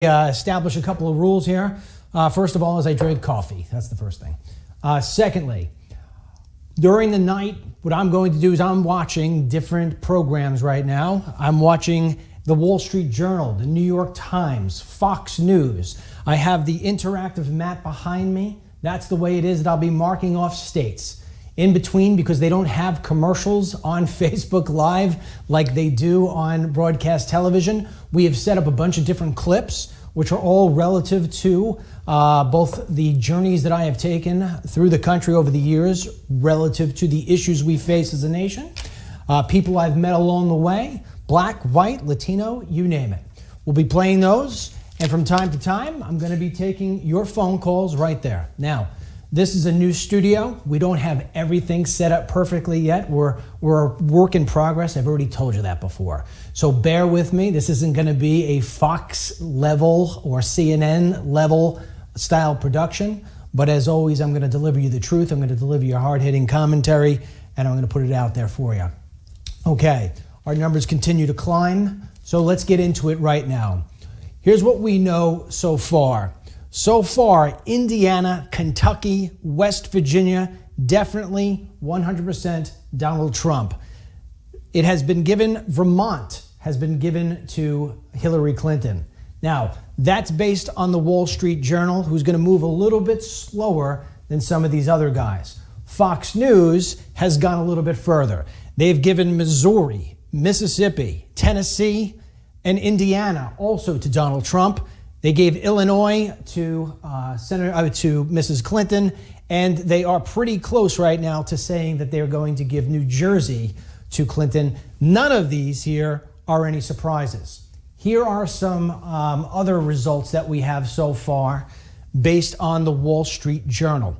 Establish a couple of rules here. First of all, is I drink coffee. That's the first thing. Secondly, during the night, what I'm going to do is I'm watching different programs right now. I'm watching the Wall Street Journal, the New York Times, Fox News. I have the interactive map behind me. That's the way it is that I'll be marking off states. In between, because they don't have commercials on Facebook Live like they do on broadcast television, we have set up a bunch of different clips, which are all relative to both the journeys that I have taken through the country over the years, relative to the issues we face as a nation, people I've met along the way, black, white, Latino, you name it. We'll be playing those, and from time to time, I'm going to be taking your phone calls right there. Now, this is a new studio. We don't have everything set up perfectly yet. We're a work in progress. I've already told you that before. So bear with me. This isn't going to be a Fox level or CNN level style production. But as always, I'm going to deliver you the truth. I'm going to deliver you hard-hitting commentary, and I'm going to put it out there for you. Okay, our numbers continue to climb. So let's get into it right now. Here's what we know so far. So far, Indiana, Kentucky, West Virginia, definitely 100% Donald Trump. It has been given, Vermont has been given to Hillary Clinton. Now, that's based on the Wall Street Journal, who's going to move a little bit slower than some of these other guys. Fox News has gone a little bit further. They've given Missouri, Mississippi, Tennessee, and Indiana also to Donald Trump. They gave Illinois to to Mrs. Clinton, and they are pretty close right now to saying that they're going to give New Jersey to Clinton. None of these here are any surprises. Here are some other results that we have so far based on the Wall Street Journal.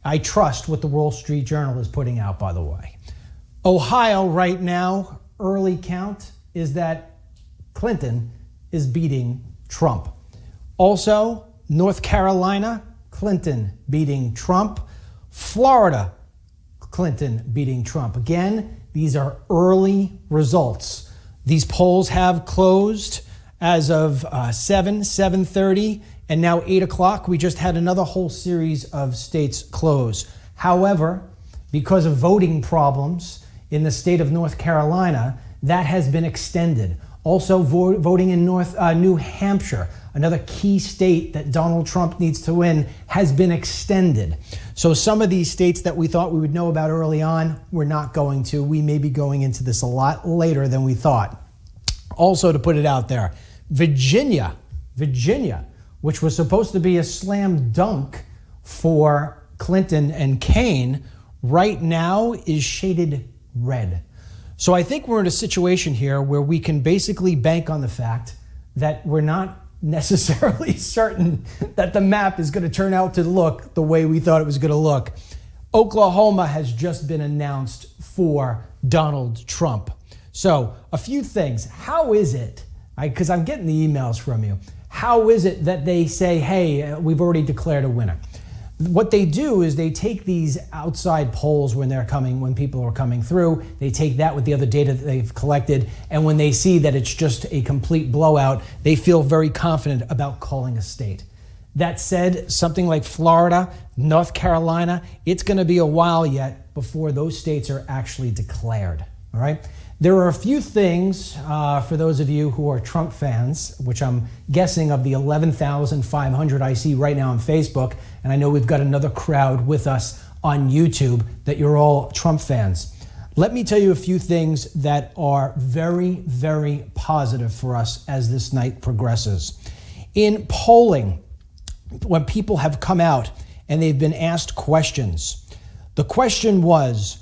I trust what the Wall Street Journal is putting out, by the way. Ohio right now, early count is that Clinton is beating Trump. Also, North Carolina, Clinton beating Trump. Florida, Clinton beating Trump. Again, these are early results. These polls have closed as of 7:30, and now 8 o'clock. We just had another whole series of states close. However, because of voting problems in the state of North Carolina, that has been extended. Also, voting in New Hampshire, another key state that Donald Trump needs to win, has been extended. So some of these states that we thought we would know about early on, we're not going to. We may be going into this a lot later than we thought. Also, to put it out there, Virginia, which was supposed to be a slam dunk for Clinton and Kane, right now is shaded red. So I think we're in a situation here where we can basically bank on the fact that we're not necessarily certain that the map is going to turn out to look the way we thought it was going to look. Oklahoma has just been announced for Donald Trump. So a few things. How is it, because I'm getting the emails from you, how is it that they say, hey, we've already declared a winner? What they do is they take these outside polls when people are coming through, they take that with the other data that they've collected, and when they see that it's just a complete blowout, they feel very confident about calling a state. That said, something like Florida, North Carolina, it's going to be a while yet before those states are actually declared, all right? There are a few things for those of you who are Trump fans, which I'm guessing of the 11,500 I see right now on Facebook, and I know we've got another crowd with us on YouTube, that you're all Trump fans. Let me tell you a few things that are very, very positive for us as this night progresses. In polling, when people have come out and they've been asked questions, the question was,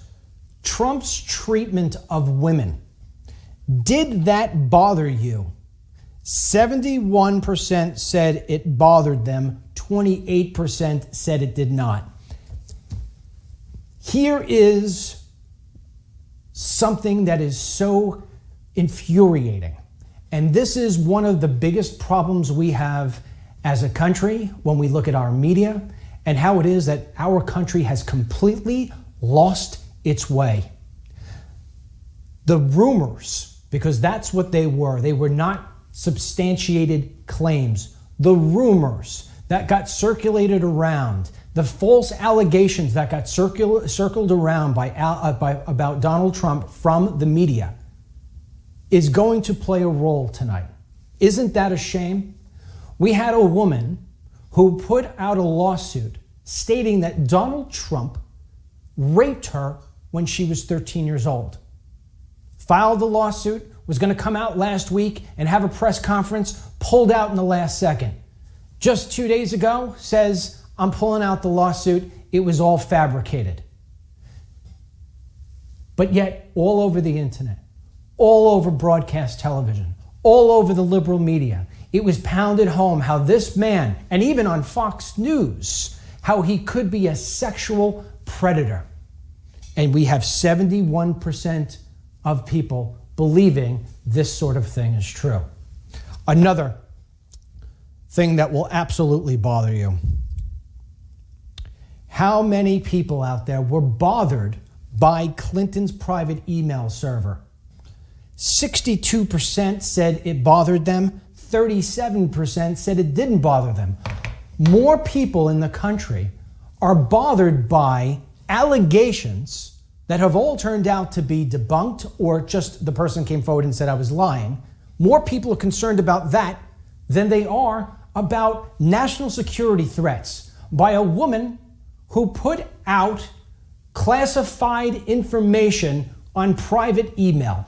Trump's treatment of women, did that bother you? 71% said it bothered them. 28% said it did not. Here is something that is so infuriating. And this is one of the biggest problems we have as a country when we look at our media and how it is that our country has completely lost its way. The rumors, because that's what they were not substantiated claims. the rumors that got circulated around, the false allegations that got circled around about Donald Trump from the media is going to play a role tonight. Isn't that a shame? We had a woman who put out a lawsuit stating that Donald Trump raped her when she was 13 years old. Filed the lawsuit, was going to come out last week and have a press conference, pulled out in the last second. Just 2 days ago, says, I'm pulling out the lawsuit. It was all fabricated. But yet, all over the internet, all over broadcast television, all over the liberal media, it was pounded home how this man, and even on Fox News, how he could be a sexual predator. And we have 71% of people believing this sort of thing is true. Another thing that will absolutely bother you. How many people out there were bothered by Clinton's private email server? 62% said it bothered them. 37% said it didn't bother them. More people in the country are bothered by allegations that have all turned out to be debunked, or just the person came forward and said I was lying. More people are concerned about that than they are about national security threats by a woman who put out classified information on private email.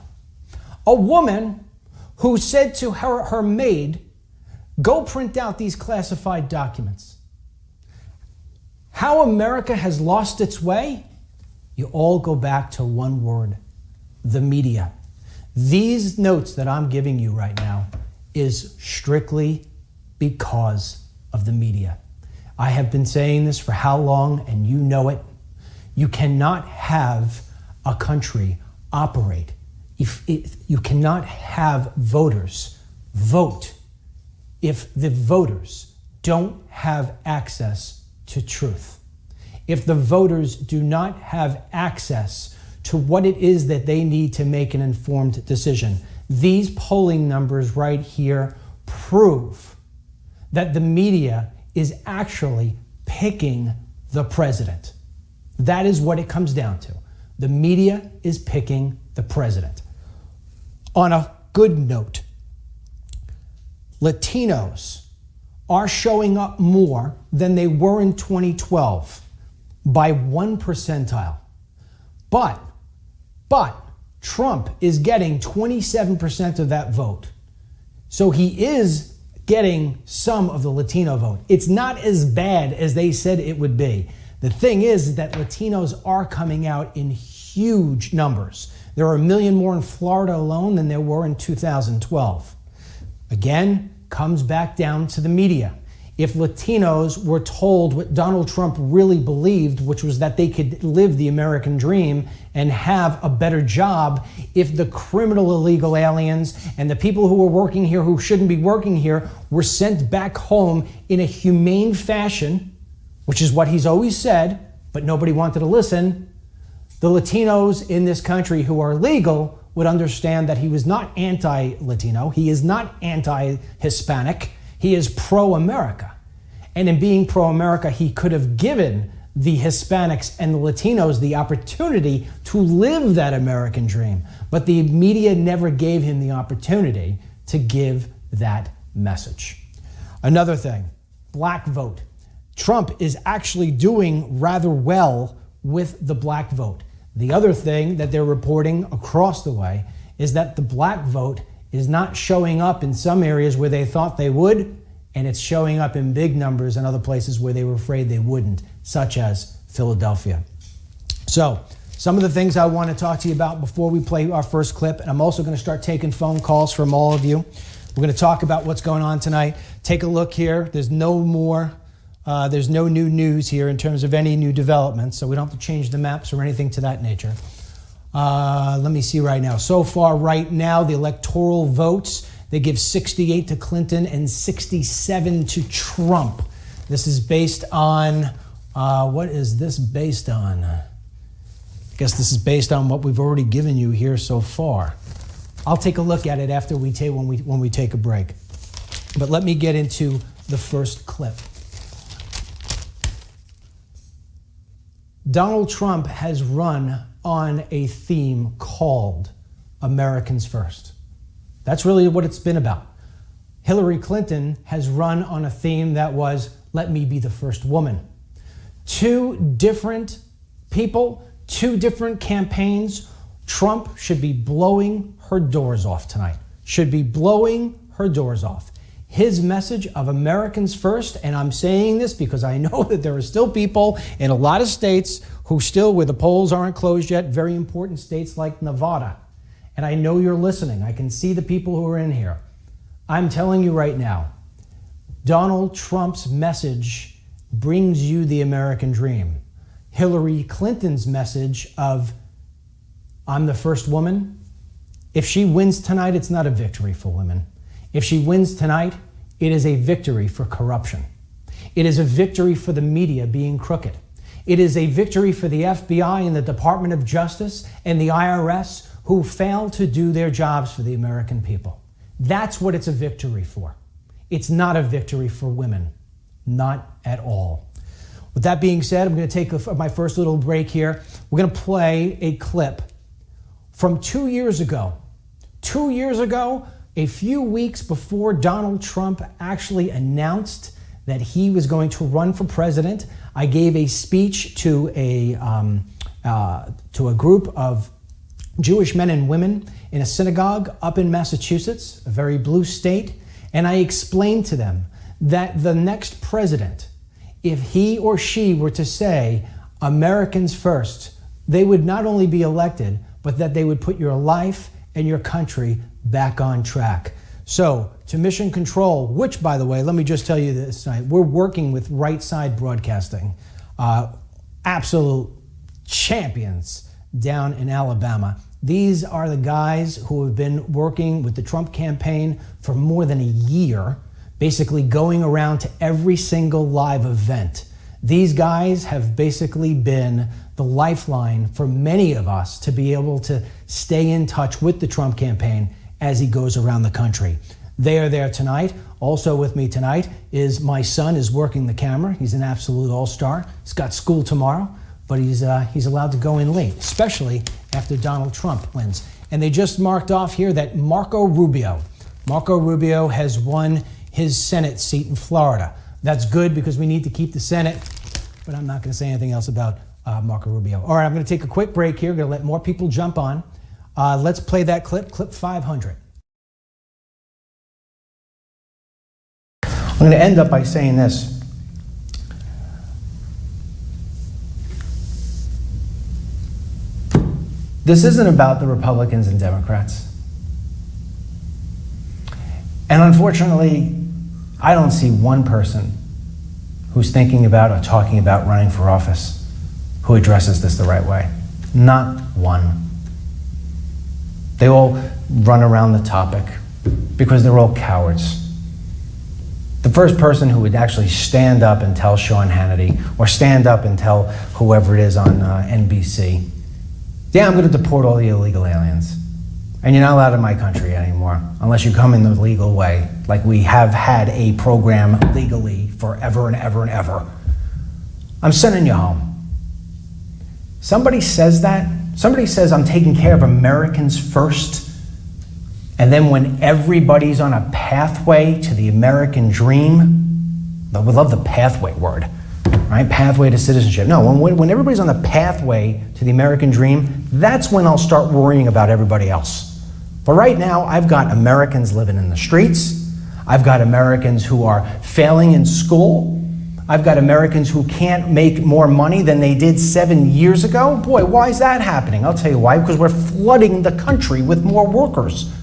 A woman who said to her maid, go print out these classified documents. How America has lost its way? You all go back to one word: the media. These notes that I'm giving you right now is strictly because of the media. I have been saying this for how long, and you know it. You cannot have a country operate if you cannot have voters vote if the voters don't have access to truth. If the voters do not have access to what it is that they need to make an informed decision. These polling numbers right here prove that the media is actually picking the president. That is what it comes down to. The media is picking the president. On a good note, Latinos are showing up more than they were in 2012 by 1 percentile. But Trump is getting 27% of that vote. So he is getting some of the Latino vote. It's not as bad as they said it would be. The thing is that Latinos are coming out in huge numbers. There are 1 million more in Florida alone than there were in 2012. Again, comes back down to the media. If Latinos were told what Donald Trump really believed, which was that they could live the American dream and have a better job, if the criminal illegal aliens and the people who are working here who shouldn't be working here were sent back home in a humane fashion, which is what he's always said, but nobody wanted to listen, the Latinos in this country who are legal would understand that he was not anti-Latino, he is not anti-Hispanic, he is pro-America. And in being pro-America, he could have given the Hispanics and the Latinos the opportunity to live that American dream. But the media never gave him the opportunity to give that message. Another thing, black vote. Trump is actually doing rather well with the black vote. The other thing that they're reporting across the way is that the black vote is not showing up in some areas where they thought they would, and it's showing up in big numbers in other places where they were afraid they wouldn't, such as Philadelphia. So, some of the things I want to talk to you about before we play our first clip, and I'm also going to start taking phone calls from all of you. We're going to talk about what's going on tonight. Take a look here. There's no new news here in terms of any new developments, so we don't have to change the maps or anything to that nature. Let me see right now. So far, right now, the electoral votes, they give 68 to Clinton and 67 to Trump. This is based on, what is this based on? I guess this is based on what we've already given you here so far. I'll take a look at it after when we take a break. But let me get into the first clip. Donald Trump has run on a theme called Americans First. That's really what it's been about. Hillary Clinton has run on a theme that was, let me be the first woman. Two different people, two different campaigns. Trump should be blowing her doors off tonight. Should be blowing her doors off. His message of Americans First, and I'm saying this because I know that there are still people in a lot of states who still, where the polls aren't closed yet, very important states like Nevada. And I know you're listening. I can see the people who are in here. I'm telling you right now, Donald Trump's message brings you the American dream. Hillary Clinton's message of, I'm the first woman. If she wins tonight, it's not a victory for women. If she wins tonight, it is a victory for corruption. It is a victory for the media being crooked. It is a victory for the FBI and the Department of Justice and the IRS who failed to do their jobs for the American people. That's what it's a victory for. It's not a victory for women. Not at all. With that being said, I'm going to take my first little break here. We're going to play a clip from 2 years ago. 2 years ago, a few weeks before Donald Trump actually announced that he was going to run for president, I gave a speech to a group of Jewish men and women in a synagogue up in Massachusetts, a very blue state, and I explained to them that the next president, if he or she were to say Americans first, they would not only be elected, but that they would put your life and your country back on track. So, to Mission Control, which, by the way, let me just tell you this tonight, we're working with Right Side Broadcasting, absolute champions down in Alabama. These are the guys who have been working with the Trump campaign for more than a year, basically going around to every single live event. These guys have basically been the lifeline for many of us to be able to stay in touch with the Trump campaign as he goes around the country. They are there tonight. Also with me tonight is my son is working the camera. He's an absolute all-star. He's got school tomorrow, but he's allowed to go in late, especially after Donald Trump wins. And they just marked off here that Marco Rubio has won his Senate seat in Florida. That's good because we need to keep the Senate, but I'm not going to say anything else about Marco Rubio. All right, I'm going to take a quick break here. Going to let more people jump on. Let's play that clip 500. I'm going to end up by saying this. This isn't about the Republicans and Democrats. And unfortunately, I don't see one person who's thinking about or talking about running for office who addresses this the right way. Not one. They all run around the topic because they're all cowards. The first person who would actually stand up and tell Sean Hannity or stand up and tell whoever it is on NBC, yeah, I'm going to deport all the illegal aliens. And you're not allowed in my country anymore unless you come in the legal way, like we have had a program legally forever and ever and ever. I'm sending you home. Somebody says that. Somebody says I'm taking care of Americans first. And then when everybody's on a pathway to the American dream, we love the pathway word, right? Pathway to citizenship. No, when everybody's on the pathway to the American dream, that's when I'll start worrying about everybody else. But right now, I've got Americans living in the streets. I've got Americans who are failing in school. I've got Americans who can't make more money than they did 7 years ago. Boy, why is that happening? I'll tell you why, because we're flooding the country with more workers.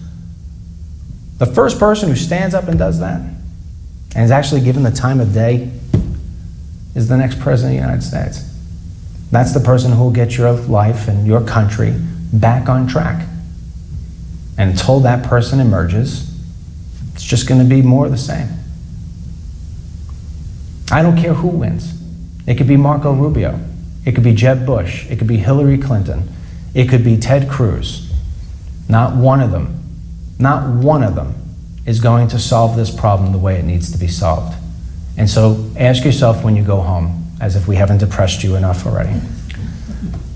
The first person who stands up and does that, and is actually given the time of day, is the next president of the United States. That's the person who will get your life and your country back on track. And until that person emerges, it's just going to be more of the same. I don't care who wins. It could be Marco Rubio. It could be Jeb Bush. It could be Hillary Clinton. It could be Ted Cruz. Not one of them is going to solve this problem the way it needs to be solved. And so ask yourself when you go home, as if we haven't depressed you enough already.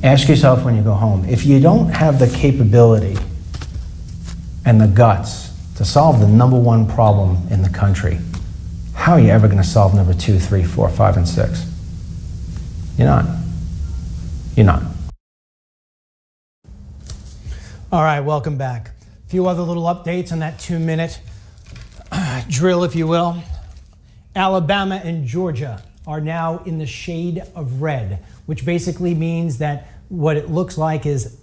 Ask yourself when you go home, if you don't have the capability and the guts to solve the number one problem in the country, how are you ever going to solve number 2, 3, 4, 5, and 6? You're not. You're not. All right, welcome back. A few other little updates on that 2-minute drill, if you will. Alabama and Georgia are now in the shade of red, which basically means that what it looks like is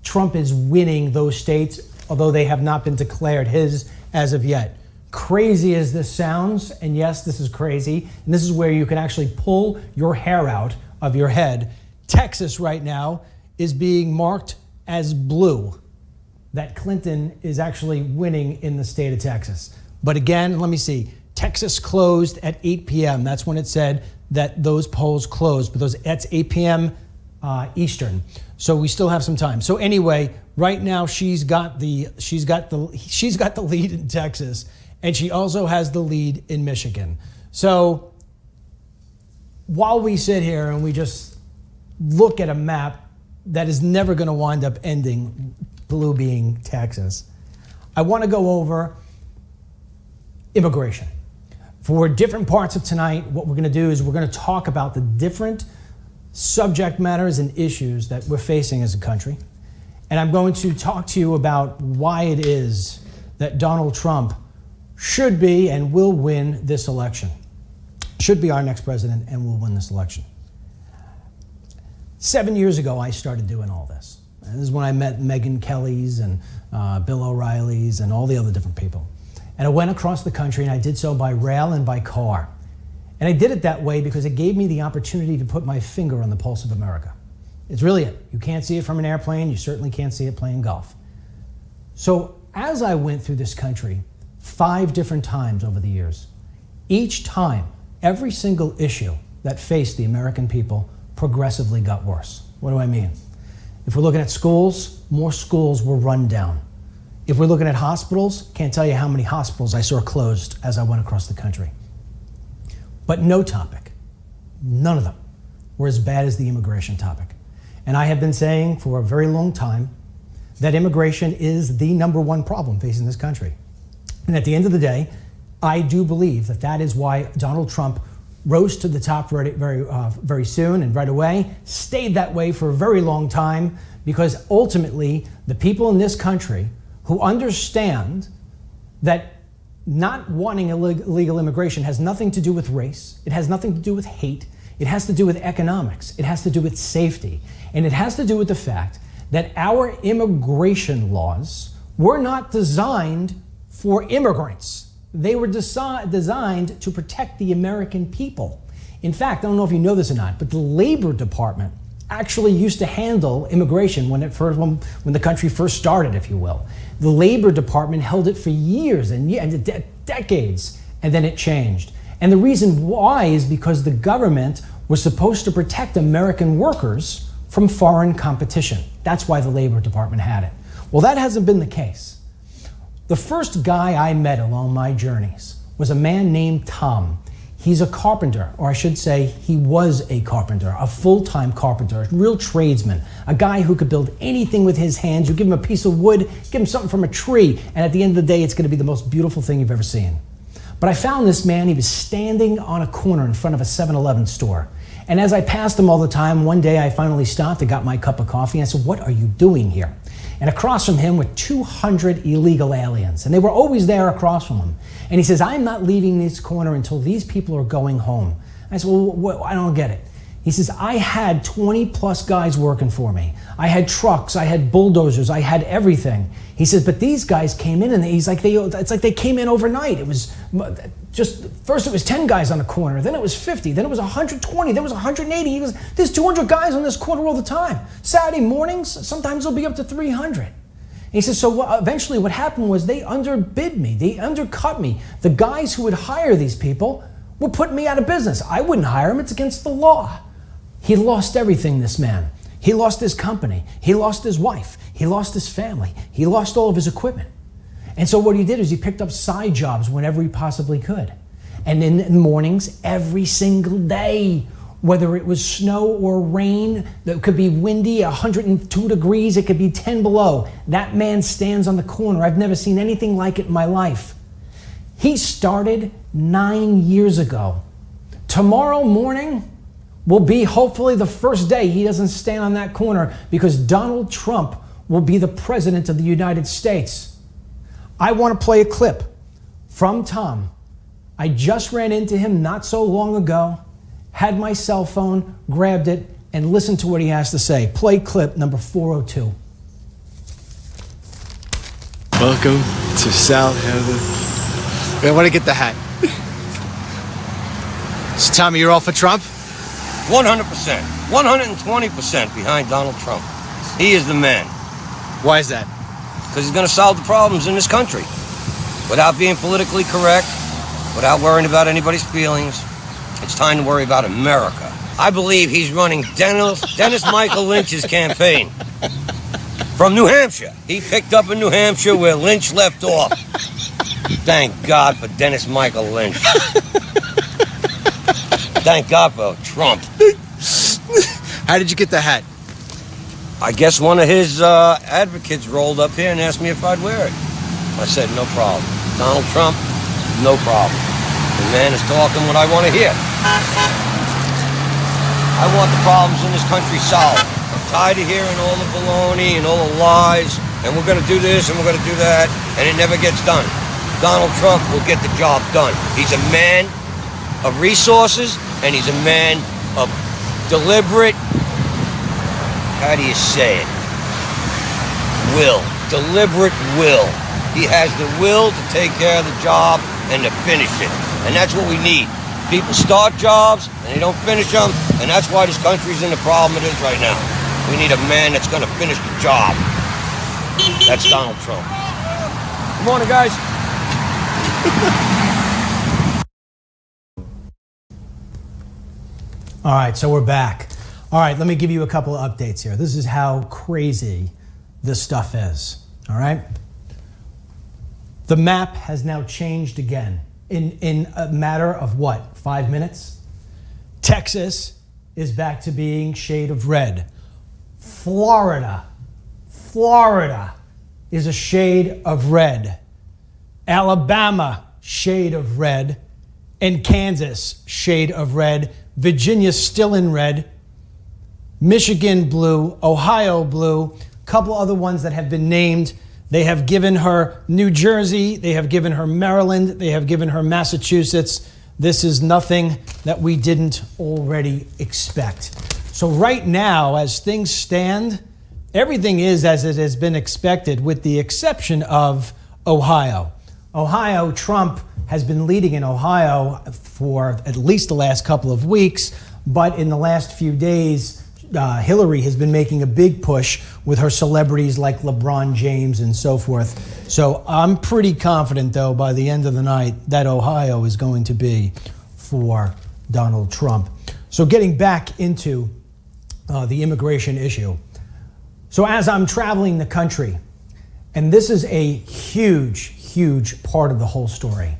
Trump is winning those states, although they have not been declared his as of yet. Crazy as this sounds, and yes, this is crazy, and this is where you can actually pull your hair out of your head. Texas right now is being marked as blue, that Clinton is actually winning in the state of Texas. But again, let me see. Texas closed at 8 p.m. That's when it said that those polls closed, but that's 8 p.m. Eastern. So we still have some time. So anyway, right now she's got the lead in Texas, and she also has the lead in Michigan. So while we sit here and we just look at a map that is never going to wind up ending blue being Texas, I want to go over immigration. For different parts of tonight, what we're going to do is we're going to talk about the different subject matters and issues that we're facing as a country. And I'm going to talk to you about why it is that Donald Trump should be and will win this election. Should be our next president and will win this election. 7 years ago, I started doing all this. And this is when I met Megyn Kelly's and Bill O'Reilly's and all the other different people. And I went across the country, and I did so by rail and by car. And I did it that way because it gave me the opportunity to put my finger on the pulse of America. It's really it. You can't see it from an airplane. You certainly can't see it playing golf. So as I went through this country 5 different times over the years, each time, every single issue that faced the American people progressively got worse. What do I mean? If we're looking at schools, more schools were run down. If we're looking at hospitals, can't tell you how many hospitals I saw closed as I went across the country. But no topic, none of them, were as bad as the immigration topic. And I have been saying for a very long time that immigration is the number one problem facing this country. And at the end of the day, I do believe that that is why Donald Trump rose to the top very soon and right away, stayed that way for a very long time, because ultimately the people in this country who understand that not wanting illegal immigration has nothing to do with race, it has nothing to do with hate, it has to do with economics, it has to do with safety, and it has to do with the fact that our immigration laws were not designed for immigrants. They were designed to protect the American people. In fact, I don't know if you know this or not, but the Labor Department actually used to handle immigration when the country first started, if you will. The Labor Department held it for years and decades, and then it changed. And the reason why is because the government was supposed to protect American workers from foreign competition. That's why the Labor Department had it. Well, that hasn't been the case. The first guy I met along my journeys was a man named Tom. He's a carpenter, or I should say he was a carpenter, a full-time carpenter, a real tradesman, a guy who could build anything with his hands. You give him a piece of wood, give him something from a tree, and at the end of the day, it's going to be the most beautiful thing you've ever seen. But I found this man, he was standing on a corner in front of a 7-Eleven store. And as I passed him all the time, one day I finally stopped and got my cup of coffee, and I said, "What are you doing here?" And across from him were 200 illegal aliens, and they were always there across from him. And he says, "I'm not leaving this corner until these people are going home." I said, "Well, I don't get it." He says, "I had 20 plus guys working for me. I had trucks, I had bulldozers, I had everything." He says, "But these guys came in, and it's like they came in overnight. It was just, first it was 10 guys on the corner, then it was 50, then it was 120, then it was 180. He goes, "There's 200 guys on this corner all the time. Saturday mornings, sometimes it'll be up to 300. And he says, so eventually what happened was they underbid me, they undercut me. The guys who would hire these people would put me out of business. I wouldn't hire them, it's against the law." He lost everything, this man. He lost his company, he lost his wife, he lost his family, he lost all of his equipment. And so what he did is he picked up side jobs whenever he possibly could. And in the mornings, every single day, whether it was snow or rain, it could be windy, 102 degrees, it could be 10 below. That man stands on the corner. I've never seen anything like it in my life. He started 9 years ago. Tomorrow morning will be hopefully the first day he doesn't stand on that corner, because Donald Trump will be the president of the United States. I want to play a clip from Tom. I just ran into him not so long ago, had my cell phone, grabbed it, and listened to what he has to say. Play clip number 402. Welcome to South Heaven. I want to get the hat. So Tommy, you're all for Trump? 100%, 120% behind Donald Trump. He is the man. Why is that? Because he's going to solve the problems in this country without being politically correct, without worrying about anybody's feelings. It's time to worry about America. I believe he's running Dennis Michael Lynch's campaign from New Hampshire. He picked up in New Hampshire where Lynch left off. Thank God for Dennis Michael Lynch. Thank God for Trump. How did you get the hat? I guess one of his advocates rolled up here and asked me if I'd wear it. I said, no problem. Donald Trump, no problem. The man is talking what I want to hear. I want the problems in this country solved. I'm tired of hearing all the baloney and all the lies, and we're going to do this and we're going to do that, and it never gets done. Donald Trump will get the job done. He's a man of resources, and he's a man of deliberate, how do you say it? Will. Deliberate will. He has the will to take care of the job and to finish it. And that's what we need. People start jobs and they don't finish them, and that's why this country's in the problem it is right now. We need a man that's going to finish the job. That's Donald Trump. Good morning, guys. All right, so we're back. All right, let me give you a couple of updates here. This is how crazy this stuff is, all right? The map has now changed again in a matter of what, 5 minutes? Texas is back to being shade of red. Florida is a shade of red. Alabama, shade of red. And Kansas, shade of red. Virginia, still in red. Michigan, blue. Ohio, blue. A couple other ones that have been named. They have given her New Jersey. They have given her Maryland. They have given her Massachusetts. This is nothing that we didn't already expect. So right now, as things stand, everything is as it has been expected, with the exception of Ohio. Ohio, Trump has been leading in Ohio for at least the last couple of weeks, but in the last few days, Hillary has been making a big push with her celebrities like LeBron James and so forth. So I'm pretty confident, though, by the end of the night, that Ohio is going to be for Donald Trump. So getting back into the immigration issue. So as I'm traveling the country, and this is a huge part of the whole story,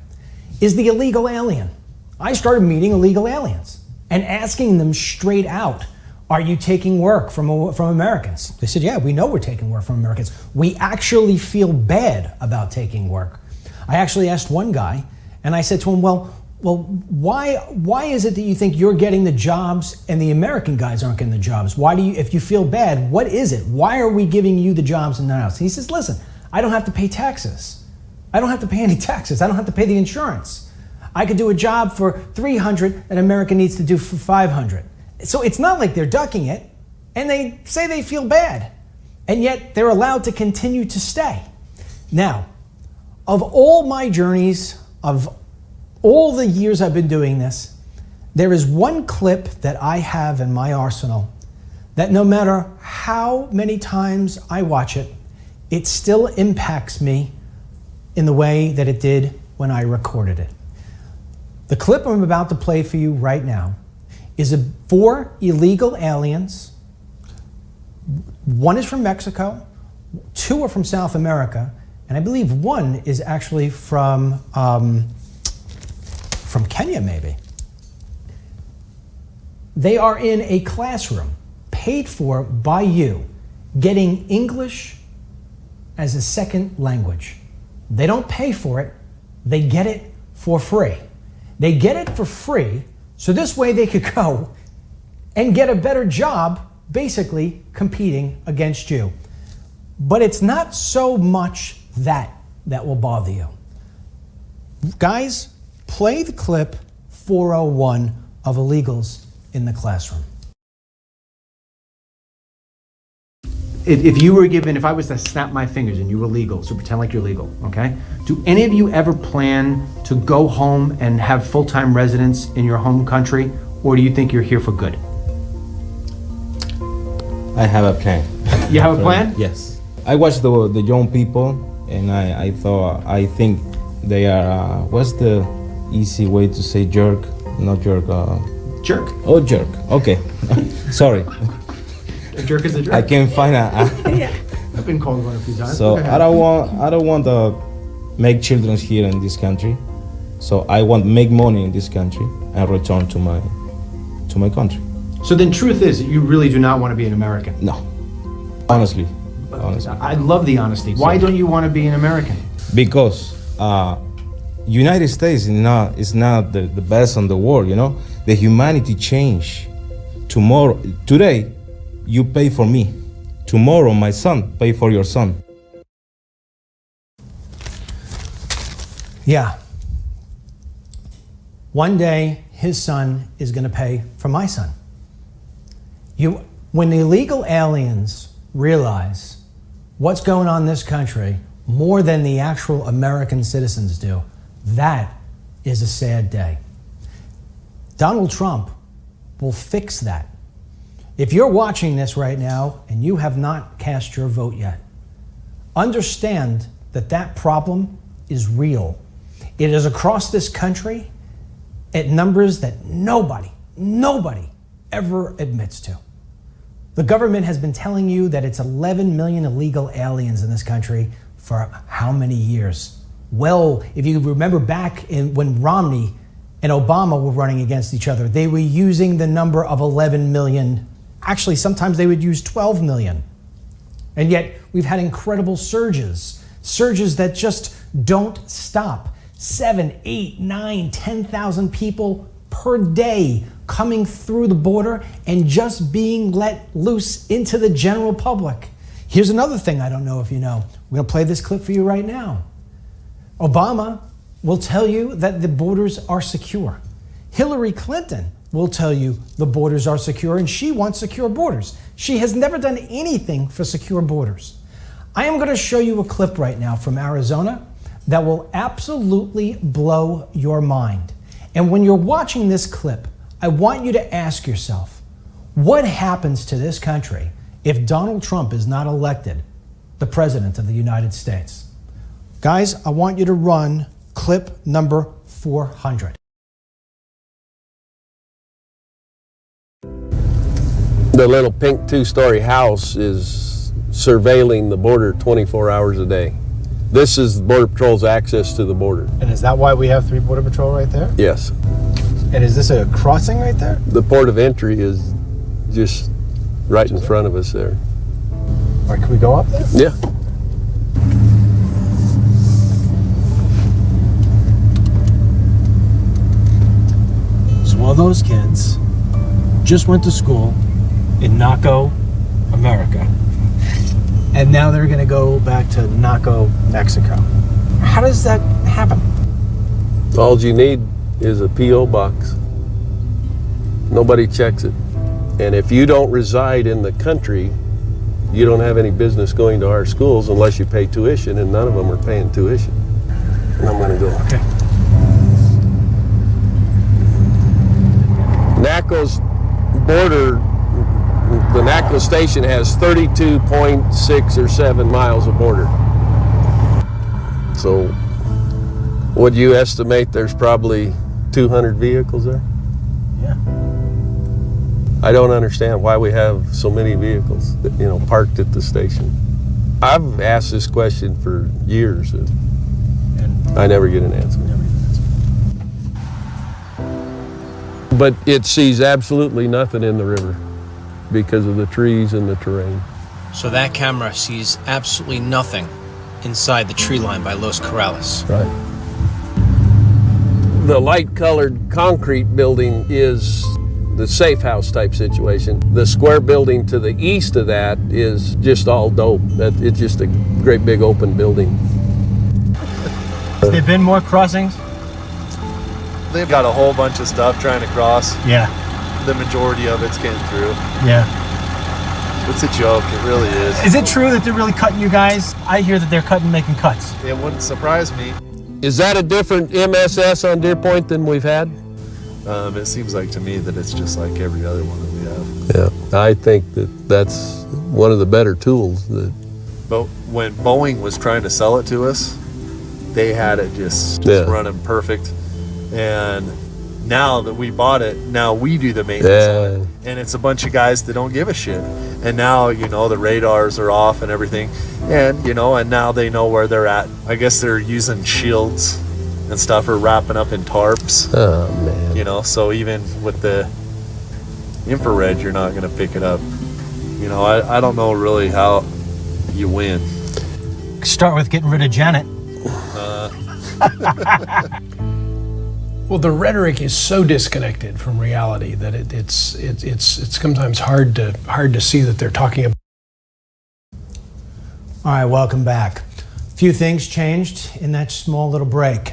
is the illegal alien. I started meeting illegal aliens and asking them straight out, are you taking work from Americans? They said, yeah, we know we're taking work from Americans. We actually feel bad about taking work. I actually asked one guy, and I said to him, well, why is it that you think you're getting the jobs and the American guys aren't getting the jobs? Why do you, if you feel bad, what is it? Why are we giving you the jobs and not us? He says, listen, I don't have to pay taxes. I don't have to pay any taxes. I don't have to pay the insurance. I could do a job for $300 that America needs to do for $500. So it's not like they're ducking it, and they say they feel bad, and yet they're allowed to continue to stay. Now, of all my journeys, of all the years I've been doing this, there is one clip that I have in my arsenal that no matter how many times I watch it, it still impacts me in the way that it did when I recorded it. The clip I'm about to play for you right now is 4 illegal aliens. One is from Mexico, 2 are from South America, and I believe 1 is actually from from Kenya maybe. They are in a classroom paid for by you, getting English as a second language. They don't pay for it, they get it for free. They get it for free, so this way they could go and get a better job, basically competing against you. But it's not so much that will bother you. Guys, play the clip 401 of illegals in the classroom. If I was to snap my fingers and you were legal, so pretend like you're legal, okay? Do any of you ever plan to go home and have full-time residence in your home country, or do you think you're here for good? I have a plan. You have a plan? Yes. I watch the young people, and I think they are, what's the easy way to say jerk? Not jerk. Jerk. Oh, jerk. Okay. Sorry. A jerk is a jerk. I can't find Yeah. I've been called one a few times. So I don't want to make children here in this country. So I want to make money in this country and return to my country. So then truth is that you really do not want to be an American. No. Honestly. I love the honesty. Why don't you want to be an American? Because United States is not the best in the world, you know? The humanity change. Today, you pay for me. Tomorrow, my son pay for your son. Yeah. One day, his son is going to pay for my son. When the illegal aliens realize what's going on in this country more than the actual American citizens do, that is a sad day. Donald Trump will fix that. If you're watching this right now and you have not cast your vote yet, understand that that problem is real. It is across this country at numbers that nobody ever admits to. The government has been telling you that it's 11 million illegal aliens in this country for how many years? Well, if you remember back when Romney and Obama were running against each other, they were using the number of 11 million. Actually, sometimes they would use 12 million. And yet we've had incredible surges that just don't stop. 7, 8, 9, 10,000 people per day coming through the border and just being let loose into the general public. Here's another thing I don't know if you know. We're going to play this clip for you right now. Obama will tell you that the borders are secure. Hillary Clinton will tell you the borders are secure, and she wants secure borders. She has never done anything for secure borders. I am going to show you a clip right now from Arizona that will absolutely blow your mind. And when you're watching this clip, I want you to ask yourself, what happens to this country if Donald Trump is not elected the President of the United States? Guys, I want you to run clip number 400. The little pink 2-story house is surveilling the border 24 hours a day. This is Border Patrol's access to the border. And is that why we have 3 Border Patrol right there? Yes. And is this a crossing right there? The port of entry is just right in front of us there. All right, can we go up there? Yeah. So all those kids just went to school in Naco, America. And now they're going to go back to Naco, Mexico. How does that happen? All you need is a P.O. box. Nobody checks it. And if you don't reside in the country, you don't have any business going to our schools unless you pay tuition, and none of them are paying tuition. And I'm going to go. Okay. Naco's border, the Naco station has 32.6 or 7 miles of border. So, would you estimate there's probably 200 vehicles there? Yeah. I don't understand why we have so many vehicles, parked at the station. I've asked this question for years, and I never get an answer. But it sees absolutely nothing in the river because of the trees and the terrain. So that camera sees absolutely nothing inside the tree line by Los Corrales. Right. The light-colored concrete building is the safe house type situation. The square building to the east of that is just all dope. It's just a great big open building. Has there been more crossings? They've got a whole bunch of stuff trying to cross. Yeah. The majority of it's getting through. Yeah. It's a joke. It really is. Is it true that they're really cutting you guys? I hear that they're making cuts. It wouldn't surprise me. Is that a different MSS on Deer Point than we've had? It seems like to me that it's just like every other one that we have. Yeah, I think that's one of the better tools. But when Boeing was trying to sell it to us, they had it just running perfect. And now that we bought it, now we do the maintenance on it. And it's a bunch of guys that don't give a shit. And now, the radars are off and everything. And, and now they know where they're at. I guess they're using shields and stuff, or wrapping up in tarps. Oh, man. So even with the infrared, you're not going to pick it up. I don't know really how you win. Start with getting rid of Janet. Well, the rhetoric is so disconnected from reality that it's sometimes hard to see that they're talking about. All right, welcome back. A few things changed in that small little break.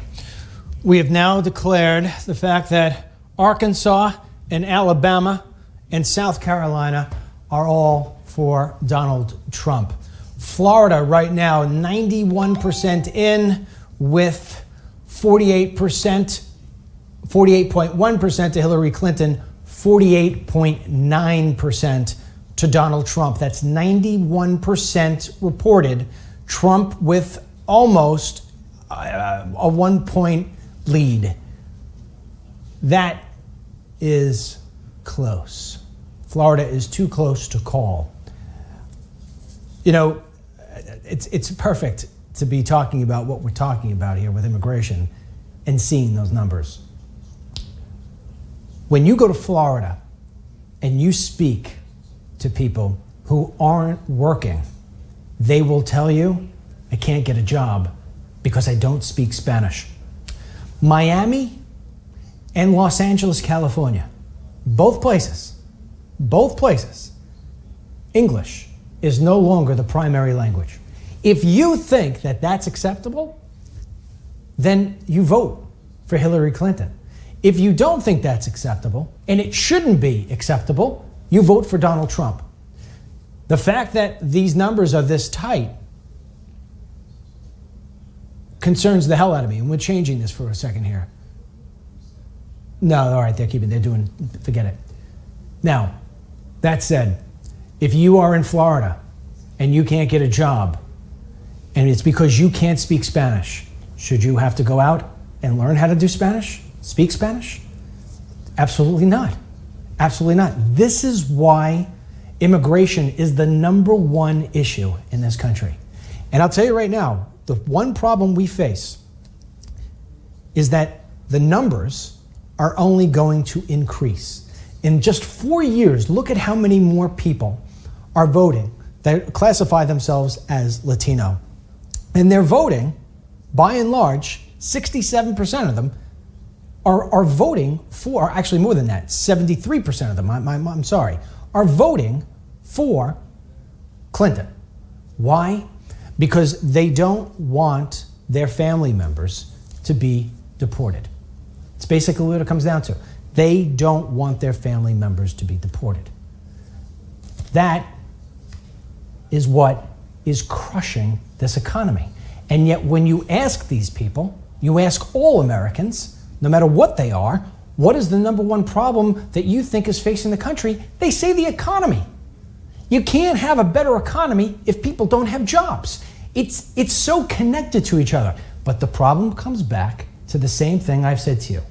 We have now declared the fact that Arkansas and Alabama and South Carolina are all for Donald Trump. Florida right now, 91% in with 48.1% to Hillary Clinton, 48.9% to Donald Trump. That's 91% reported. Trump with almost a 1-point lead. That is close. Florida is too close to call. It's perfect to be talking about what we're talking about here with immigration and seeing those numbers. When you go to Florida and you speak to people who aren't working, they will tell you, I can't get a job because I don't speak Spanish. Miami and Los Angeles, California, both places, English is no longer the primary language. If you think that that's acceptable, then you vote for Hillary Clinton. If you don't think that's acceptable, and it shouldn't be acceptable, you vote for Donald Trump. The fact that these numbers are this tight concerns the hell out of me, and we're changing this for a second here. No, all right, forget it. Now, that said, if you are in Florida and you can't get a job, and it's because you can't speak Spanish, should you have to go out and learn how to do Spanish? Speak Spanish? Absolutely not. Absolutely not. This is why immigration is the number one issue in this country. And I'll tell you right now, the one problem we face is that the numbers are only going to increase. In just 4 years, look at how many more people are voting that classify themselves as Latino. And they're voting, by and large, 67% of them are voting for, actually more than that, 73% of them, are voting for Clinton. Why? Because they don't want their family members to be deported. It's basically what it comes down to. They don't want their family members to be deported. That is what is crushing this economy. And yet when you ask these people, you ask all Americans, no matter what they are, what is the number one problem that you think is facing the country? They say the economy. You can't have a better economy if people don't have jobs. It's so connected to each other. But the problem comes back to the same thing I've said to you.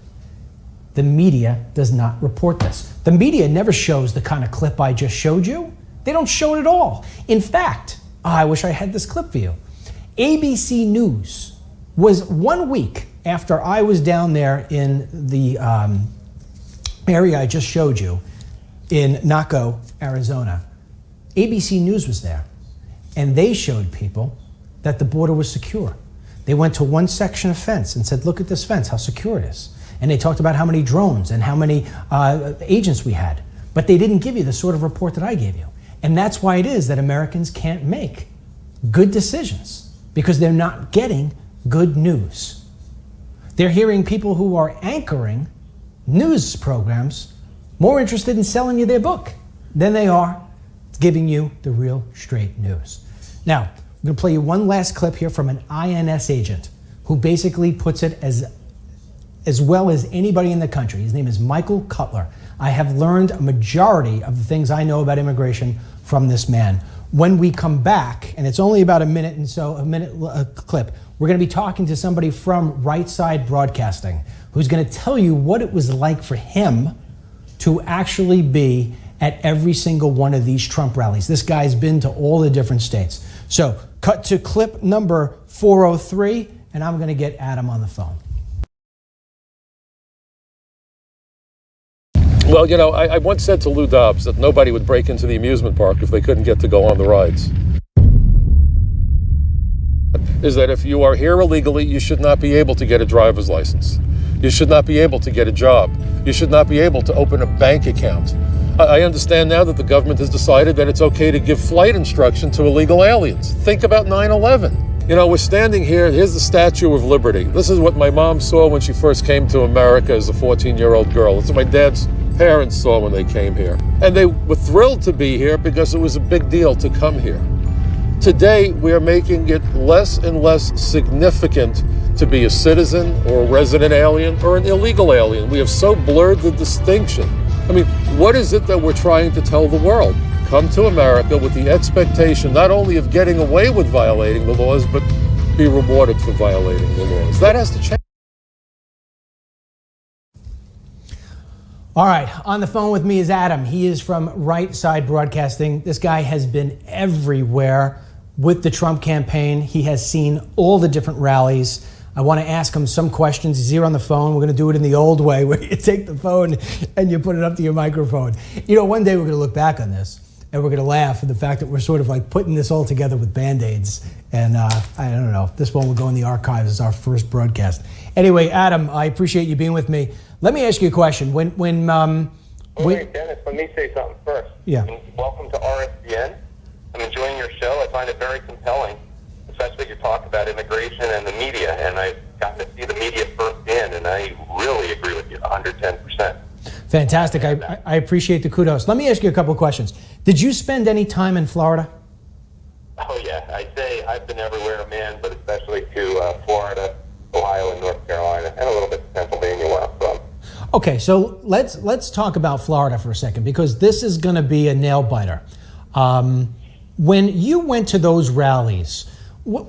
The media does not report this. The media never shows the kind of clip I just showed you. They don't show it at all. In fact, I wish I had this clip for you. ABC News was 1 week after I was down there in the area I just showed you in Naco, Arizona, ABC News was there, and they showed people that the border was secure. They went to one section of fence and said, look at this fence, how secure it is. And they talked about how many drones and how many agents we had. But they didn't give you the sort of report that I gave you. And that's why it is that Americans can't make good decisions, because they're not getting good news. They're hearing people who are anchoring news programs more interested in selling you their book than they are giving you the real straight news. Now, I'm going to play you one last clip here from an INS agent who basically puts it as well as anybody in the country. His name is Michael Cutler. I have learned a majority of the things I know about immigration from this man. When we come back, and it's only about a minute clip, we're going to be talking to somebody from Right Side Broadcasting who's going to tell you what it was like for him to actually be at every single one of these Trump rallies. This guy's been to all the different states. So cut to clip number 403, and I'm going to get Adam on the phone. Well, you know, I once said to Lou Dobbs that nobody would break into the amusement park if they couldn't get to go on the rides. Is that if you are here illegally, you should not be able to get a driver's license. You should not be able to get a job. You should not be able to open a bank account. I understand now that the government has decided that it's okay to give flight instruction to illegal aliens. Think about 9/11. You know, we're standing here, here's the Statue of Liberty. This is what my mom saw when she first came to America as a 14-year-old girl. It's what my dad's parents saw when they came here. And they were thrilled to be here because it was a big deal to come here. Today, we are making it less and less significant to be a citizen or a resident alien or an illegal alien. We have so blurred the distinction. I mean, what is it that we're trying to tell the world? Come to America with the expectation not only of getting away with violating the laws, but be rewarded for violating the laws. That has to change. All right, on the phone with me is Adam. He is from Right Side Broadcasting. This guy has been everywhere with the Trump campaign. He has seen all the different rallies. I want to ask him some questions. He's here on the phone. We're going to do it in the old way where you take the phone and you put it up to your microphone. You know, one day we're going to look back on this and we're going to laugh at the fact that we're sort of like putting this all together with Band-Aids. And I don't know, this one will go in the archives as our first broadcast. Anyway, Adam, I appreciate you being with me. Let me ask you a question. Wait, Dennis, let me say something first. Yeah. Welcome to RSBN. I'm enjoying your show. I find it very compelling, especially your talk about immigration and the media. And I've gotten to see the media firsthand, and I really agree with you 110%. Fantastic. I appreciate the kudos. Let me ask you a couple of questions. Did you spend any time in Florida? Oh, yeah. I say I've been everywhere, man, but especially to Florida, Ohio, and North Carolina, and a little bit to Pennsylvania where I'm from. Okay, so let's talk about Florida for a second, because this is going to be a nail biter. When you went to those rallies, what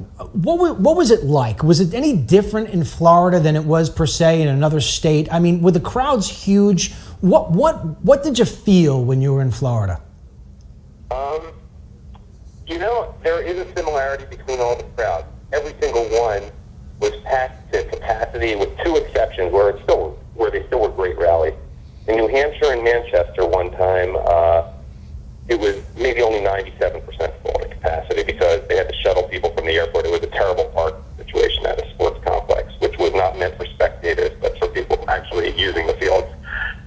was it like? Was it any different in Florida than it was per se in another state? I mean, were the crowds huge? What did you feel when you were in Florida? You know, there is a similarity between all the crowds. Every single one was packed to capacity, with two exceptions where they still were great rallies. In New Hampshire and Manchester one time, it was maybe only 97% full of capacity because they had to shuttle people from the airport. It was a terrible park situation at a sports complex, which was not meant for spectators, but for people actually using the fields.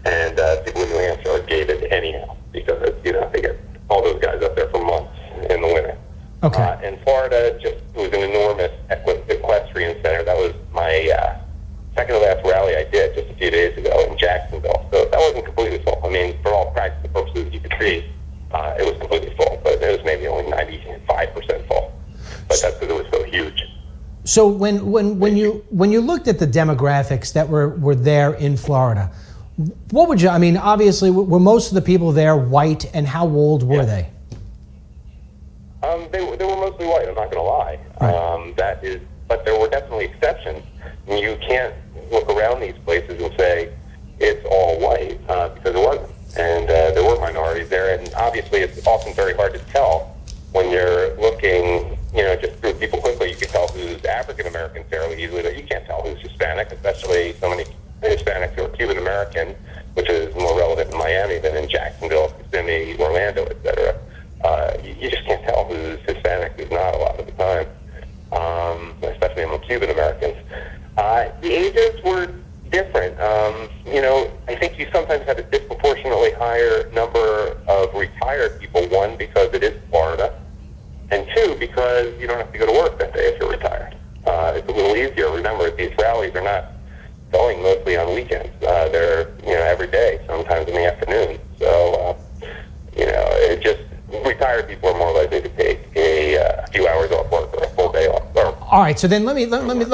And people in New Hampshire are gated anyhow because, you know, they get all those guys up there for months in the winter. Okay. In Florida, it was an enormous equestrian center. That was my second to last rally I did just a few days ago in Jacksonville. So that wasn't completely full. I mean, for all practical purposes, you could see it was completely full, but it was maybe only 95% full. But that's because it was so huge. So when you looked at the demographics that were there in Florida, what would you? I mean, obviously, were most of the people there white, and how old were they? They were mostly white. I'm not going to lie. Right. But there were definitely exceptions. You can't look around these places and say it's all white because it wasn't. And there were minorities there, and obviously it's often very hard to tell when you're looking, you know, just through people quickly. You can tell who's African American fairly easily, but you can't tell who's Hispanic, especially so many Hispanics who are Cuban American, which is more Miami than in Jacksonville, Kissimmee, Orlando, etc. You just can't tell who's Hispanic, who's not a lot of the time, especially among Cuban Americans. The ages were different. I think you sometimes have a disproportionately higher number of retired people, one, because it is Florida, and two, because you don't have to go to work that day if you're retired. It's a little easier. Remember, these rallies are not going mostly on weekends. They're, every day, sometimes in the afternoon. So, it just, retired people are more likely to take a few hours off work or a full day off. All right, so then let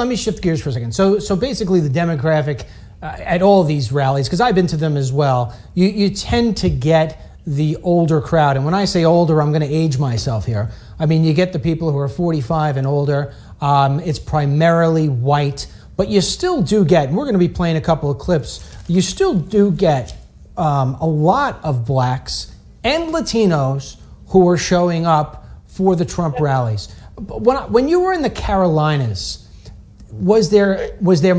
me shift gears for a second. So basically the demographic at all of these rallies, because I've been to them as well, you tend to get the older crowd. And when I say older, I'm going to age myself here. I mean, you get the people who are 45 and older. It's primarily white, but you still do get, and we're going to be playing a couple of clips, you still do get a lot of blacks and Latinos who are showing up for the Trump rallies. When you were in the Carolinas, did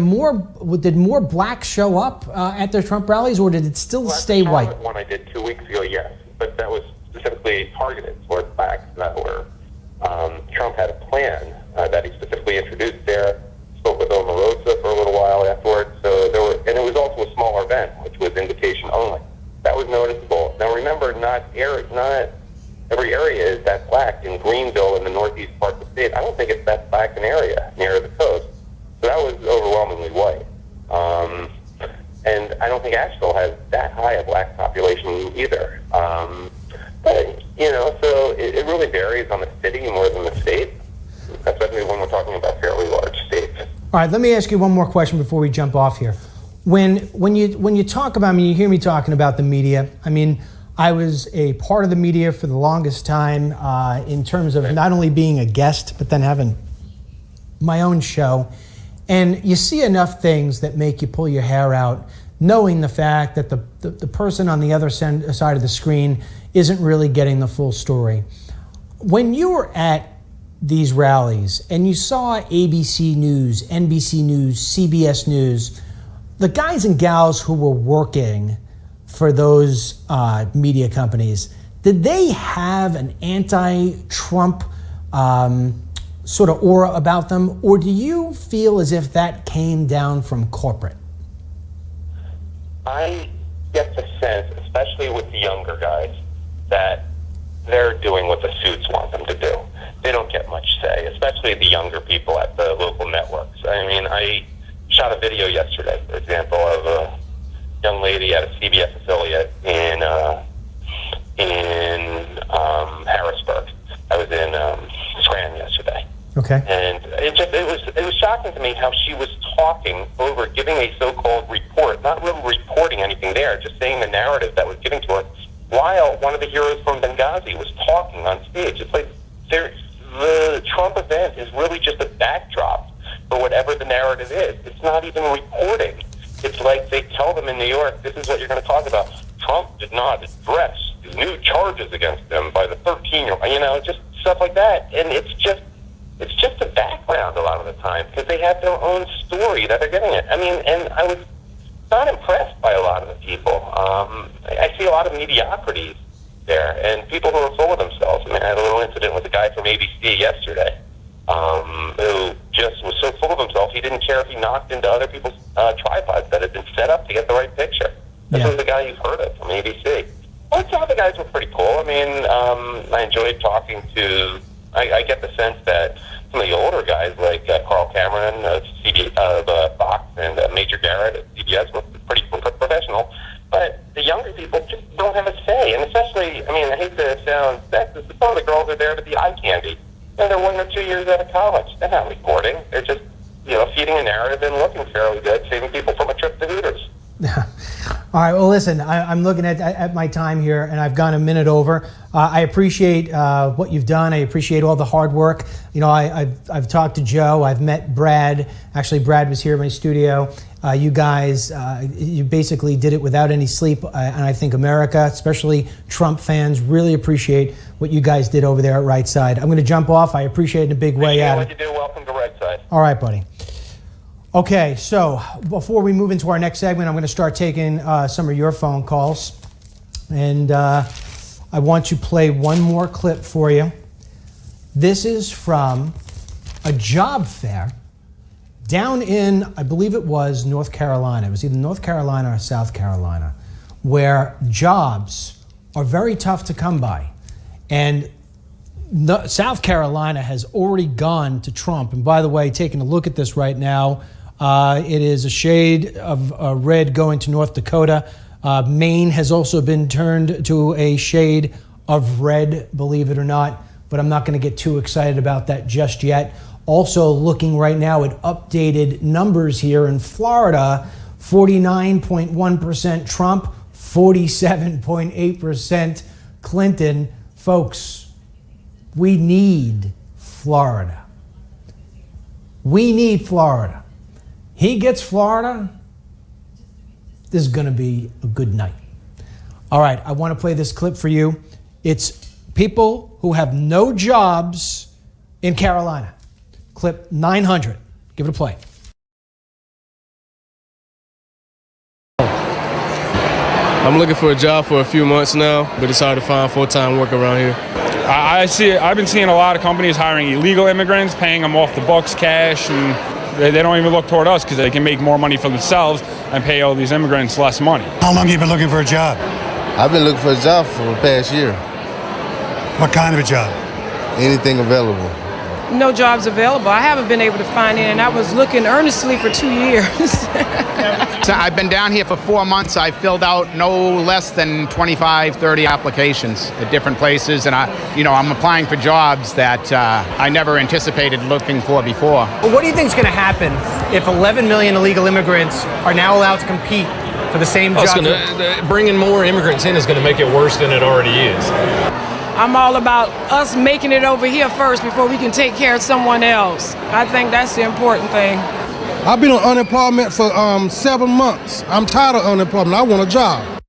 more blacks show up at the Trump rallies, or did it still stay white? The one I did 2 weeks ago, yes, but that was specifically targeted towards blacks that were. Trump had a plan that he specifically introduced there. Spoke with Omarosa for a little while afterwards. So and it was also a smaller event, which was invitation only. That was noticeable. Now remember, not every area is that black. In Greenville, in the northeast part of the state, I don't think it's that black an area near the coast. So that was overwhelmingly white. And I don't think Asheville has that high a black population either. But, so it really varies on the city more than the state, especially when we're talking about fairly large states. All right, let me ask you one more question before we jump off here. When you talk about, you hear me talking about the media. I was a part of the media for the longest time in terms of not only being a guest, but then having my own show. And you see enough things that make you pull your hair out, knowing the fact that the person on the other side of the screen isn't really getting the full story. When you were at these rallies and you saw ABC News, NBC News, CBS News, the guys and gals who were working for those media companies, did they have an anti-Trump sort of aura about them, or do you feel as if that came down from corporate? I get the sense, especially with the younger guys, that they're doing what the suits want them to do. They don't get much say, especially the younger people at the local networks. I shot a video yesterday, for example, of a young lady at a CBS affiliate in Harrisburg. I was in Scranton yesterday. Okay. And it was shocking to me how she was talking over, giving a so-called report, not really reporting anything there, just saying the narrative that was given to her, while one of the heroes from Benghazi was talking on stage. It's like the Trump event is really just a backdrop for whatever the narrative is. It's not even reporting. It's like they tell them in New York, this is what you're going to talk about. Trump did not address his new charges against him by the 13-year-old, just stuff like that. And it's just a background a lot of the time because they have their own story that they're getting it. And I was not impressed by a lot of the people. I see a lot of mediocrities there and people who are full of themselves. I had a little incident with a guy from ABC yesterday who just was so full of himself he didn't care if he knocked into other people's tripods that had been set up to get the right picture. This was the guy you've heard of from ABC. Well, some of the guys were pretty cool. I enjoyed talking to. I get the sense that some of the older guys like Carl Cameron of Fox and Major Garrett at CBS were pretty professional. But the younger people just don't have a say. And especially, I hate to sound sexist, but some of the girls are there to be eye candy. And they're 1 or 2 years out of college. They're not reporting. They're just, feeding a narrative and looking fairly good, saving people from a trip to Hooters. All right. Well, listen, I'm looking at my time here, and I've gone a minute over. I appreciate what you've done. I appreciate all the hard work. I've talked to Joe. I've met Brad. Actually, Brad was here in my studio. You guys, you basically did it without any sleep, and I think America, especially Trump fans, really appreciate what you guys did over there at Right Side. I'm going to jump off. I appreciate it in a big way, Adam. What you do, welcome to Right Side. All right, buddy. Okay, so before we move into our next segment, I'm going to start taking some of your phone calls. And I want to play one more clip for you. This is from a job fair down in, I believe it was North Carolina. It was either North Carolina or South Carolina, where jobs are very tough to come by. And South Carolina has already gone to Trump. And by the way, taking a look at this right now, it is a shade of red going to North Dakota. Maine has also been turned to a shade of red, believe it or not, but I'm not going to get too excited about that just yet. Also looking right now at updated numbers here in Florida, 49.1% Trump, 47.8% Clinton. Folks, we need Florida. We need Florida. He gets Florida, this is going to be a good night. All right, I want to play this clip for you. It's people who have no jobs in Carolina. Clip 900. Give it a play. I'm looking for a job for a few months now, but it's hard to find full-time work around here. I've been seeing a lot of companies hiring illegal immigrants, paying them off the books cash, and they don't even look toward us because they can make more money for themselves and pay all these immigrants less money. How long have you been looking for a job? I've been looking for a job for the past year. What kind of a job? Anything available. No jobs available. I haven't been able to find any, and I was looking earnestly for 2 years. So I've been down here for 4 months. I filled out no less than 25, 30 applications at different places, and I'm applying for jobs that I never anticipated looking for before. What do you think is going to happen if 11 million illegal immigrants are now allowed to compete for the same job? Bringing more immigrants in is going to make it worse than it already is. I'm all about us making it over here first before we can take care of someone else. I think that's the important thing. I've been on unemployment for 7 months. I'm tired of unemployment. I want a job.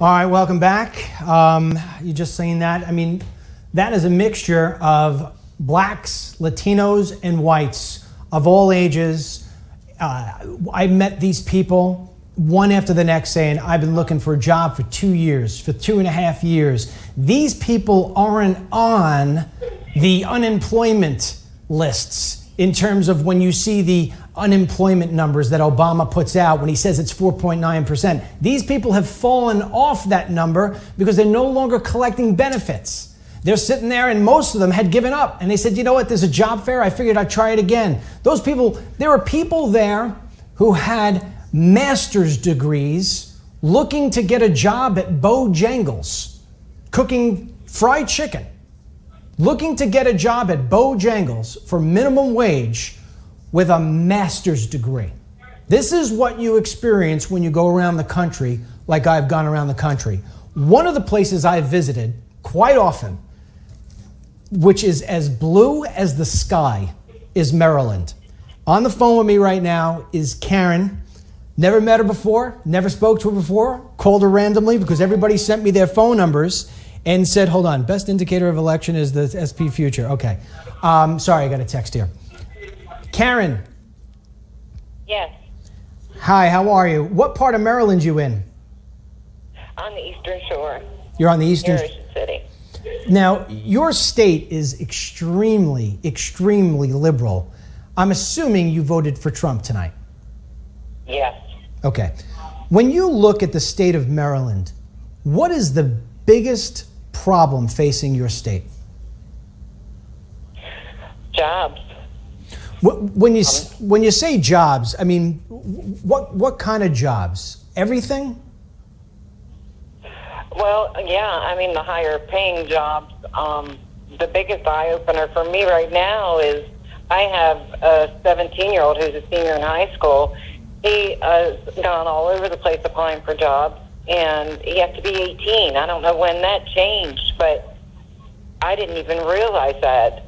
All right, welcome back. You just seen that. I mean, that is a mixture of blacks, Latinos, and whites of all ages. I met these people one after the next saying, I've been looking for a job for 2 years, for 2.5 years. These people aren't on the unemployment lists in terms of when you see the unemployment numbers that Obama puts out when he says it's 4.9%. These people have fallen off that number because they're no longer collecting benefits. They're sitting there, and most of them had given up. And they said, you know what, there's a job fair. I figured I'd try it again. Those people, there were people there who had master's degrees looking to get a job at Bojangles, cooking fried chicken, looking to get a job at Bojangles for minimum wage with a master's degree. This is what you experience when you go around the country like I've gone around the country. One of the places I've visited quite often, which is as blue as the sky, is Maryland. On the phone with me right now is Karen. Never met her before, never spoke to her before, called her randomly because everybody sent me their phone numbers and said, hold on, best indicator of election is the SP future. Okay. Sorry, I got a text here. Karen. Yes. Hi, how are you? What part of Maryland you in? On the Eastern Shore. You're on the Eastern Ocean City. Now, your state is extremely, extremely liberal. I'm assuming you voted for Trump tonight. Yes. Okay. When you look at the state of Maryland, what is the biggest problem facing your state? Jobs. When you say jobs, I mean, what kind of jobs? Everything? Well, yeah, I mean, the higher paying jobs. The biggest eye opener for me right now is I have a 17-year-old who's a senior in high school. He has gone all over the place applying for jobs, and he has to be 18. I don't know when that changed, but I didn't even realize that.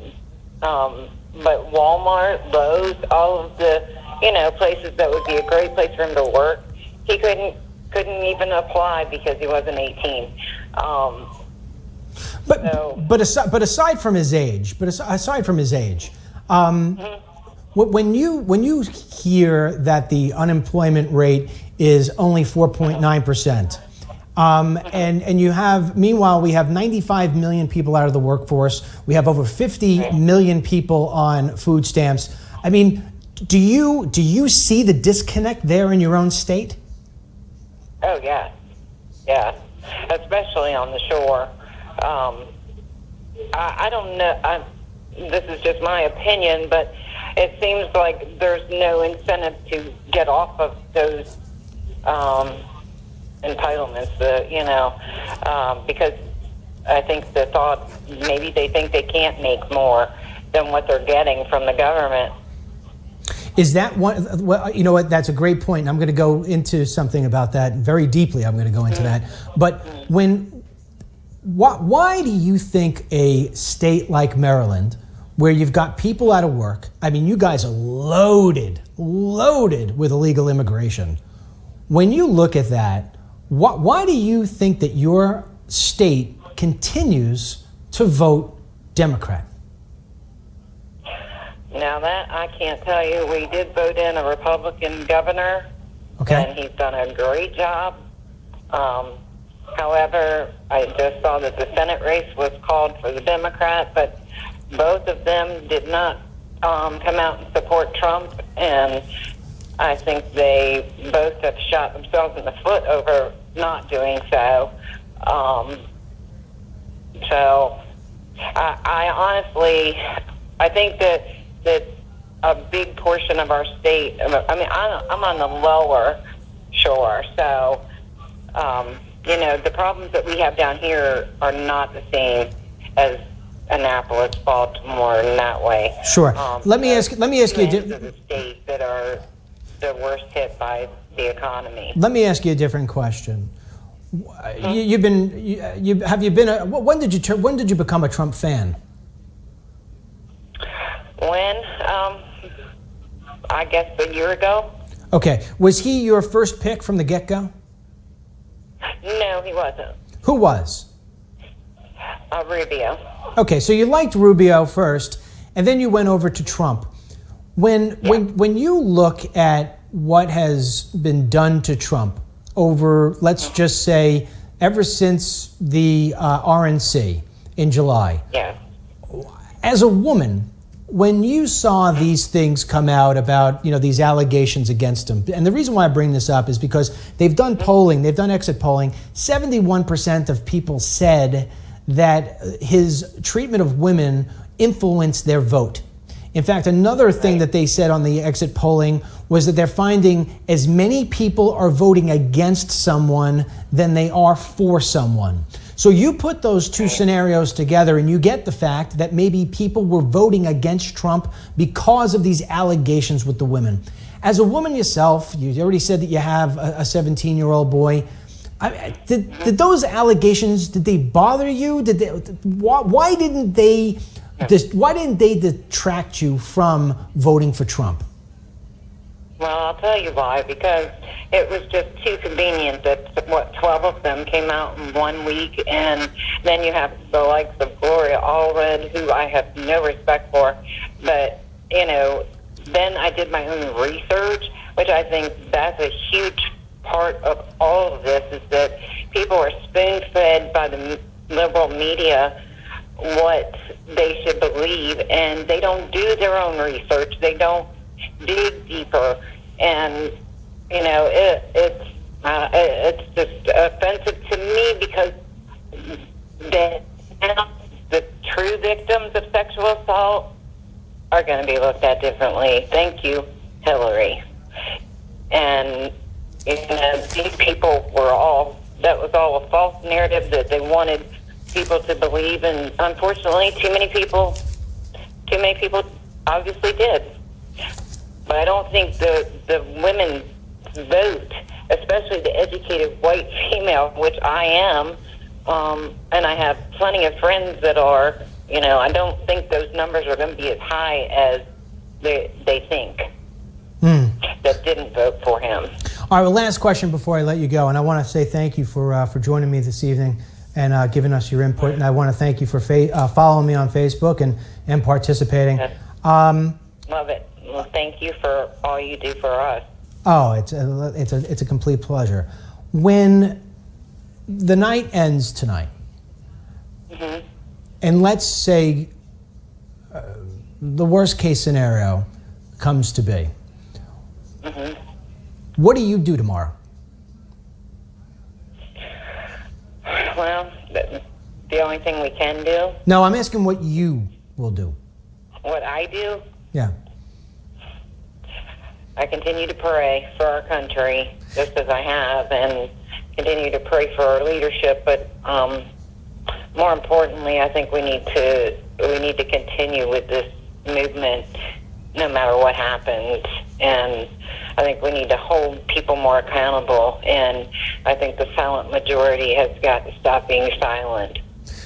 But Walmart, Lowe's, all of the, places that would be a great place for him to work, he couldn't even apply because he wasn't 18. But aside from his age, when you hear that the unemployment rate is only 4.9%. And you have, meanwhile, we have 95 million people out of the workforce. We have over 50 million people on food stamps. I mean, do you see the disconnect there in your own state? Oh, yeah. Yeah. Especially on the shore. I don't know. This is just my opinion, but it seems like there's no incentive to get off of those entitlements, because I think the thought, maybe they think they can't make more than what they're getting from the government. Is that one? Well, you know what? That's a great point. And I'm going to go into something about that very deeply. I'm going to go into that. But why do you think a state like Maryland, where you've got people out of work, I mean, you guys are loaded with illegal immigration. When you look at that, why do you think that your state continues to vote Democrat? Now that I can't tell you. We did vote in a Republican governor, and he's done a great job. However, I just saw that the Senate race was called for the Democrat, but both of them did not come out and support Trump, and I think they both have shot themselves in the foot over not doing so. So I honestly, I think that a big portion of our state, I mean, I'm on the lower shore, so, the problems that we have down here are not the same as Annapolis, Baltimore, in that way. Sure. Let me ask you. The states that are the worst hit by the economy. Let me ask you a different question. When did you become a Trump fan? When? I guess a year ago. Okay. Was he your first pick from the get-go? No, he wasn't. Who was? Rubio. Okay, so you liked Rubio first, and then you went over to Trump. When you look at what has been done to Trump over, let's just say, ever since the RNC in July, as a woman, when you saw these things come out about, these allegations against him, and the reason why I bring this up is because they've done polling, they've done exit polling, 71% of people said that his treatment of women influenced their vote. In fact, another thing that they said on the exit polling was that they're finding as many people are voting against someone than they are for someone. So you put those two scenarios together and you get the fact that maybe people were voting against Trump because of these allegations with the women. As a woman yourself, you already said that you have a 17-year-old boy. Did those allegations, did they bother you? Why didn't they detract you from voting for Trump? Well, I'll tell you why. Because it was just too convenient that 12 of them came out in 1 week, and then you have the likes of Gloria Allred, who I have no respect for. But then I did my own research, which I think that's a huge part of all of this, is that people are spoon-fed by the liberal media what they should believe, and they don't do their own research. They don't dig deeper, and it's just offensive to me, because the true victims of sexual assault are going to be looked at differently. Thank you, Hillary. And these people that was all a false narrative that they wanted people to believe, and unfortunately too many people obviously did. But I don't think the women's vote, especially the educated white female, which I am, and I have plenty of friends that are, I don't think those numbers are going to be as high as they think that didn't vote for him. All right, well, last question before I let you go, and I want to say thank you for joining me this evening and giving us your input, and I want to thank you for following me on Facebook and participating. Love it. Well, thank you for all you do for us. Oh, it's a complete pleasure. When the night ends tonight, and let's say the worst case scenario comes to be, what do you do tomorrow? Well, the only thing we can do. No, I'm asking what you will do. What I do? Yeah. I continue to pray for our country, just as I have, and continue to pray for our leadership. But more importantly, I think we need to continue with this movement, no matter what happens. And I think we need to hold people more accountable. And I think the silent majority has got to stop being silent.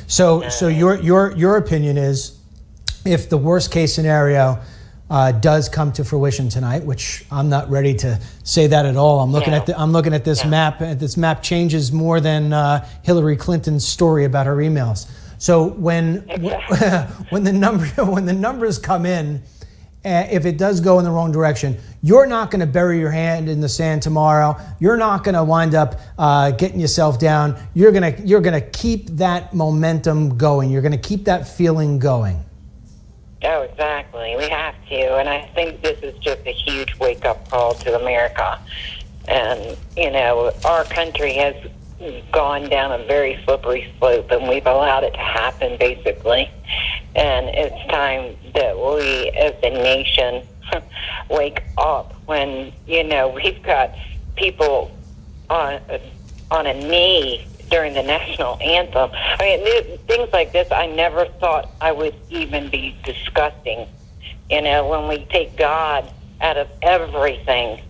So your opinion is, if the worst case scenario does come to fruition tonight, which I'm not ready to say that at all. I'm looking at this map, and this map changes more than Hillary Clinton's story about her emails. So when the numbers come in, if it does go in the wrong direction, you're not going to bury your hand in the sand tomorrow. You're not going to wind up getting yourself down. You're gonna keep that momentum going. You're going to keep that feeling going. Oh, exactly. We have to. And I think this is just a huge wake-up call to America. And, our country has gone down a very slippery slope, and we've allowed it to happen, basically. And it's time that we, as a nation, wake up when, we've got people on a knee during the national anthem. I mean, things like this I never thought I would even be discussing. When we take God out of everything.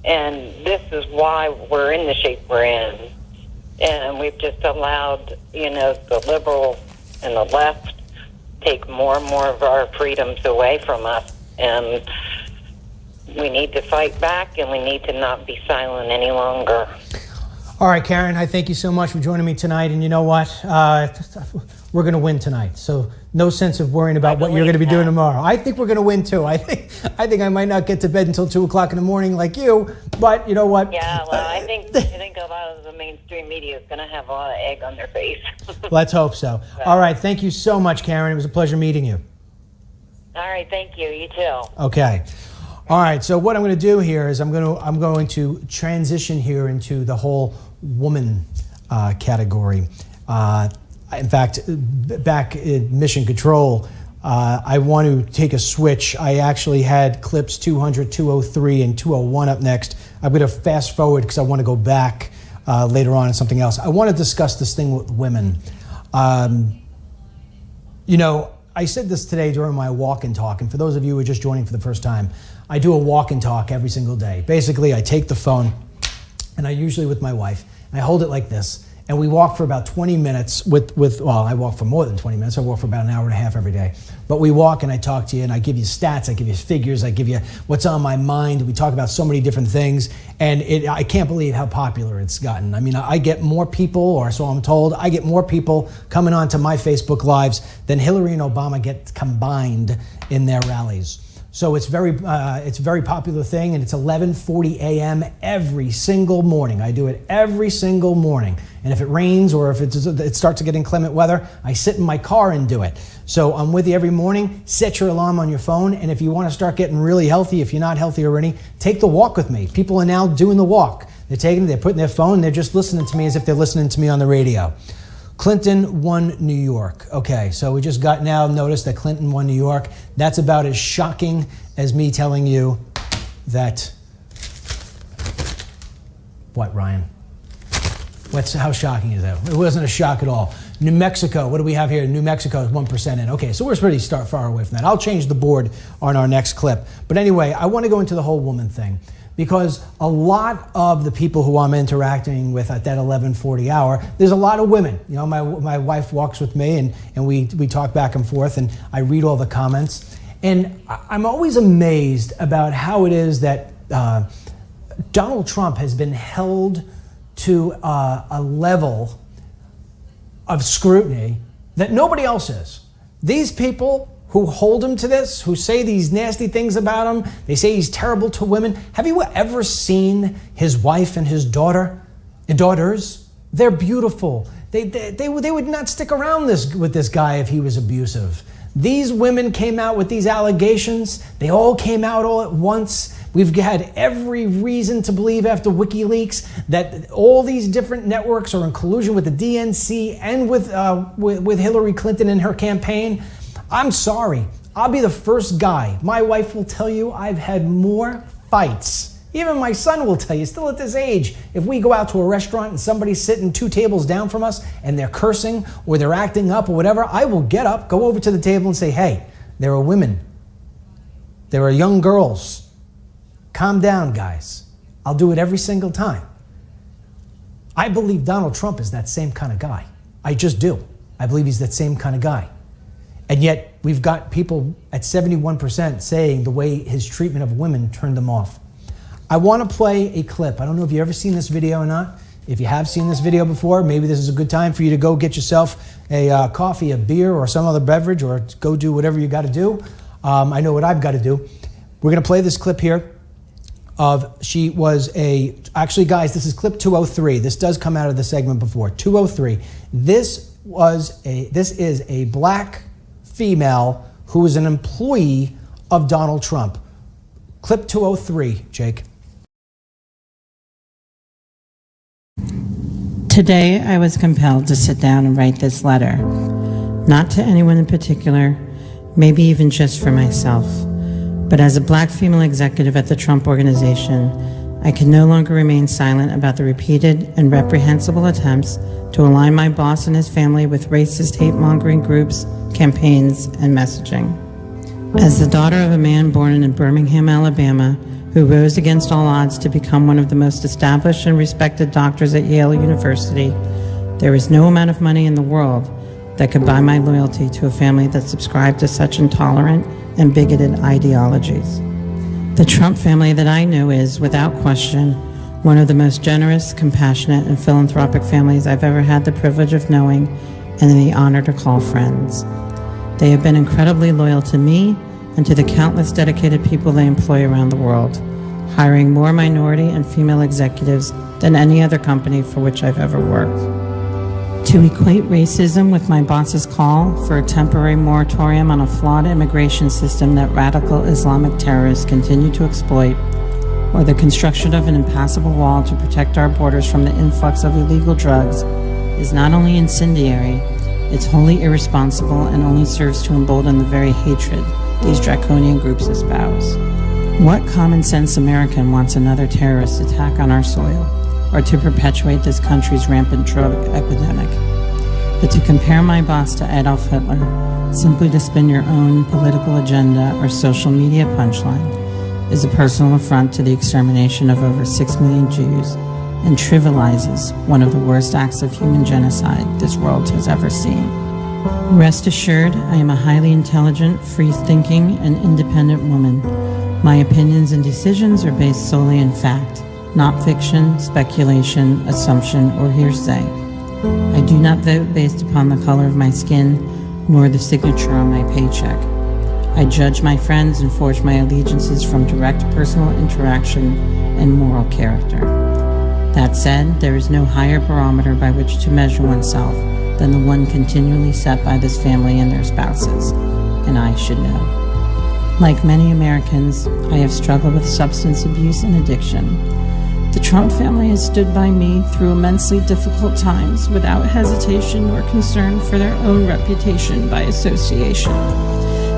And this is why we're in the shape we're in. And we've just allowed, the liberal and the left take more and more of our freedoms away from us. And we need to fight back, and we need to not be silent any longer. All right, Karen, I thank you so much for joining me tonight. And you know what? We're going to win tonight. So no sense of worrying about what you're going to be doing tomorrow. I think we're going to win too. I think I might not get to bed until 2 o'clock in the morning like you, but you know what? Yeah, well, I think a lot of the mainstream media is going to have a lot of egg on their face. Let's hope so. All right, thank you so much, Karen. It was a pleasure meeting you. All right, thank you. You too. Okay. All right, so what I'm going to do here is I'm going to transition here into the whole woman category. In fact, back in Mission Control, I want to take a switch. I actually had clips 200, 203, and 201 up next. I'm going to fast forward because I want to go back later on to something else. I want to discuss this thing with women. I said this today during my walk and talk, and for those of you who are just joining for the first time, I do a walk and talk every single day. Basically, I take the phone, and I usually with my wife, and I hold it like this, and we walk for about 20 minutes I walk for more than 20 minutes. I walk for about an hour and a half every day. But we walk and I talk to you and I give you stats, I give you figures, I give you what's on my mind. We talk about so many different things, and I can't believe how popular it's gotten. I mean, I get more people, or so I'm told, I get more people coming onto my Facebook Lives than Hillary and Obama get combined in their rallies. So it's a very popular thing, and it's 11:40 a.m. every single morning. I do it every single morning. And if it rains or if it starts to get inclement weather, I sit in my car and do it. So I'm with you every morning. Set your alarm on your phone, and if you want to start getting really healthy, if you're not healthy already, take the walk with me. People are now doing the walk. They're putting their phone, they're just listening to me as if they're listening to me on the radio. Clinton won New York. Okay, so we just got now notice that Clinton won New York. That's about as shocking as me telling you that... What, Ryan? How shocking is that? It wasn't a shock at all. New Mexico, what do we have here? New Mexico is 1% in. Okay, so we're pretty far away from that. I'll change the board on our next clip. But anyway, I want to go into the whole woman thing, because a lot of the people who I'm interacting with at that 11:40 hour, there's a lot of women. My wife walks with me, and we talk back and forth, and I read all the comments. And I'm always amazed about how it is that Donald Trump has been held to a level of scrutiny that nobody else is. These people who hold him to this, who say these nasty things about him. They say he's terrible to women. Have you ever seen his wife and his daughters? They're beautiful. They would not stick around with this guy if he was abusive. These women came out with these allegations. They all came out all at once. We've had every reason to believe after WikiLeaks that all these different networks are in collusion with the DNC and with Hillary Clinton and her campaign. I'm sorry. I'll be the first guy. My wife will tell you I've had more fights. Even my son will tell you, still at this age, if we go out to a restaurant and somebody's sitting 2 tables down from us and they're cursing or they're acting up or whatever, I will get up, go over to the table and say, hey, there are women. There are young girls. Calm down, guys. I'll do it every single time. I believe Donald Trump is that same kind of guy. I just do. I believe he's that same kind of guy. And yet we've got people at 71% saying the way his treatment of women turned them off. I want to play a clip. I don't know if you've ever seen this video or not. If you have seen this video before, maybe this is a good time for you to go get yourself a coffee, a beer, or some other beverage, or go do whatever you got to do. I know what I've got to do. We're going to play this clip here actually guys, this is clip 203. This does come out of the segment before. 203. This is a black female who is an employee of Donald Trump. Clip 203, Jake. Today, I was compelled to sit down and write this letter, not to anyone in particular, maybe even just for myself, but as a black female executive at the Trump Organization, I can no longer remain silent about the repeated and reprehensible attempts to align my boss and his family with racist hate-mongering groups, campaigns, and messaging. As the daughter of a man born in Birmingham, Alabama, who rose against all odds to become one of the most established and respected doctors at Yale University, there is no amount of money in the world that could buy my loyalty to a family that subscribed to such intolerant and bigoted ideologies. The Trump family that I know is, without question, one of the most generous, compassionate, and philanthropic families I've ever had the privilege of knowing and the honor to call friends. They have been incredibly loyal to me and to the countless dedicated people they employ around the world, hiring more minority and female executives than any other company for which I've ever worked. To equate racism with my boss's call for a temporary moratorium on a flawed immigration system that radical Islamic terrorists continue to exploit, or the construction of an impassable wall to protect our borders from the influx of illegal drugs, is not only incendiary, it's wholly irresponsible and only serves to embolden the very hatred these draconian groups espouse. What common sense American wants another terrorist attack on our soil, or to perpetuate this country's rampant drug epidemic? But to compare my boss to Adolf Hitler, simply to spin your own political agenda or social media punchline, is a personal affront to the extermination of over 6 million Jews and trivializes one of the worst acts of human genocide this world has ever seen. Rest assured, I am a highly intelligent, free-thinking, and independent woman. My opinions and decisions are based solely in fact, not fiction, speculation, assumption, or hearsay. I do not vote based upon the color of my skin, nor the signature on my paycheck. I judge my friends and forge my allegiances from direct personal interaction and moral character. That said, there is no higher barometer by which to measure oneself than the one continually set by this family and their spouses, and I should know. Like many Americans, I have struggled with substance abuse and addiction. The Trump family has stood by me through immensely difficult times without hesitation or concern for their own reputation by association.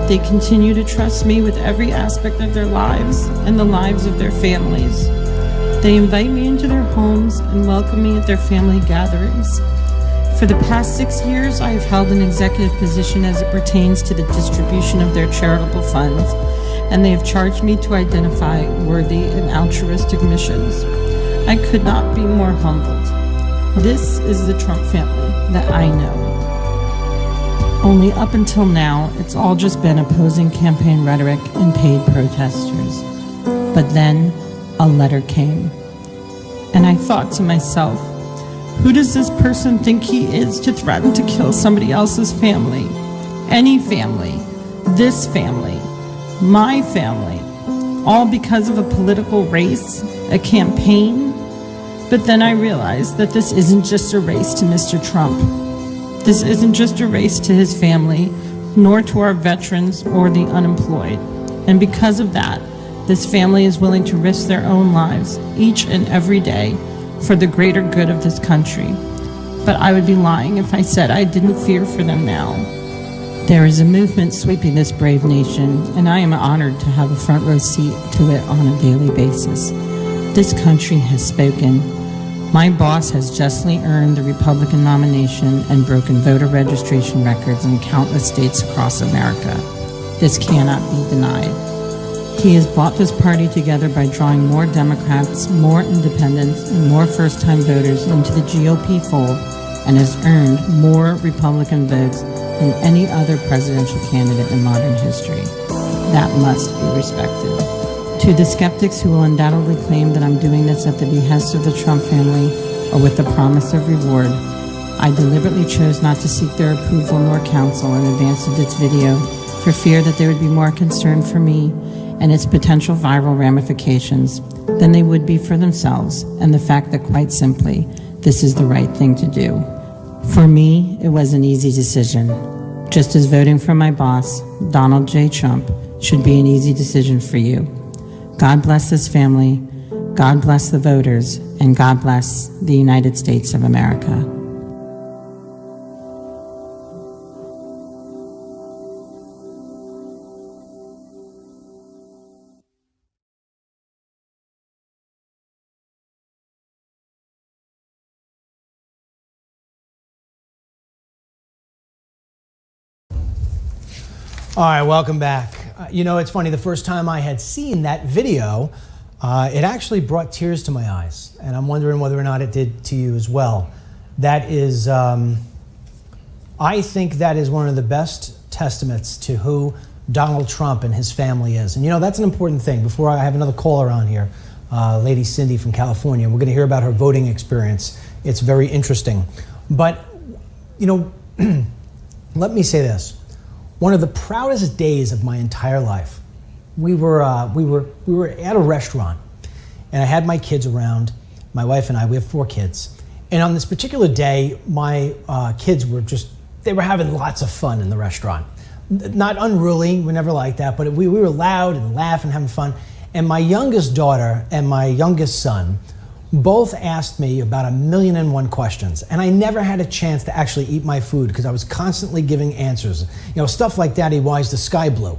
They continue to trust me with every aspect of their lives and the lives of their families. They invite me into their homes and welcome me at their family gatherings. For the past 6 years, I have held an executive position as it pertains to the distribution of their charitable funds, and they have charged me to identify worthy and altruistic missions. I could not be more humbled. This is the Trump family that I know. Only up until now, it's all just been opposing campaign rhetoric and paid protesters. But then, a letter came. And I thought to myself, who does this person think he is to threaten to kill somebody else's family? Any family. this family, my family, all because of a political race, a campaign. But then I realized that this isn't just a race to Mr. Trump. This isn't just a race to his family, nor to our veterans or the unemployed. And because of that, this family is willing to risk their own lives each and every day for the greater good of this country. But I would be lying if I said I didn't fear for them now. There is a movement sweeping this brave nation, and I am honored to have a front row seat to it on a daily basis. This country has spoken. My boss has justly earned the Republican nomination and broken voter registration records in countless states across America. This cannot be denied. He has brought this party together by drawing more Democrats, more independents, and more first-time voters into the GOP fold, and has earned more Republican votes than any other presidential candidate in modern history. That must be respected. To the skeptics who will undoubtedly claim that I'm doing this at the behest of the Trump family or with the promise of reward, I deliberately chose not to seek their approval nor counsel in advance of this video for fear that they would be more concerned for me and its potential viral ramifications than they would be for themselves, and the fact that quite simply, this is the right thing to do. For me, it was an easy decision, just as voting for my boss, Donald J. Trump, should be an easy decision for you. God bless this family, God bless the voters, and God bless the United States of America. All right, welcome back. You know, it's funny, the first time I had seen that video, it actually brought tears to my eyes. And I'm wondering whether or not it did to you as well. That is, I think that is one of the best testaments to who Donald Trump and his family is. And you know, that's an important thing. Before I have another caller on here, Lady Cindy from California, we're gonna hear about her voting experience. It's very interesting. But, you know, let me say this. One of the proudest days of my entire life, we were at a restaurant, and I had my kids around, my wife and I, we have 4 kids. And on this particular day, my kids were they were having lots of fun in the restaurant. Not unruly, we're never like that, but we were loud and laughing, having fun. And my youngest daughter and my youngest son both asked me about 1,000,001 questions, and I never had a chance to actually eat my food because I was constantly giving answers. You know, stuff like, Daddy, why is the sky blue?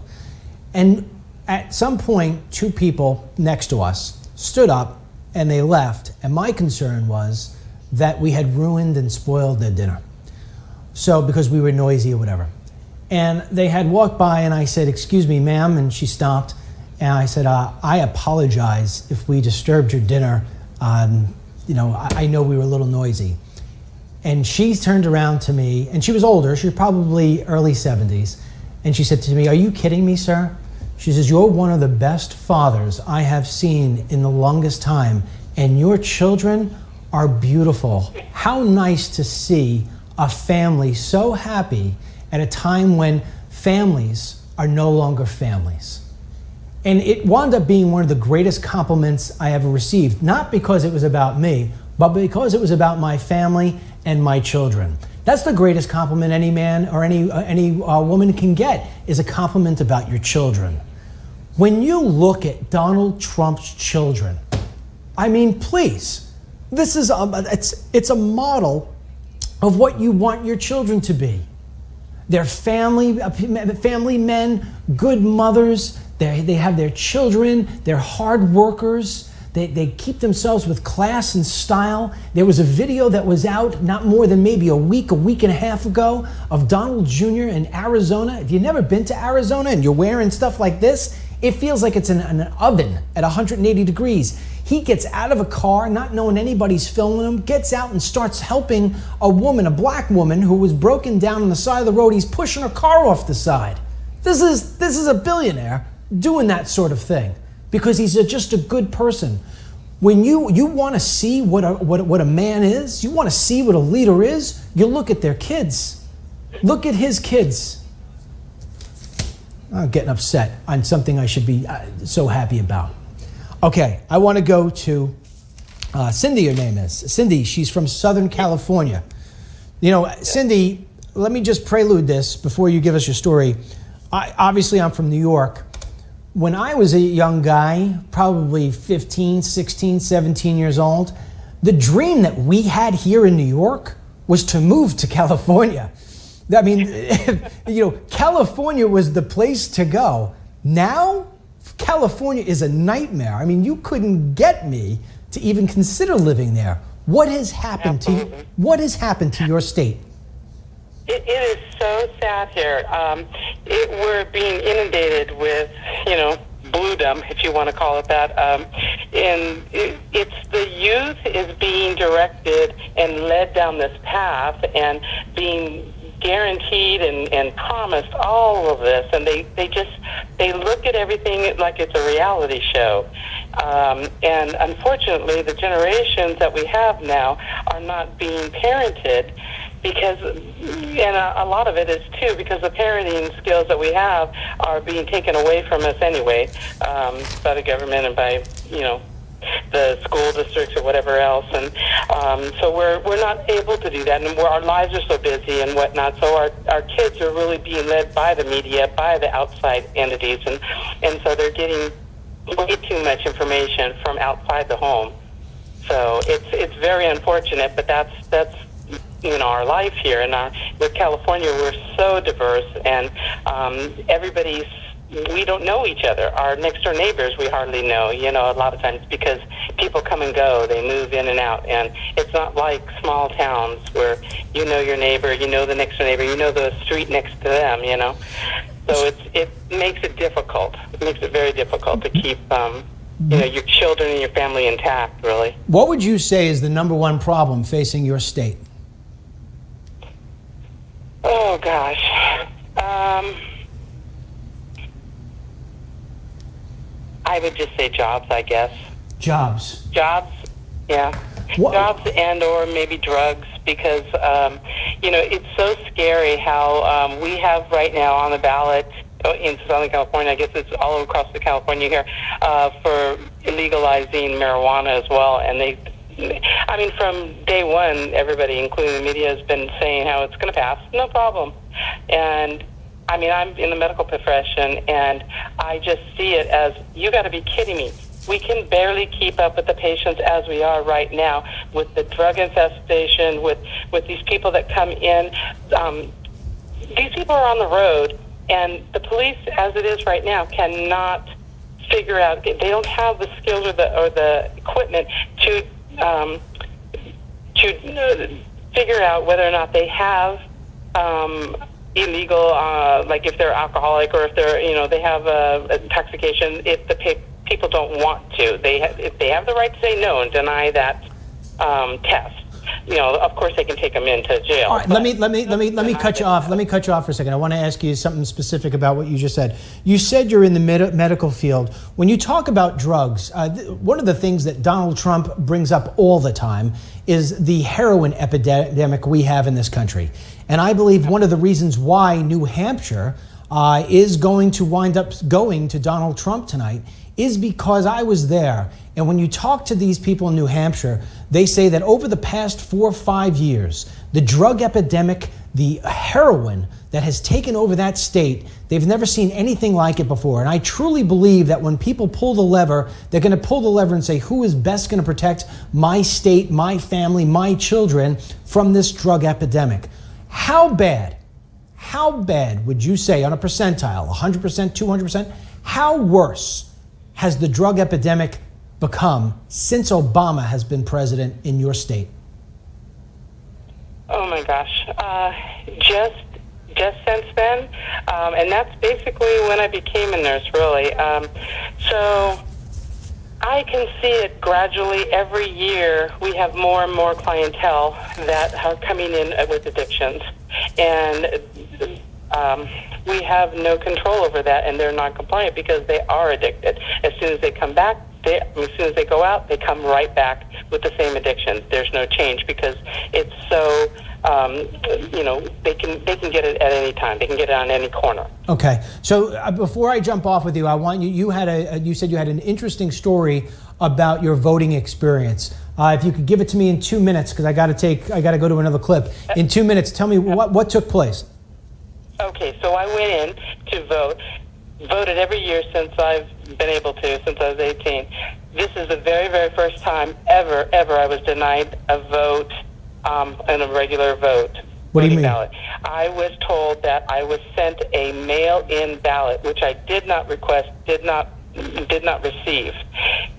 And at some point, 2 people next to us stood up and they left, and my concern was that we had ruined and spoiled their dinner. So, because we were noisy or whatever. And they had walked by and I said, "Excuse me, ma'am," and she stopped. And I said, "I apologize if we disturbed your dinner. You know, I know we were a little noisy." And she turned around to me, and she was older, she was probably early 70s, and she said to me, "Are you kidding me, sir?" She says, "You're one of the best fathers I have seen in the longest time, and your children are beautiful. How nice to see a family so happy at a time when families are no longer families." And it wound up being one of the greatest compliments I ever received, not because it was about me, but because it was about my family and my children. That's the greatest compliment any man or any woman can get, is a compliment about your children. When you look at Donald Trump's children, I mean, please, this is it's a model of what you want your children to be. They're family men, good mothers. They have their children, they're hard workers, they keep themselves with class and style. There was a video that was out not more than maybe a week and a half ago of Donald Jr. in Arizona. If you've never been to Arizona and you're wearing stuff like this, it feels like it's in an oven at 180 degrees. He gets out of a car, not knowing anybody's filming him, gets out and starts helping a woman, a black woman who was broken down on the side of the road. He's pushing her car off the side. This is a billionaire doing that sort of thing because he's just a good person. When you want to see what a man is, you want to see what a leader is, you look at their kids. Look at his kids. I'm getting upset on something I should be so happy about. Okay, I want to go to Cindy, her name is. Cindy, she's from Southern California. You know, Cindy, let me just prelude this before you give us your story. Obviously, I'm from New York. When I was a young guy, probably 15, 16, 17 years old, the dream that we had here in New York was to move to California. I mean, you know, California was the place to go. Now, California is a nightmare. I mean, you couldn't get me to even consider living there. What has happened to you? What has happened to your state? It is so sad here. We're being inundated with, you know, bluedom, if you want to call it that. And it's the youth is being directed and led down this path and being guaranteed and promised all of this, and they look at everything like it's a reality show. And unfortunately, the generations that we have now are not being parented because, and a lot of it is too, because the parenting skills that we have are being taken away from us anyway, by the government and by, you know, the school districts or whatever else, and so we're not able to do that, and our lives are so busy and whatnot. So our kids are really being led by the media, by the outside entities, and so they're getting way too much information from outside the home. So it's very unfortunate, but that's you know, our life here. And with California, we're so diverse, and we don't know each other. Our next door neighbors we hardly know, you know, a lot of times, because people come and go, they move in and out, and it's not like small towns where you know your neighbor, you know the next door neighbor, you know the street next to them, you know. So it makes it difficult. It makes it very difficult to keep you know, your children and your family intact, really. What would you say is the number one problem facing your state? Oh gosh. I would just say jobs, I guess. Jobs, yeah. What? Jobs and or maybe drugs, because, you know, it's so scary how we have right now on the ballot in Southern California, I guess it's all across the California here, for legalizing marijuana as well. And I mean, from day one, everybody, including the media, has been saying how it's going to pass, no problem. And I mean, I'm in the medical profession, and I just see it as, you got to be kidding me. We can barely keep up with the patients as we are right now, with the drug infestation, with these people that come in. These people are on the road, and the police, as it is right now, cannot figure out. They don't have the skills or the equipment to figure out whether or not they have illegal, like if they're alcoholic or if they're, you know, they have intoxication. If the people don't want to, if they have the right to say no and deny that test, you know, of course they can take them into jail. All right, let me cut you off. Let me cut you off for a second. I want to ask you something specific about what you just said. You said you're in the medical field. When you talk about drugs, one of the things that Donald Trump brings up all the time is the heroin epidemic we have in this country. And I believe one of the reasons why New Hampshire is going to wind up going to Donald Trump tonight is because I was there. And when you talk to these people in New Hampshire, they say that over the past 4 or 5 years, the drug epidemic, the heroin that has taken over that state, they've never seen anything like it before. And I truly believe that when people pull the lever, they're going to pull the lever and say, who is best going to protect my state, my family, my children from this drug epidemic? How bad would you say on a percentile, 100%, 200%, how worse has the drug epidemic become since Obama has been president in your state? Oh my gosh, just since then, and that's basically when I became a nurse, really. So I can see it gradually. Every year we have more and more clientele that are coming in with addictions, and we have no control over that, and they're not compliant because they are addicted. As soon as they come back, as soon as they go out, they come right back with the same addictions. There's no change because it's so they can get it at any time. They can get it on any corner. Okay. So before I jump off with you, I want you. You said you had an interesting story about your voting experience. If you could give it to me in 2 minutes, because I got to go to another clip. In 2 minutes, tell me what took place. Okay, so I went in to voted every year since I've been able to, since I was 18. This is the very, very first time ever I was denied a vote, in a regular vote. What do you mean? Ballot. I was told that I was sent a mail-in ballot, which I did not request, did not receive.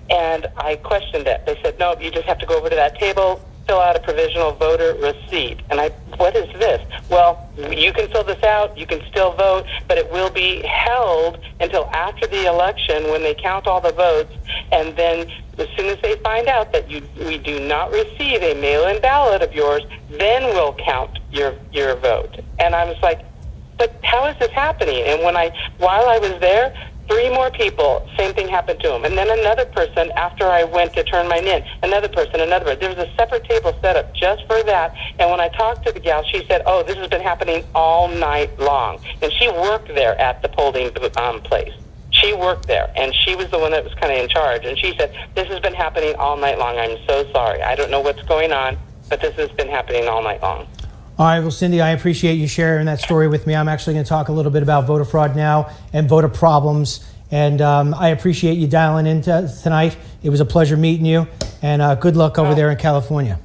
And I questioned it. They said, no, you just have to go over to that table, fill out a provisional voter receipt. And what is this? Well, you can fill this out, you can still vote, but it will be held until after the election when they count all the votes. And then as soon as they find out that we do not receive a mail-in ballot of yours, then we'll count your vote. And I was like, but how is this happening? And while I was there, 3 more people, same thing happened to them. And then another person, after I went to turn mine in, another person. There was a separate table set up just for that. And when I talked to the gal, she said, oh, this has been happening all night long. And she worked there at the polling place. She worked there, and she was the one that was kind of in charge. And she said, this has been happening all night long. I'm so sorry. I don't know what's going on, but this has been happening all night long. All right, well, Cindy, I appreciate you sharing that story with me. I'm actually going to talk a little bit about voter fraud now and voter problems. And I appreciate you dialing in tonight. It was a pleasure meeting you. And good luck over there in California.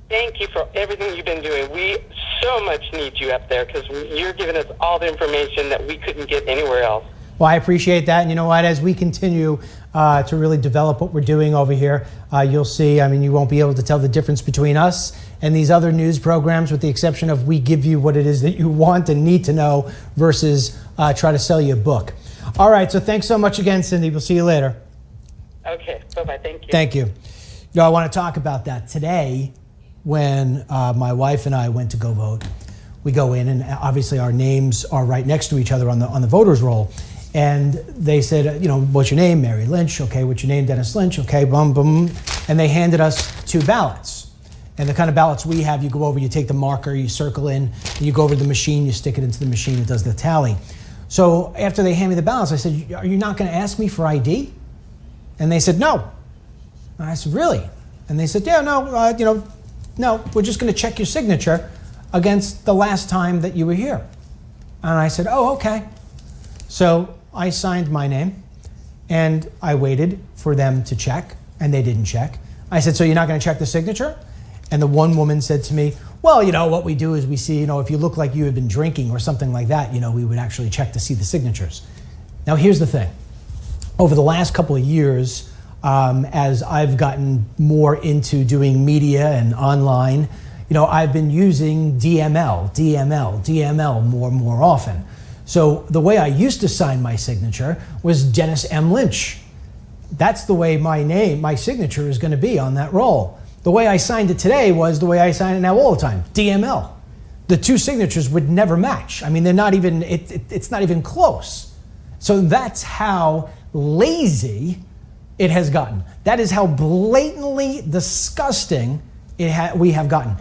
Thank you for everything you've been doing. We so much need you up there because you're giving us all the information that we couldn't get anywhere else. Well, I appreciate that. And you know what? As we continue to really develop what we're doing over here, you'll see, you won't be able to tell the difference between us and these other news programs, with the exception of we give you what it is that you want and need to know versus try to sell you a book. All right, so thanks so much again, Cindy. We'll see you later. Okay, bye-bye. Thank you. Thank you. I want to talk about that today. When my wife and I went to go vote, we go in, and obviously our names are right next to each other on the voters roll. And they said, what's your name? Mary Lynch. Okay, what's your name? Dennis Lynch. Okay, boom, boom. And they handed us 2 ballots. And the kind of ballots we have, you go over, you take the marker, you circle in, and you go over to the machine, you stick it into the machine, it does the tally. So after they hand me the ballots, I said, are you not going to ask me for ID? And they said, no. And I said, really? And they said, yeah, no, no, we're just going to check your signature against the last time that you were here. And I said, oh, okay. So I signed my name, and I waited for them to check, and they didn't check. I said, so you're not going to check the signature? And the one woman said to me, well, what we do is we see, if you look like you had been drinking or something like that, we would actually check to see the signatures. Now, here's the thing. Over the last couple of years, as I've gotten more into doing media and online, I've been using DML more often. So the way I used to sign my signature was Dennis M. Lynch. That's the way my signature is going to be on that roll. The way I signed it today was the way I sign it now all the time, DML. The 2 signatures would never match. They're not even, it's not even close. So that's how lazy it has gotten. That is how blatantly disgusting we have gotten.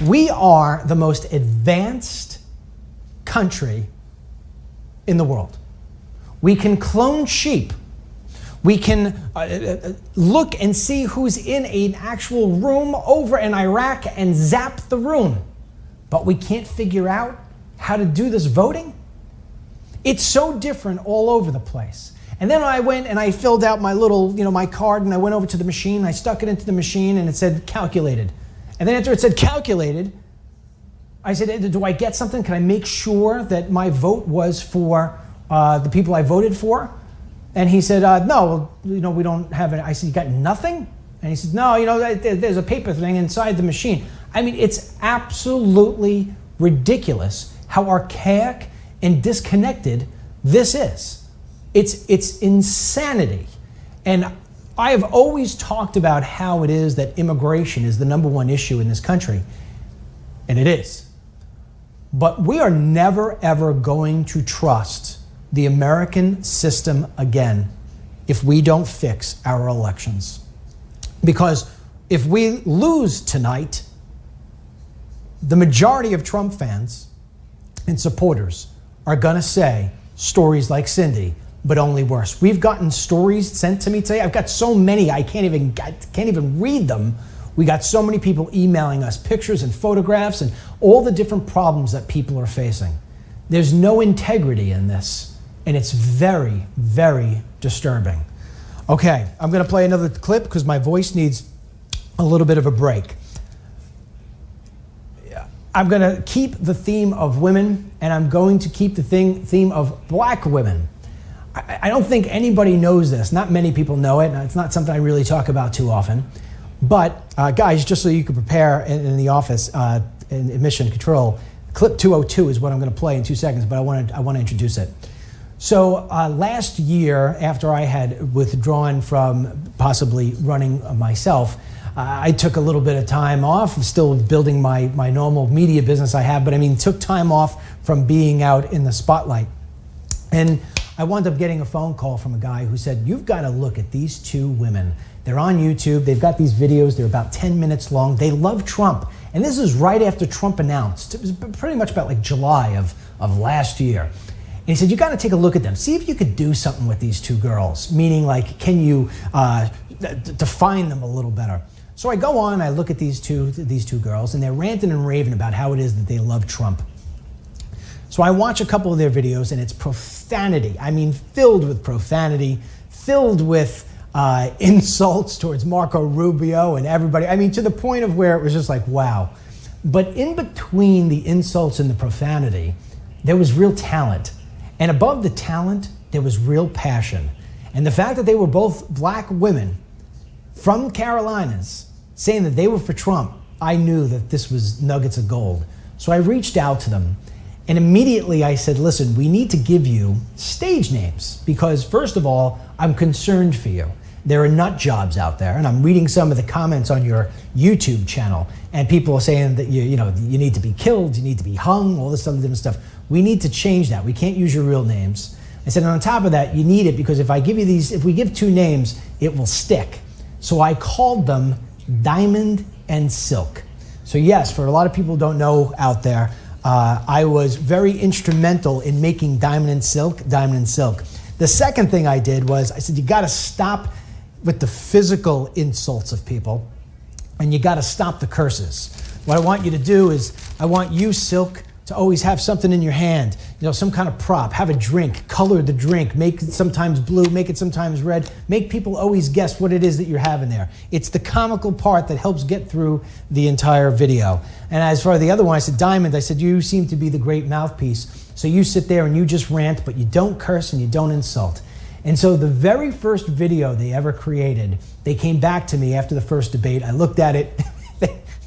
We are the most advanced country in the world. We can clone sheep. We can look and see who's in an actual room over in Iraq and zap the room. But we can't figure out how to do this voting? It's so different all over the place. And then I went and I filled out my little, my card, and I went over to the machine, I stuck it into the machine, and it said calculated. And then after it said calculated, I said, do I get something? Can I make sure that my vote was for the people I voted for? And he said, no, we don't have it. I said, you got nothing? And he said, no, there's a paper thing inside the machine. It's absolutely ridiculous how archaic and disconnected this is. It's insanity. And I have always talked about how it is that immigration is the #1 issue in this country. And it is. But we are never, ever going to trust the American system again if we don't fix our elections. Because if we lose tonight, the majority of Trump fans and supporters are going to say stories like Cindy, but only worse. We've gotten stories sent to me today. I've got so many, I can't even read them. We got so many people emailing us pictures and photographs and all the different problems that people are facing. There's no integrity in this, and it's very, very disturbing. Okay, I'm going to play another clip because my voice needs a little bit of a break. I'm going to keep the theme of women, and I'm going to keep the theme of black women. I don't think anybody knows this. Not many people know it, and it's not something I really talk about too often. But guys, just so you can prepare in the office, in Mission Control, clip 202 is what I'm going to play in 2 seconds, but I want to introduce it. So last year, after I had withdrawn from possibly running myself, I took a little bit of time off. I'm still building my normal media business I have, but I mean, took time off from being out in the spotlight. And I wound up getting a phone call from a guy who said, you've got to look at these two women. They're on YouTube. They've got these videos. They're about 10 minutes long. They love Trump. And this is right after Trump announced. It was pretty much about like July of last year. And he said, you got to take a look at them. See if you could do something with these two girls. Meaning like, can you define them a little better? So I go on, I look at these two girls, and they're ranting and raving about how it is that they love Trump. So I watch a couple of their videos, and it's profanity. I mean, filled with profanity, filled with insults towards Marco Rubio and everybody. I mean, to the point of where it was just like, wow. But in between the insults and the profanity, there was real talent. And above the talent, there was real passion. And the fact that they were both black women from the Carolinas saying that they were for Trump, I knew that this was nuggets of gold. So I reached out to them. And immediately I said, listen, we need to give you stage names because, first of all, I'm concerned for you. There are nut jobs out there, and I'm reading some of the comments on your YouTube channel, and people are saying that you need to be killed, you need to be hung, all this other different stuff. We need to change that. We can't use your real names. I said, and on top of that, you need it because if we give two names, it will stick. So I called them Diamond and Silk. So yes, for a lot of people who don't know out there, I was very instrumental in making Diamond and Silk. The second thing I did was I said, you got to stop with the physical insults of people, and you got to stop the curses. What I want you to do is I want you, Silk, to always have something in your hand, some kind of prop, have a drink, color the drink, make it sometimes blue, make it sometimes red, make people always guess what it is that you're having there. It's the comical part that helps get through the entire video. And as for the other one, I said, Diamond, I said, you seem to be the great mouthpiece. So you sit there and you just rant, but you don't curse and you don't insult. And so the very first video they ever created, they came back to me after the first debate. I looked at it.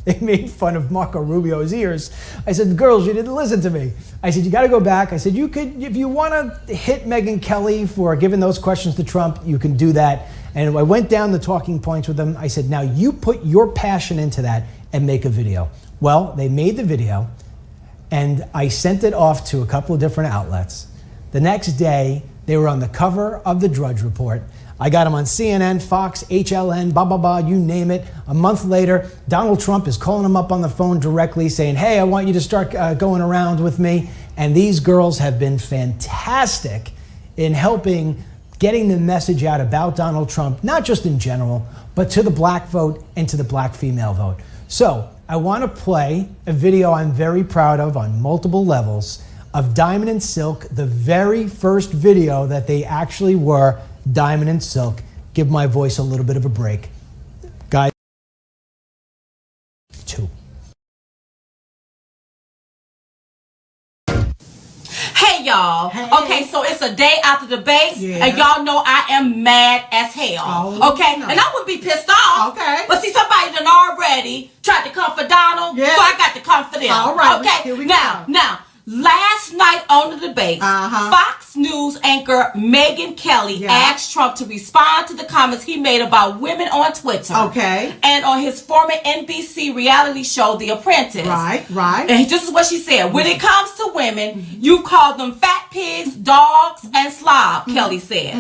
They made fun of Marco Rubio's ears. I said, girls, you didn't listen to me. I said, you got to go back. I said, you could, if you want to hit Megyn Kelly for giving those questions to Trump, you can do that. And I went down the talking points with them. I said, now you put your passion into that and make a video. Well, they made the video, and I sent it off to a couple of different outlets. The next day, they were on the cover of the Drudge Report. I got them on CNN, Fox, HLN, blah, blah, blah, you name it. A month later, Donald Trump is calling them up on the phone directly saying, hey, I want you to start going around with me. And these girls have been fantastic in helping getting the message out about Donald Trump, not just in general, but to the black vote and to the black female vote. So I want to play a video I'm very proud of on multiple levels of Diamond and Silk, the very first video that they actually were Diamond and Silk. Give my voice a little bit of a break. Guys, 2. Hey y'all. Hey. Okay, so it's a day after the debate, and y'all know I am mad as hell. Okay, and I would be pissed off. Okay, but see, somebody done already tried to come for Donald, so I got to come for them. All right. Okay, here we go. Now. Last night on the debate, Fox News anchor Megyn Kelly asked Trump to respond to the comments he made about women on Twitter. Okay. And on his former NBC reality show, The Apprentice. Right. And this is what she said. When it comes to women, you call them fat pigs, dogs, and slob, Kelly said.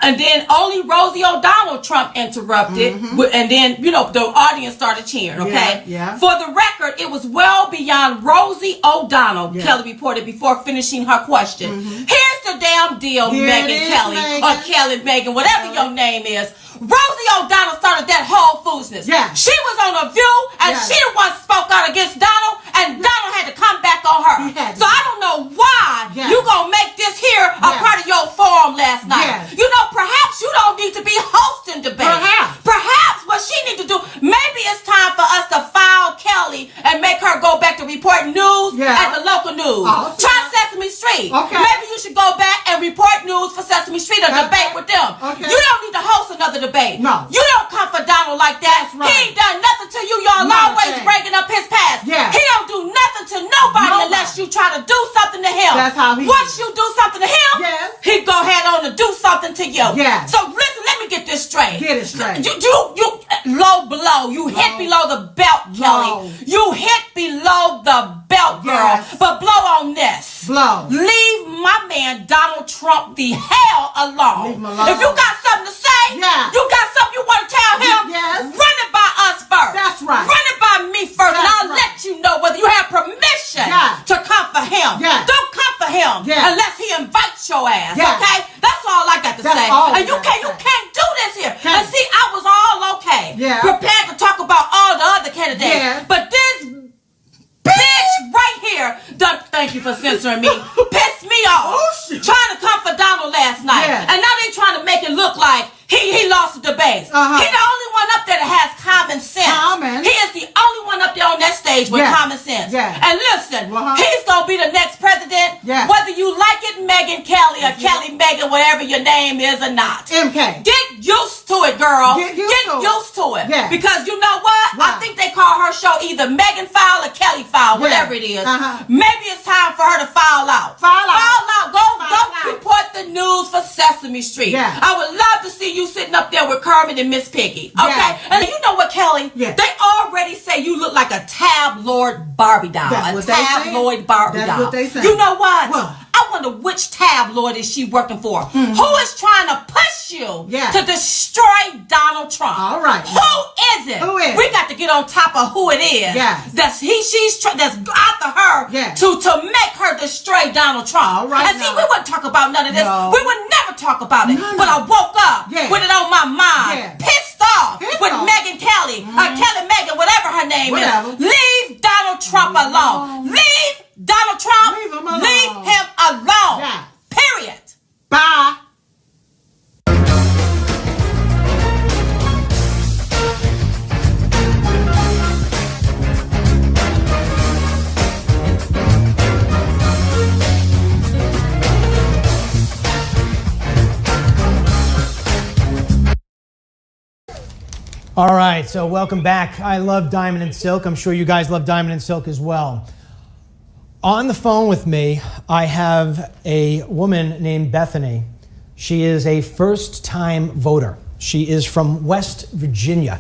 And then only Rosie O'Donnell Trump interrupted, and then, the audience started cheering, okay? Yeah. For the record, it was well beyond Rosie O'Donnell, Kelly reported before finishing her question. Here's the damn deal, Megyn Kelly, or Kelly Megyn, whatever your name is. Rosie O'Donnell started that whole foolishness. Yeah. She was on The View, and she the one spoke out against Donald, and Donald had to come back on her. So I don't know why you gonna make this here a part of your forum last night. Perhaps you don't need to be hosting debate. Perhaps what she need to do, maybe it's time for us to file Kelly and make her go back to reporting news at the local news. Try Sesame Street. Maybe you should go back and report news for Sesame Street or debate with them. You don't need to host another debate. No. You don't come for Donald like that. He ain't done nothing to you. Y'all always bringing up his past. He don't do nothing to nobody unless you try to do something to him. That's how he Once you do something to him, he go ahead on to do something to you. So listen, let me get this straight. Get it straight. You low below. You hit below the belt, Kelly. You hit below the belt, girl. But blow on this. Blow. Leave my man Donald Trump the hell alone. Leave him alone. If you got something to say, you got something you want to tell him, run it by us first. That's right. Run it by me first, and I'll let you know whether you have permission to come for him. Don't come for him unless he invites your ass, okay? That's all I got to say. And you can't do this here. And see, I was all okay, prepared to talk about all the other candidates, but this bitch right here, thank you for censoring me, pissed me off. Trying to come for Donald last night, and now they trying to make it look like he lost the debate. He the only one up there that has common sense. He is the only one up there on that stage with common sense. And listen, he's gonna be the next president, whether you like it, Megyn Kelly or Kelly Megyn, whatever your name is or not. MK. Get used to it, girl. Get used to it. Because you know what? I think they call her show either Megyn File or Kelly File, whatever it is. Maybe it's time for her to file out. File out. Go report the news for Sesame Street. I would love to see you sitting up there with Kermit and Miss Piggy. Okay? And you know what, Kelly? They already say you look like a tabloid Barbie doll. That's a tabloid Barbie doll. That's what they say. You know what? I wonder which tabloid is she working for? Who is trying to push you to destroy Donald Trump? All right. Who is it? Who is? We got to get on top of who it is. That's that's after her to make her destroy Donald Trump. All right. And see, we wouldn't talk about none of this. No. We would never talk about it. But I woke up with it on my mind, pissed off with Megyn Kelly, Kelly Megyn, whatever her name is. Leave Donald Trump alone. Leave Donald Trump. Leave him alone. Period. Bye. All right, so welcome back. I love Diamond and Silk. I'm sure you guys love Diamond and Silk as well. On the phone with me, I have a woman named Bethany. She is a first-time voter. She is from West Virginia.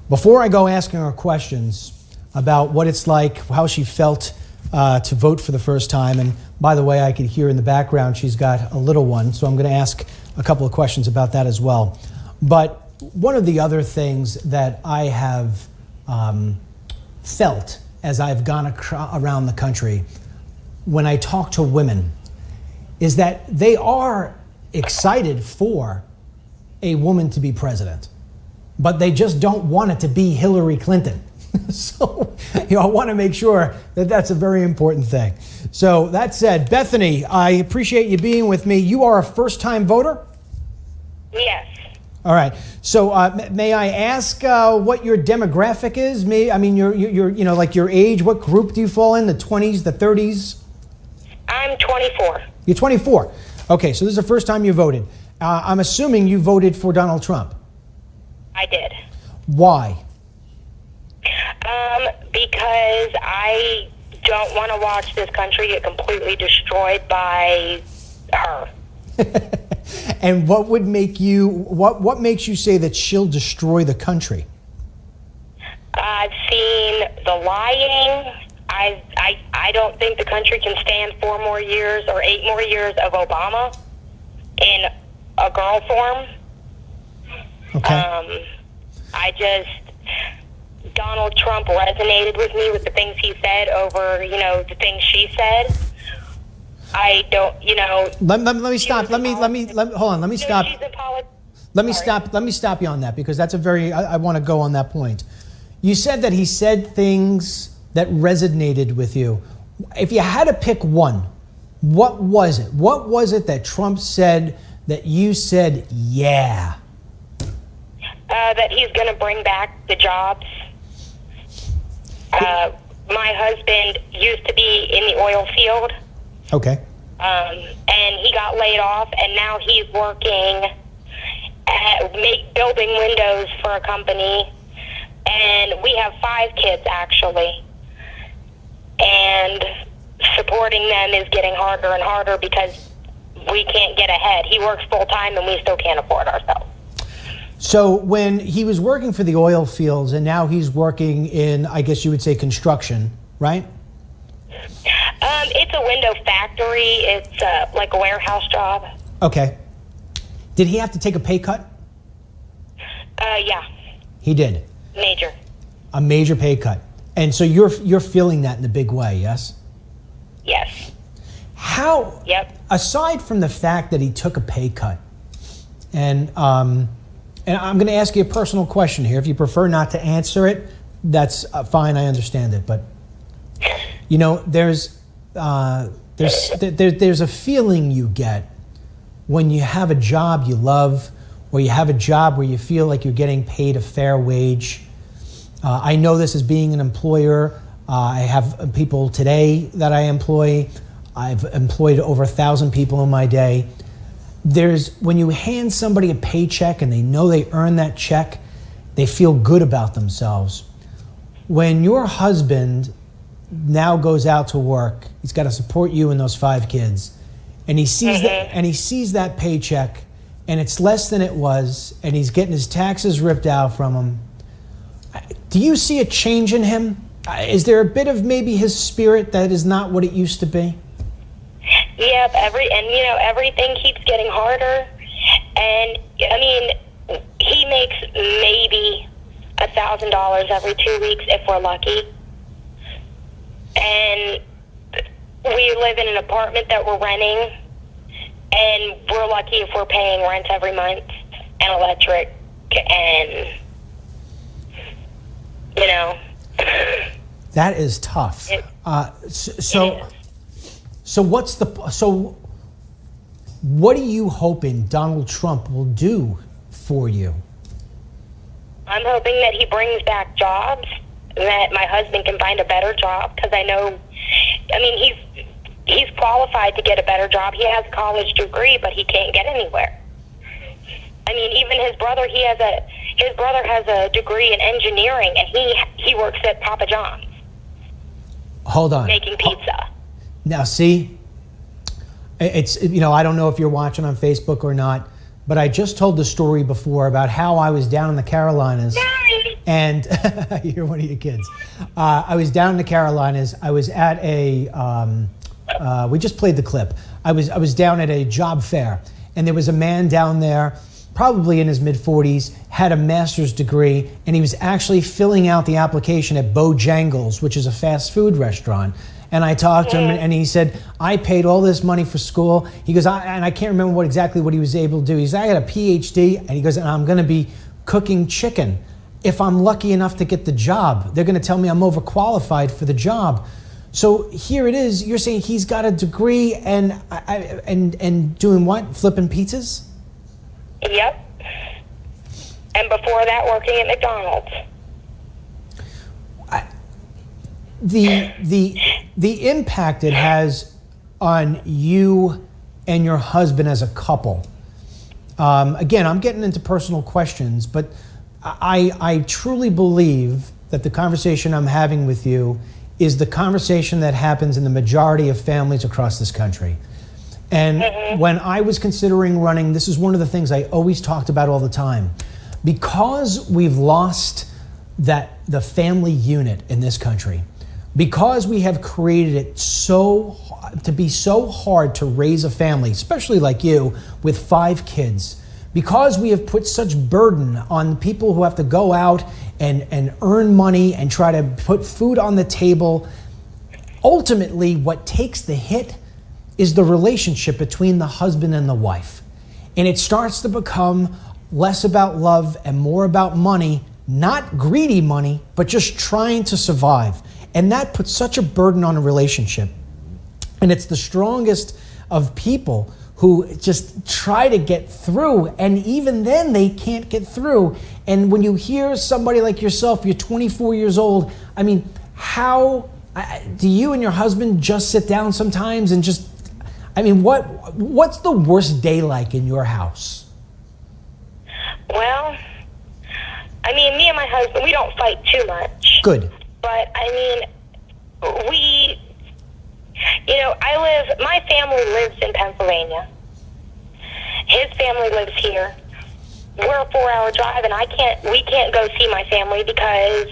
Before I go asking her questions about what it's like, how she felt to vote for the first time, and by the way, I could hear in the background she's got a little one, so I'm going to ask a couple of questions about that as well. But one of the other things that I have felt as I've gone around the country when I talk to women is that they are excited for a woman to be president, but they just don't want it to be Hillary Clinton. So, I want to make sure that that's a very important thing. So that said, Bethany, I appreciate you being with me. You are a first-time voter? Yes. All right. So may I ask what your demographic is? Your like your age. What group do you fall in? The 20s, the 30s? I'm 24. You're 24. Okay. So this is the first time you voted. I'm assuming you voted for Donald Trump. I did. Why? Because I don't want to watch this country get completely destroyed by her. And what would make you? What makes you say that she'll destroy the country? I've seen the lying. I don't think the country can stand 4 more years or 8 more years of Obama. And a girl form. Okay. Donald Trump resonated with me with the things he said over, the things she said. I don't, Let me stop. Let me hold on. Let me stop. Let me stop you on that, because that's I want to go on that point. You said that he said things that resonated with you. If you had to pick one, what was it? What was it that Trump said that you said, yeah? That he's going to bring back the jobs. My husband used to be in the oil field. Okay. And he got laid off, and now he's working at building windows for a company. And we have 5 kids, actually. And supporting them is getting harder and harder because we can't get ahead. He works full time, and we still can't afford ourselves. So when he was working for the oil fields, and now he's working in, I guess you would say, construction, right? It's a window factory. It's like a warehouse job. Okay. Did he have to take a pay cut? Yeah. He did. Major. A major pay cut. And so you're feeling that in a big way, yes? Yes. How? Yep. Aside from the fact that he took a pay cut, and I'm going to ask you a personal question here. If you prefer not to answer it, that's fine. I understand it. But there's a feeling you get when you have a job you love, or you have a job where you feel like you're getting paid a fair wage. I know this as being an employer. I have people today that I employ. I've employed over 1,000 people in my day. When you hand somebody a paycheck and they know they earned that check, they feel good about themselves. When your husband now goes out to work, he's got to support you and those 5 kids, and he sees that paycheck, and it's less than it was, and he's getting his taxes ripped out from him. Do you see a change in him? Is there a bit of maybe his spirit that is not what it used to be? Yep, everything keeps getting harder, and he makes maybe $1,000 every 2 weeks if we're lucky, and we live in an apartment that we're renting, and we're lucky if we're paying rent every month and electric, and that is tough. So what are you hoping Donald Trump will do for you? I'm hoping that he brings back jobs, that my husband can find a better job, because he's qualified to get a better job. He has a college degree, but he can't get anywhere. Even his brother, has a degree in engineering, and he works at Papa John's. Hold on. Making pizza. Now, see, it's, I don't know if you're watching on Facebook or not, but I just told the story before about how I was down in the Carolinas. And you're one of your kids. I was down in the Carolinas. I was at we just played the clip. I was down at a job fair, and there was a man down there, probably in his mid-40s, had a master's degree, and he was actually filling out the application at Bojangles, which is a fast food restaurant. And I talked to him, and he said, I paid all this money for school. He goes, I can't remember exactly what he was able to do. He said, I got a PhD, and he goes, and I'm going to be cooking chicken. If I'm lucky enough to get the job, they're going to tell me I'm overqualified for the job. So here it is. You're saying he's got a degree and doing what? Flipping pizzas? Yep. And before that, working at McDonald's. The impact it has on you and your husband as a couple. Again, I'm getting into personal questions, but I truly believe that the conversation I'm having with you is the conversation that happens in the majority of families across this country. And when I was considering running, this is one of the things I always talked about all the time. Because we've lost the family unit in this country, because we have created it to be so hard to raise a family, especially like you with 5 kids, because we have put such burden on people who have to go out and earn money and try to put food on the table, ultimately what takes the hit is the relationship between the husband and the wife. And it starts to become less about love and more about money, not greedy money, but just trying to survive. And that puts such a burden on a relationship. And it's the strongest of people who just try to get through, and even then they can't get through. And when you hear somebody like yourself, you're 24 years old, I mean, how do you and your husband just sit down sometimes and just, I mean, what's the worst day like in your house? Well, I mean, me and my husband, we don't fight too much. Good. But, I mean, my family lives in Pennsylvania. His family lives here. We're a 4-hour drive, and we can't go see my family because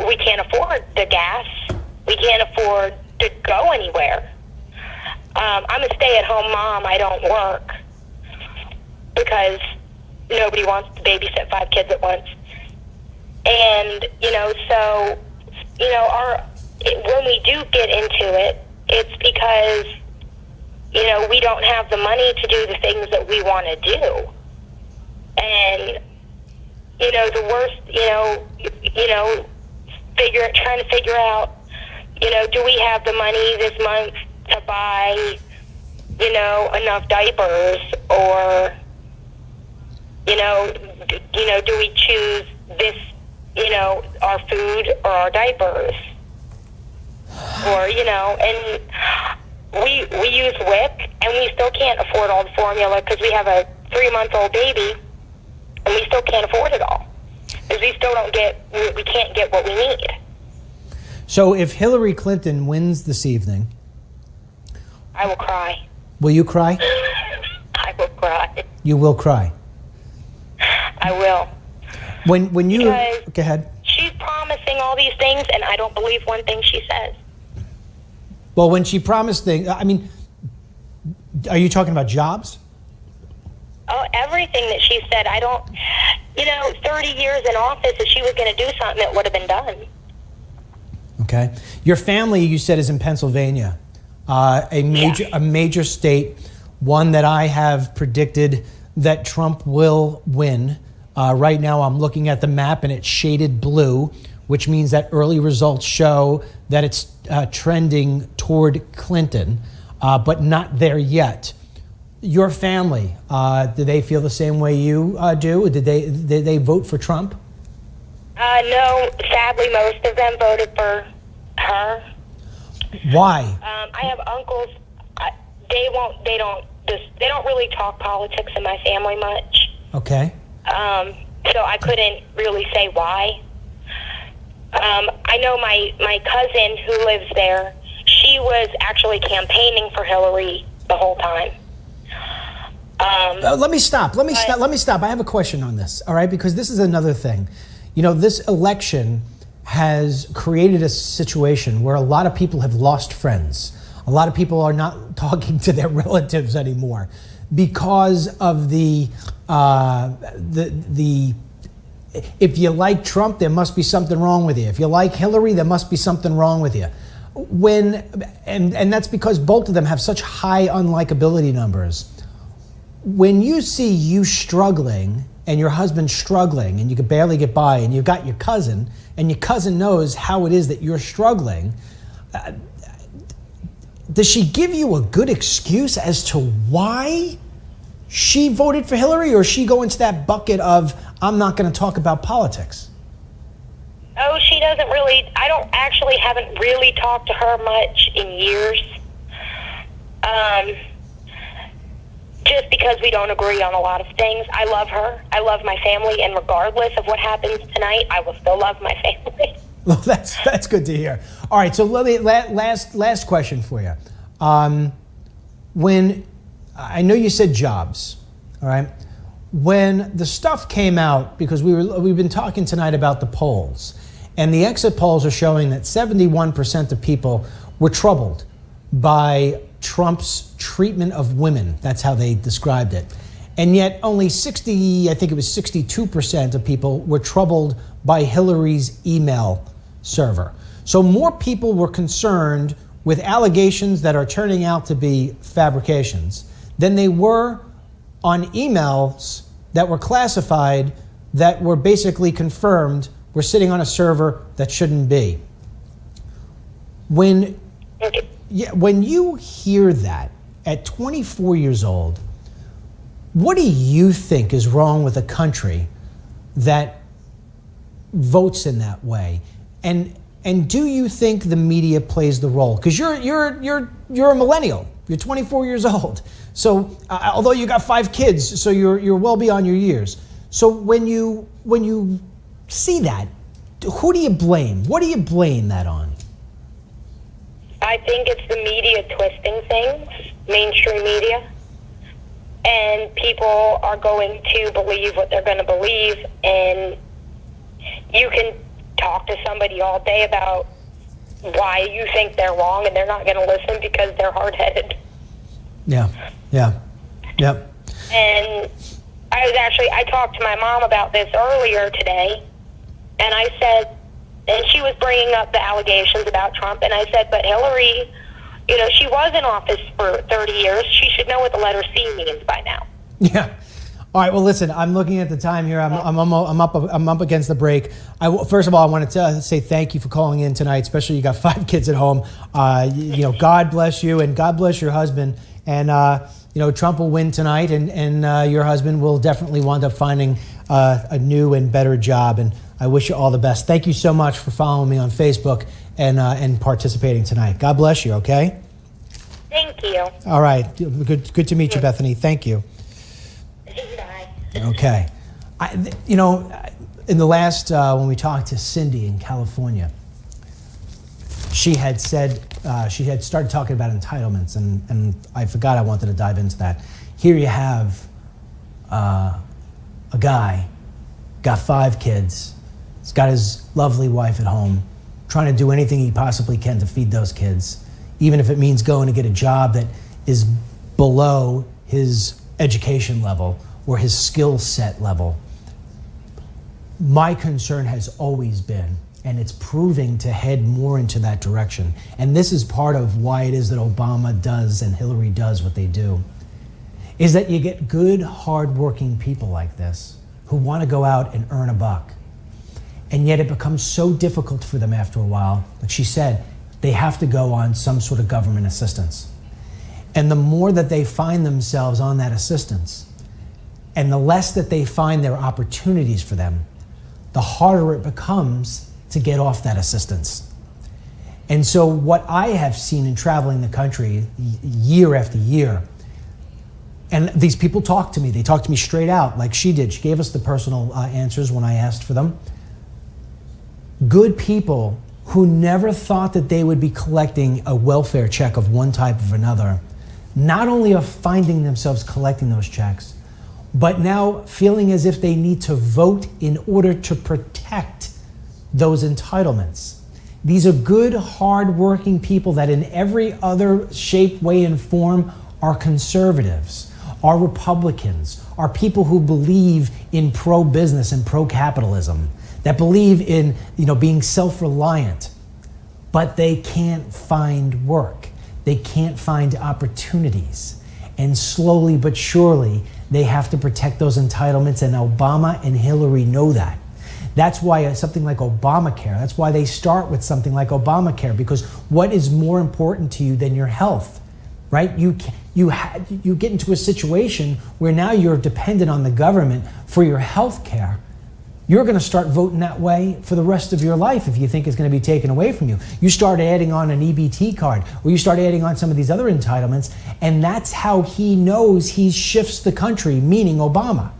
we can't afford the gas. We can't afford to go anywhere. I'm a stay-at-home mom. I don't work because nobody wants to babysit 5 kids at once. And, when we do get into it, it's because, we don't have the money to do the things that we want to do. And, the worst, trying to figure out, do we have the money this month to buy, enough diapers, or, do we choose this, our food or our diapers? Or, and we use WIC, and we still can't afford all the formula because we have a 3-month-old baby, and we still can't afford it all because we can't get what we need. So if Hillary Clinton wins this evening, I will cry. Will you cry? I will cry. You will cry. I will. When you Because go ahead. She's promising all these things, and I don't believe one thing she says. Well, when she promised things, I mean, are you talking about jobs? Oh, everything that she said. 30 years in office, if she was going to do something, it would have been done. Okay. Your family, you said, is in Pennsylvania, a major state, one that I have predicted that Trump will win. Right now, I'm looking at the map, and it's shaded blue, which means that early results show that it's trending toward Clinton, but not there yet. Your family, do they feel the same way you do? Did they vote for Trump? No, sadly, most of them voted for her. Why? I have uncles. They don't really talk politics in my family much. Okay. So I couldn't really say why. I know my cousin who lives there, she was actually campaigning for Hillary the whole time. Let me stop. I have a question on this, all right? Because this is another thing. This election has created a situation where a lot of people have lost friends. A lot of people are not talking to their relatives anymore because of the if you like Trump, there must be something wrong with you. If you like Hillary, there must be something wrong with you. And that's because both of them have such high unlikability numbers. When you see you struggling and your husband struggling and you can barely get by, and you've got your cousin, and your cousin knows how it is that you're struggling, does she give you a good excuse as to why she voted for Hillary, or she go into that bucket of, I'm not going to talk about politics? Oh, she doesn't really. Haven't really talked to her much in years. Just because we don't agree on a lot of things. I love her. I love my family, and regardless of what happens tonight, I will still love my family. Well, that's good to hear. All right, so let me last question for you. When I know you said jobs, all right. When the stuff came out, because we've been talking tonight about the polls, And the exit polls are showing that 71% of people were troubled by Trump's treatment of women. That's how they described it. And yet only 62% of people were troubled by Hillary's email server. So more people were concerned with allegations that are turning out to be fabrications than they were on emails that were classified, that were basically confirmed were sitting on a server that shouldn't be. When you hear that at 24 years old, what do you think is wrong with a country that votes in that way? And do you think the media plays the role? Because you're a millennial. You're 24 years old. So although you got 5 kids, so you're well beyond your years. So when you see that, who do you blame? What do you blame that on? I think it's the media twisting things, mainstream media. And people are going to believe what they're going to believe. And you can talk to somebody all day about why you think they're wrong, and they're not going to listen because they're hard-headed. Yeah. And I talked to my mom about this earlier today, and I said, and she was bringing up the allegations about Trump, and I said, but Hillary, she was in office for 30 years. She should know what the letter C means by now. Yeah. All right. Well, listen. I'm looking at the time here. I'm up against the break. First of all, I wanted to say thank you for calling in tonight. Especially you got 5 kids at home. God bless you, and God bless your husband. And Trump will win tonight, and your husband will definitely wind up finding a new and better job. And I wish you all the best. Thank you so much for following me on Facebook and participating tonight. God bless you. Okay. Thank you. All right. Good to meet you, Bethany. Thank you. Okay. In the last, when we talked to Cindy in California, she had said, she had started talking about entitlements, and I forgot I wanted to dive into that. Here you have a guy, got 5 kids, he's got his lovely wife at home, trying to do anything he possibly can to feed those kids, even if it means going to get a job that is below his education level or his skill set level. My concern has always been, and it's proving to head more into that direction, and this is part of why it is that Obama does and Hillary does what they do, is that you get good, hardworking people like this who want to go out and earn a buck. And yet it becomes so difficult for them after a while. Like she said, they have to go on some sort of government assistance. And the more that they find themselves on that assistance, and the less that they find their opportunities for them, the harder it becomes to get off that assistance. And so what I have seen in traveling the country year after year, and these people talk to me, they talk to me straight out like she did. She gave us the personal answers when I asked for them. Good people who never thought that they would be collecting a welfare check of one type or another, not only are finding themselves collecting those checks, but now feeling as if they need to vote in order to protect those entitlements. These are good, hard-working people that in every other shape, way, and form are conservatives, are Republicans, are people who believe in pro-business and pro-capitalism, that believe in being self-reliant, but they can't find work. They can't find opportunities. And slowly but surely, they have to protect those entitlements, and Obama and Hillary know that. That's why something like Obamacare, that's why they start with something like Obamacare, because what is more important to you than your health, right? You get into a situation where now you're dependent on the government for your health care. You're going to start voting that way for the rest of your life if you think it's going to be taken away from you. You start adding on an EBT card, or you start adding on some of these other entitlements, and that's how he knows he shifts the country, meaning Obama.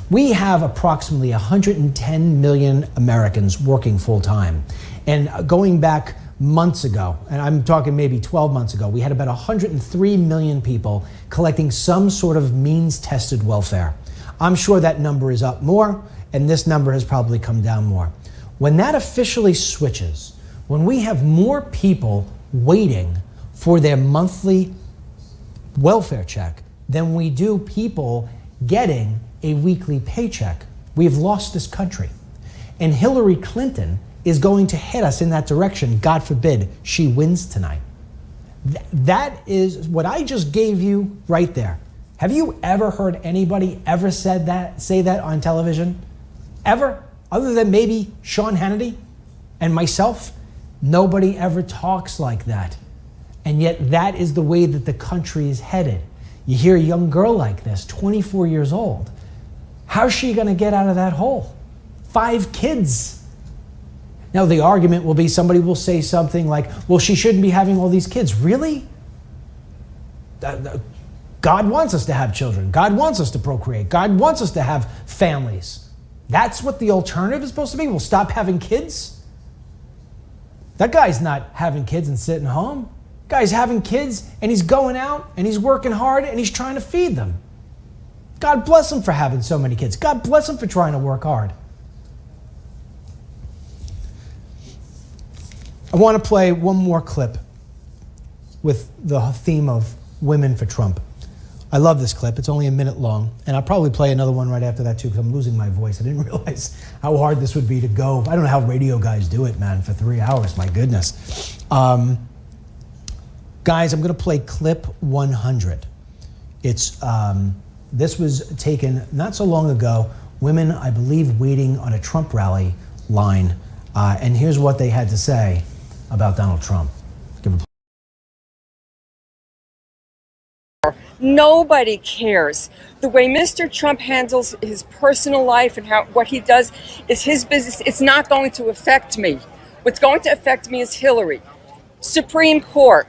We have approximately 110 million Americans working full-time. And going back months ago, and I'm talking maybe 12 months ago, we had about 103 million people collecting some sort of means-tested welfare. I'm sure that number is up more, and this number has probably come down more. When that officially switches, when we have more people waiting for their monthly welfare check than we do people getting a weekly paycheck, we've lost this country. And Hillary Clinton is going to head us in that direction. God forbid she wins tonight. That is what I just gave you right there. Have you ever heard anybody ever say that on television? Ever? Other than maybe Sean Hannity and myself? Nobody ever talks like that. And yet that is the way that the country is headed. You hear a young girl like this, 24 years old. How's she going to get out of that hole? 5 kids. Now, the argument will be, somebody will say something like, well, she shouldn't be having all these kids. Really? God wants us to have children. God wants us to procreate. God wants us to have families. That's what the alternative is supposed to be? We'll stop having kids? That guy's not having kids and sitting home. The guy's having kids, and he's going out, and he's working hard, and he's trying to feed them. God bless him for having so many kids. God bless him for trying to work hard. I want to play one more clip with the theme of Women for Trump. I love this clip. It's only a minute long, and I'll probably play another one right after that too, because I'm losing my voice. I didn't realize how hard this would be to go. I don't know how radio guys do it, man, for 3 hours. My goodness. Guys, I'm going to play clip 100. It's this was taken not so long ago. Women, I believe, waiting on a Trump rally line, and here's what they had to say about Donald Trump. Give a Nobody cares. The way Mr. Trump handles his personal life and what he does is his business. It's not going to affect me. What's going to affect me is Hillary. Supreme Court,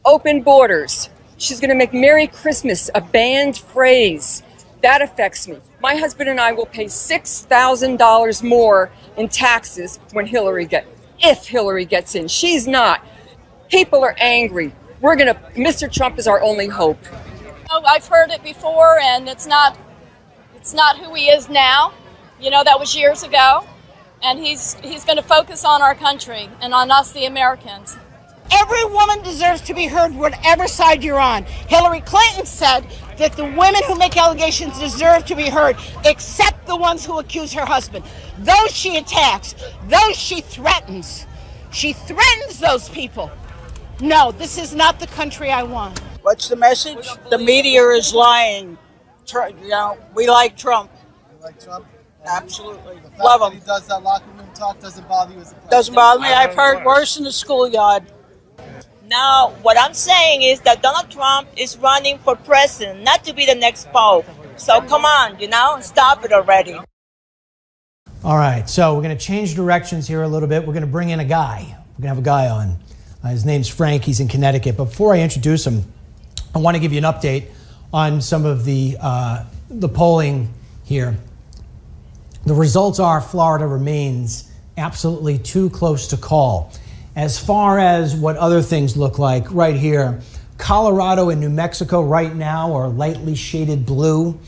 open borders. She's going to make Merry Christmas a banned phrase. That affects me. My husband and I will pay $6,000 more in taxes if Hillary gets in. She's not. People are angry. Mr. Trump is our only hope. Oh, I've heard it before, and it's not who he is now. You know, that was years ago. And he's going to focus on our country and on us, the Americans. Every woman deserves to be heard, whatever side you're on. Hillary Clinton said that the women who make allegations deserve to be heard, except the ones who accuse her husband. Those she attacks, those she threatens. She threatens those people. No, this is not the country I want. What's the message? The media is lying. We like Trump. You like Trump? Absolutely. The fact Love that him. he does that locker room talk doesn't bother you as a president? Doesn't bother me. I've heard worse in the schoolyard. Now, what I'm saying is that Donald Trump is running for president, not to be the next Pope. So come on, stop it already. All right, so we're going to change directions here a little bit. We're going to bring in a guy. We're going to have a guy on. His name's Frank. He's in Connecticut. But before I introduce him, I want to give you an update on some of the polling here. The results are Florida remains absolutely too close to call. As far as what other things look like, right here, Colorado and New Mexico right now are lightly shaded blue.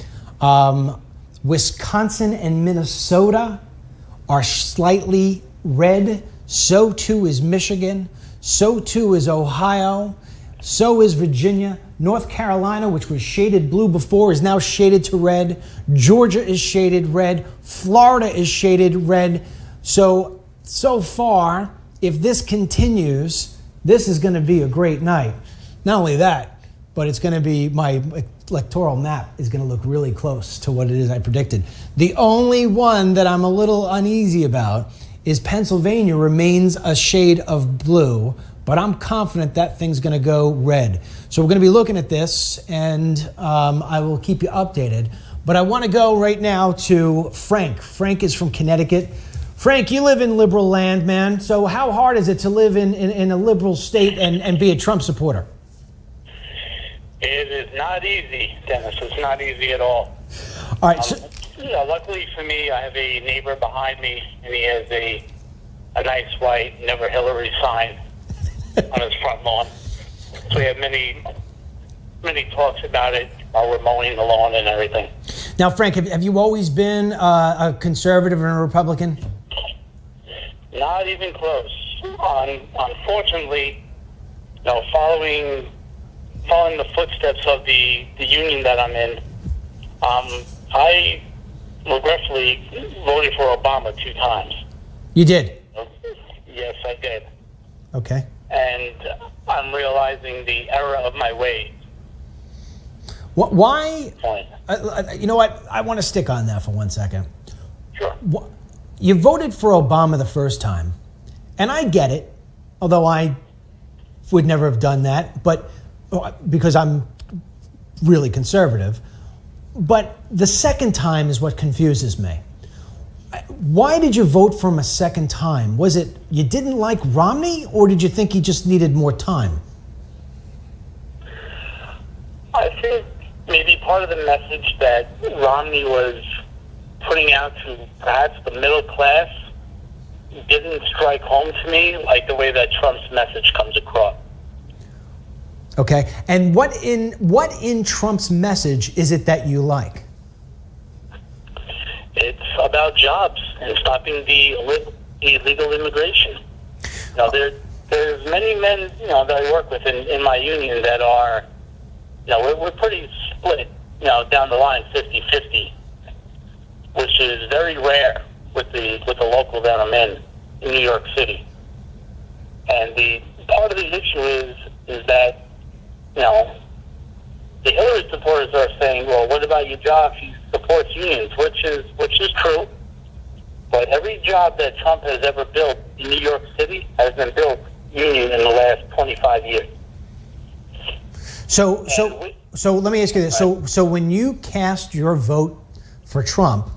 Wisconsin and Minnesota are slightly red. So too is Michigan. So too is Ohio. So is Virginia. North Carolina, which was shaded blue before, is now shaded to red. Georgia is shaded red. Florida is shaded red. So far, if this continues, this is going to be a great night. Not only that, but it's going to be, my electoral map is going to look really close to what it is I predicted. The only one that I'm a little uneasy about is Pennsylvania remains a shade of blue, but I'm confident that thing's going to go red. So we're going to be looking at this, and I will keep you updated. But I want to go right now to Frank. Frank is from Connecticut. Frank, you live in liberal land, man. So how hard is it to live in a liberal state and be a Trump supporter? It is not easy, Dennis. It's not easy at all. All right. Luckily for me, I have a neighbor behind me, and he has a nice white Never Hillary sign on his front lawn. So we have many talks about it while we're mowing the lawn and everything. Now, Frank, have you always been a conservative and a Republican? Not even close. Unfortunately, following the footsteps of the union that I'm in, I regretfully voted for Obama 2 times. You did? Yes, I did. Okay. And I'm realizing the error of my ways. Why? You know what? I want to stick on that for 1 second. Sure. You voted for Obama the first time, and I get it, although I would never have done that, but because I'm really conservative. But the second time is what confuses me. Why did you vote for him a second time? Was it you didn't like Romney, or did you think he just needed more time? I think maybe part of the message that Romney was putting out to perhaps the middle class didn't strike home to me like the way that Trump's message comes across. Okay, and what in Trump's message is it that you like? It's about jobs and stopping the illegal immigration. There's many men that I work with in my union that are we're pretty split down the line 50-50, which is very rare with the local that I'm in New York City. And the part of the issue is that the Hillary supporters are saying, well, what about your job? She supports unions, which is true. But every job that Trump has ever built in New York City has been built union in the last 25 years. So let me ask you this. So when you cast your vote for Trump,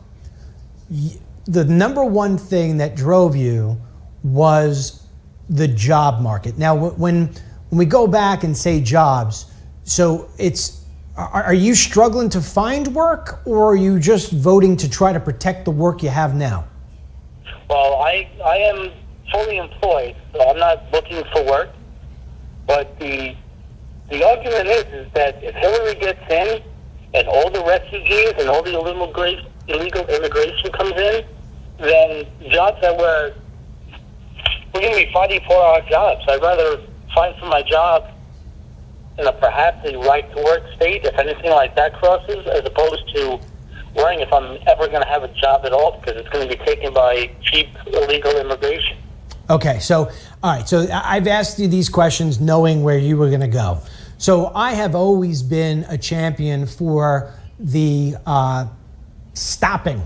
the number one thing that drove you was the job market. Now, when we go back and say jobs, so are you struggling to find work, or are you just voting to try to protect the work you have now? Well, I am fully employed, so I'm not looking for work. But the argument is that if Hillary gets in and all the refugees and all the illegal immigration comes in, then jobs that we're going to be fighting for our jobs. I'd rather find for my job in perhaps a right-to-work state, if anything like that crosses, as opposed to worrying if I'm ever going to have a job at all because it's going to be taken by cheap illegal immigration. Okay, so, all right, so I've asked you these questions knowing where you were going to go. So I have always been a champion for the stopping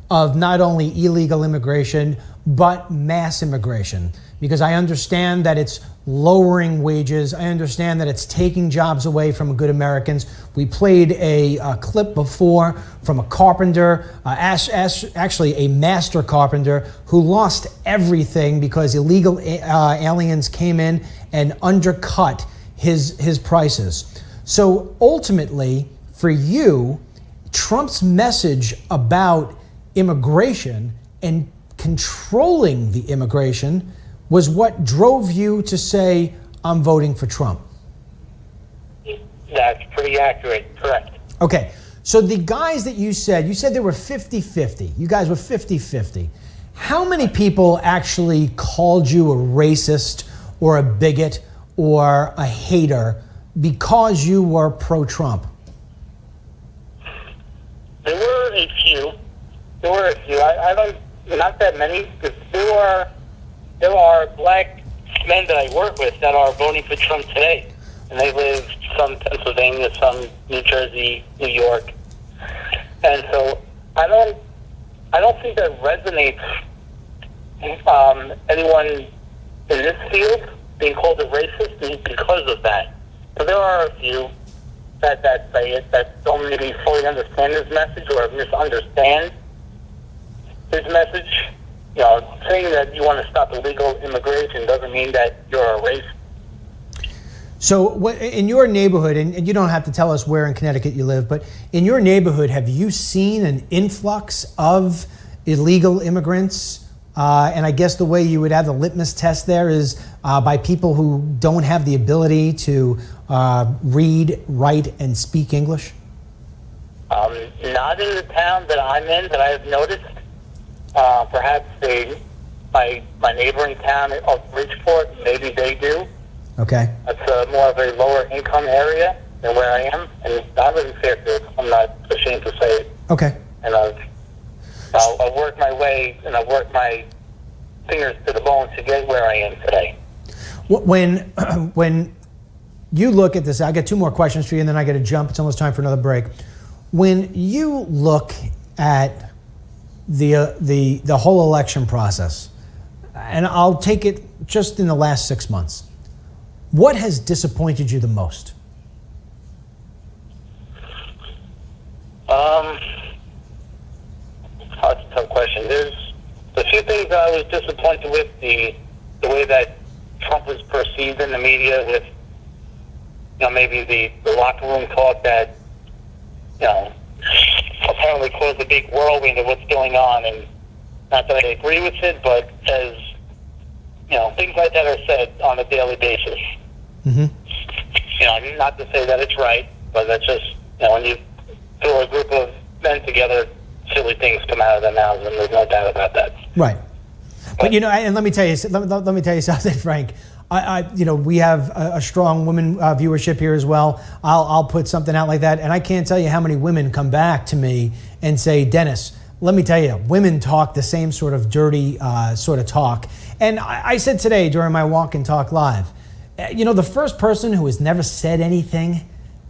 of not only illegal immigration, but mass immigration, because I understand that it's lowering wages. I understand that it's taking jobs away from good Americans. We played a clip before from a carpenter, actually a master carpenter, who lost everything because illegal aliens came in and undercut his prices. So ultimately, for you, Trump's message about immigration and controlling the immigration was what drove you to say, I'm voting for Trump. That's pretty accurate, correct. Okay, so the guys that you said they were 50-50. You guys were 50-50. How many people actually called you a racist or a bigot or a hater because you were pro-Trump? There were a few. I don't, not that many, because there are black men that I work with that are voting for Trump today. And they live some Pennsylvania, some New Jersey, New York. And so I don't think that resonates anyone in this field being called a racist because of that. So there are a few that say it, that don't maybe fully understand his message or misunderstand his message. Saying that you want to stop illegal immigration doesn't mean that you're a racist. So in your neighborhood, and you don't have to tell us where in Connecticut you live, but in your neighborhood, have you seen an influx of illegal immigrants? And I guess the way you would have the litmus test there is by people who don't have the ability to read, write, and speak English? Not in the town that I'm in that I have noticed. Perhaps my neighboring town of Bridgeport, maybe they do. Okay. That's more of a lower income area than where I am, and I live in Fairfield. I'm not ashamed to say it. Okay. And I'll work my way, and I'll work my fingers to the bone to get where I am today. When you look at this, I got two more questions for you, and then I got to jump. It's almost time for another break. When you look at the whole election process, and I'll take it just in the last 6 months, what has disappointed you the most? That's a tough question. There's a few things that I was disappointed with, the way that Trump was perceived in the media, with maybe the locker room talk that apparently caused a big whirlwind of what's going on. And not that I agree with it, but as things like that are said on a daily basis. Mm-hmm. Not to say that it's right, but that's just when you throw a group of men together, silly things come out of their mouths, and there's no doubt about that. Right. But and let me tell you something, Frank. We have a strong women viewership here as well. I'll put something out like that, and I can't tell you how many women come back to me and say, Dennis, let me tell you, women talk the same sort of dirty sort of talk. And I said today during my Walk and Talk Live, the first person who has never said anything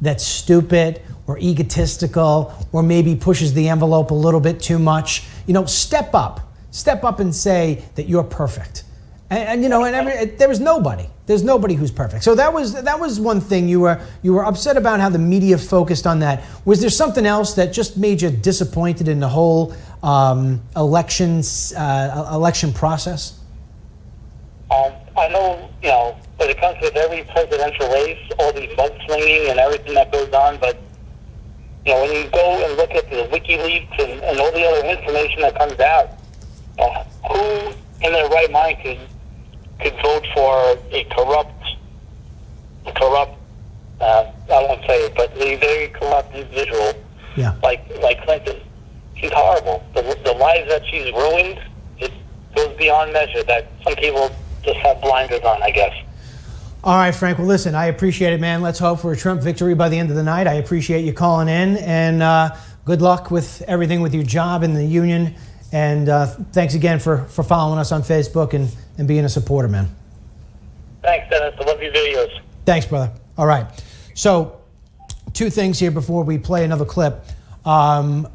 that's stupid or egotistical or maybe pushes the envelope a little bit too much, step up and say that you're perfect. There's nobody who's perfect. So that was one thing you were upset about, how the media focused on that. Was there something else that just made you disappointed in the whole election process? I know, when it comes with every presidential race, all these mudslinging and everything that goes on, but when you go and look at the WikiLeaks and all the other information that comes out, who in their right mind could vote for a corrupt, I won't say it, but a very corrupt individual like Clinton? She's horrible. The lives that she's ruined, it goes beyond measure, that some people just have blinders on, I guess. All right, Frank. Well, listen, I appreciate it, man. Let's hope for a Trump victory by the end of the night. I appreciate you calling in, and good luck with everything with your job in the union. And thanks again for following us on Facebook and being a supporter, man. Thanks, Dennis. I love your videos. Thanks, brother. All right. So, two things here before we play another clip. There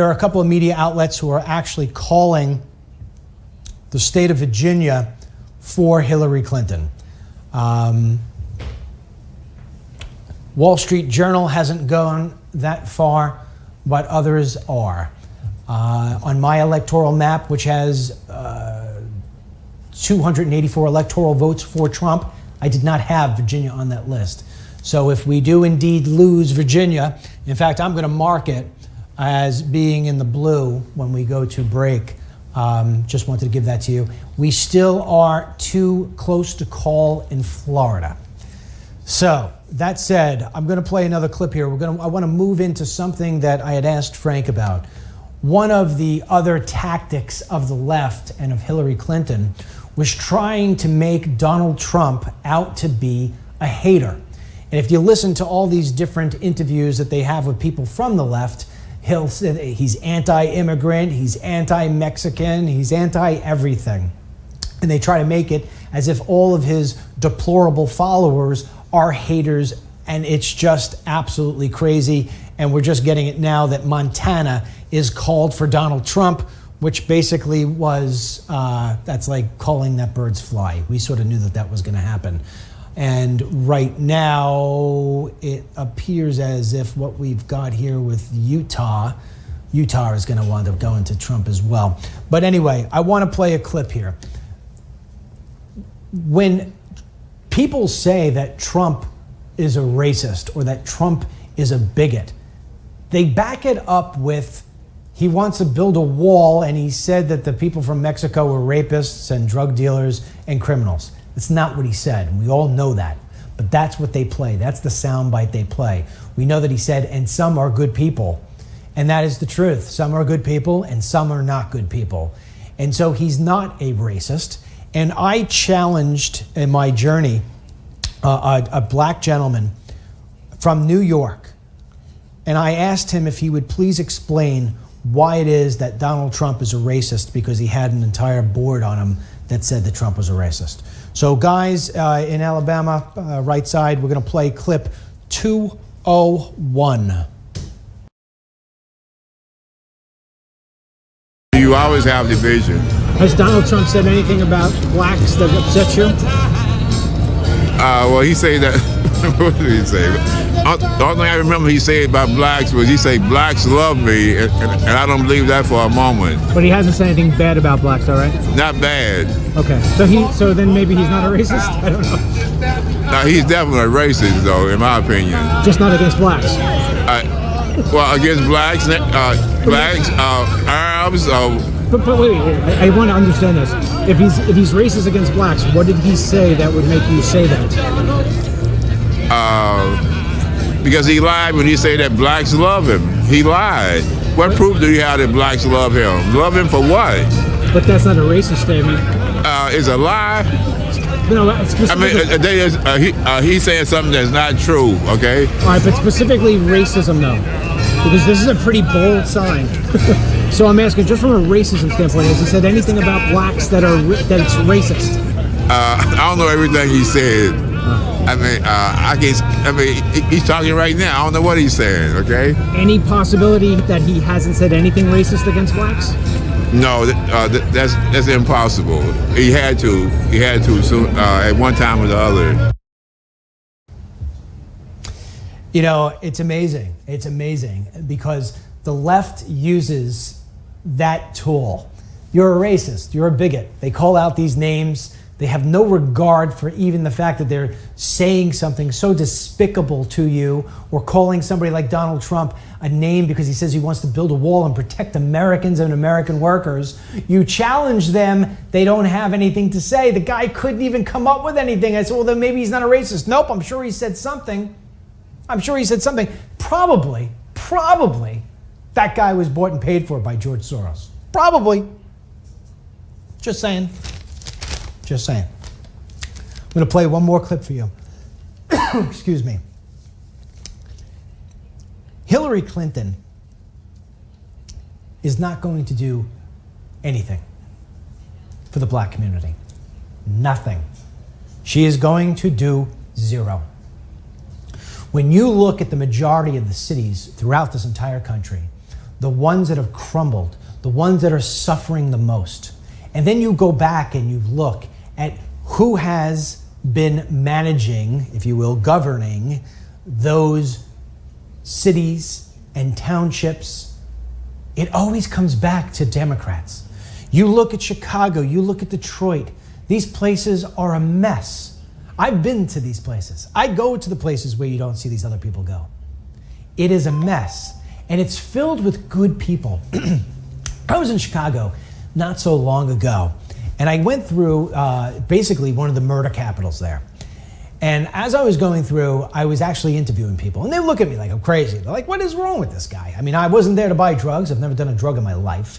are a couple of media outlets who are actually calling the state of Virginia for Hillary Clinton. Wall Street Journal hasn't gone that far, but others are. On my electoral map, which has 284 electoral votes for Trump, I did not have Virginia on that list. So if we do indeed lose Virginia, in fact, I'm going to mark it as being in the blue when we go to break. Just wanted to give that to you. We still are too close to call in Florida. So that said, I'm going to play another clip here. I want to move into something that I had asked Frank about. One of the other tactics of the left and of Hillary Clinton was trying to make Donald Trump out to be a hater. And if you listen to all these different interviews that they have with people from the left, he'll say he's anti-immigrant, he's anti-Mexican, he's anti-everything. And they try to make it as if all of his deplorable followers are haters, and it's just absolutely crazy. And we're just getting it now that Montana is called for Donald Trump, which basically was, that's like calling that bird's fly. We sort of knew that was going to happen. And right now, it appears as if what we've got here with Utah is going to wind up going to Trump as well. But anyway, I want to play a clip here. When people say that Trump is a racist or that Trump is a bigot, they back it up with he wants to build a wall, and he said that the people from Mexico were rapists and drug dealers and criminals. It's not what he said, and we all know that. But that's what they play. That's the soundbite they play. We know that he said, and some are good people. And that is the truth. Some are good people, and some are not good people. And so he's not a racist. And I challenged in my journey a black gentleman from New York. And I asked him if he would please explain why it is that Donald Trump is a racist, because he had an entire board on him that said that Trump was a racist. So guys in Alabama, right side, we're going to play clip 201. You always have division. Has Donald Trump said anything about blacks that upset you? Well, he said that, what did he say? The only thing I remember he said about blacks was he said, blacks love me, and I don't believe that for a moment. But he hasn't said anything bad about blacks, all right? Not bad. Okay, so then maybe he's not a racist? I don't know. No, he's definitely a racist, though, in my opinion. Just not against blacks? Well, against blacks, Arabs. But wait, I want to understand this. If he's racist against blacks, what did he say that would make you say that? Because he lied when he said that blacks love him. He lied. What proof do you have that blacks love him? Love him for what? But that's not a racist statement. It's a lie. No, I mean, he's saying something that's not true. Okay. All right, but specifically racism, though, because this is a pretty bold sign. So I'm asking, just from a racism standpoint, has he said anything about blacks that it's racist? I don't know everything he said. I mean, he's talking right now. I don't know what he's saying. Okay. Any possibility that he hasn't said anything racist against blacks? No, that's impossible. He had to. So at one time or the other. You know, it's amazing. It's amazing because the left uses that tool. You're a racist. You're a bigot. They call out these names. They have no regard for even the fact that they're saying something so despicable to you, or calling somebody like Donald Trump a name because he says he wants to build a wall and protect Americans and American workers. You challenge them, they don't have anything to say. The guy couldn't even come up with anything. I said, well, then maybe he's not a racist. Nope, I'm sure he said something. Probably that guy was bought and paid for by George Soros. Probably. Just saying. I'm going to play one more clip for you. Excuse me. Hillary Clinton is not going to do anything for the black community. Nothing. She is going to do zero. When you look at the majority of the cities throughout this entire country, the ones that have crumbled, the ones that are suffering the most, and then you go back and you look at who has been managing, if you will, governing those cities and townships, it always comes back to Democrats. You look at Chicago, you look at Detroit, these places are a mess. I've been to these places. I go to the places where you don't see these other people go. It is a mess, and it's filled with good people. I was in Chicago not so long ago, and I went through basically one of the murder capitals there. And as I was going through, I was actually interviewing people, and they look at me like I'm crazy. They're like, what is wrong with this guy? I mean, I wasn't there to buy drugs. I've never done a drug in my life.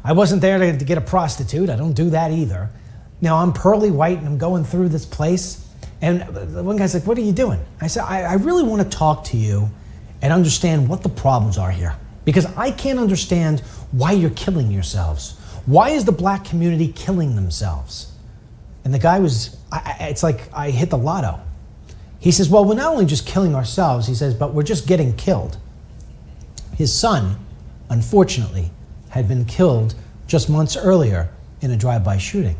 I wasn't there to get a prostitute. I don't do that either. You know, I'm pearly white, and I'm going through this place. And one guy's like, what are you doing? I said, I really want to talk to you and understand what the problems are here, because I can't understand why you're killing yourselves. Why is the black community killing themselves? And the guy was, it's like I hit the lotto. He says, well, we're not only just killing ourselves, he says, but we're just getting killed. His son, unfortunately, had been killed just months earlier in a drive-by shooting.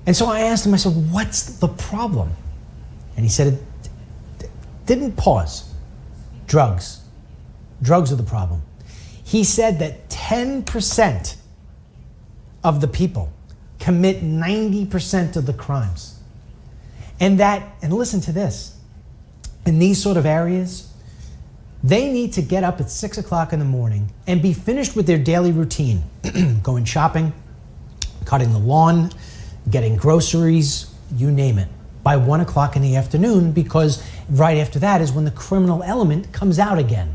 And so I asked him, I said, what's the problem? And he said, it didn't pause. Drugs. Drugs are the problem. He said that 10% of the people commit 90% of the crimes. And listen to this, in these sort of areas, they need to get up at 6 o'clock in the morning and be finished with their daily routine, going shopping, cutting the lawn, getting groceries, you name it, by 1 o'clock in the afternoon, because right after that is when the criminal element comes out again.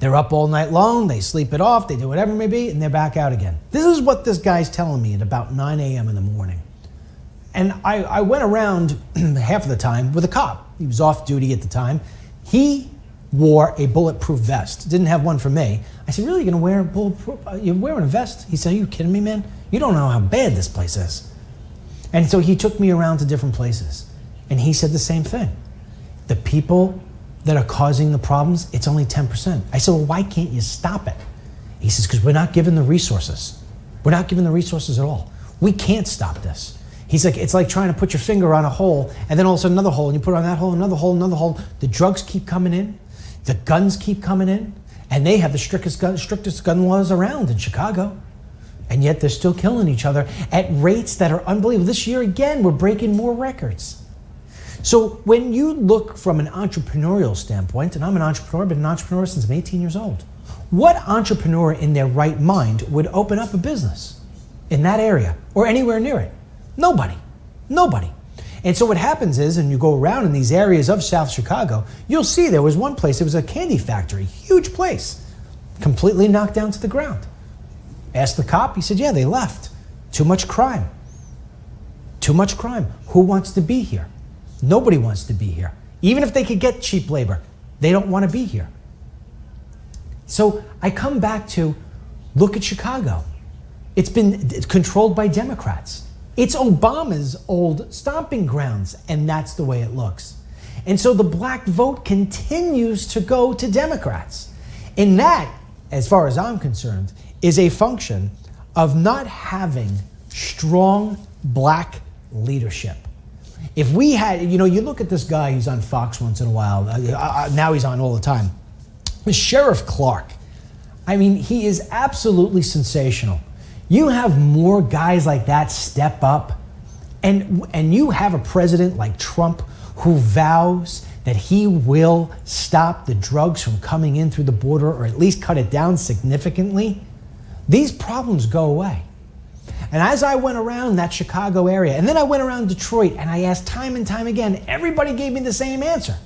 They're up all night long, they sleep it off, they do whatever it may be, and they're back out again. This is what this guy's telling me at about 9 a.m. in the morning. And I went around half of the time with a cop. He was off duty at the time. He wore a bulletproof vest. Didn't have one for me. I said, really, you're going to wear a bulletproof? You're wearing a vest? He said, are you kidding me, man? You don't know how bad this place is. And so he took me around to different places. And he said the same thing. The people that are causing the problems, it's only 10%. I said, well, why can't you stop it? He says, because we're not given the resources. We're not given the resources at all. We can't stop this. He's like, it's like trying to put your finger on a hole and then all of a sudden another hole, and you put it on that hole, another hole, another hole. The drugs keep coming in. The guns keep coming in. And they have the strictest gun laws around in Chicago. And yet they're still killing each other at rates that are unbelievable. This year, again, we're breaking more records. So when you look from an entrepreneurial standpoint, and I'm an entrepreneur, been an entrepreneur since I'm 18 years old, what entrepreneur in their right mind would open up a business in that area or anywhere near it? Nobody. Nobody. And so what happens is, and you go around in these areas of South Chicago, you'll see there was one place, it was a candy factory, huge place, completely knocked down to the ground. Asked the cop, he said, yeah, they left. Too much crime. Too much crime. Who wants to be here? Nobody wants to be here. Even if they could get cheap labor, they don't want to be here. So I come back to, look at Chicago. It's been controlled by Democrats. It's Obama's old stomping grounds, and that's the way it looks. And so the black vote continues to go to Democrats. And that, as far as I'm concerned, is a function of not having strong black leadership. If we had, you look at this guy, he's on Fox once in a while, now he's on all the time, Sheriff Clark. I mean, he is absolutely sensational. You have more guys like that step up, and you have a president like Trump who vows that he will stop the drugs from coming in through the border, or at least cut it down significantly. These problems go away. And as I went around that Chicago area, and then I went around Detroit, and I asked time and time again, everybody gave me the same answer: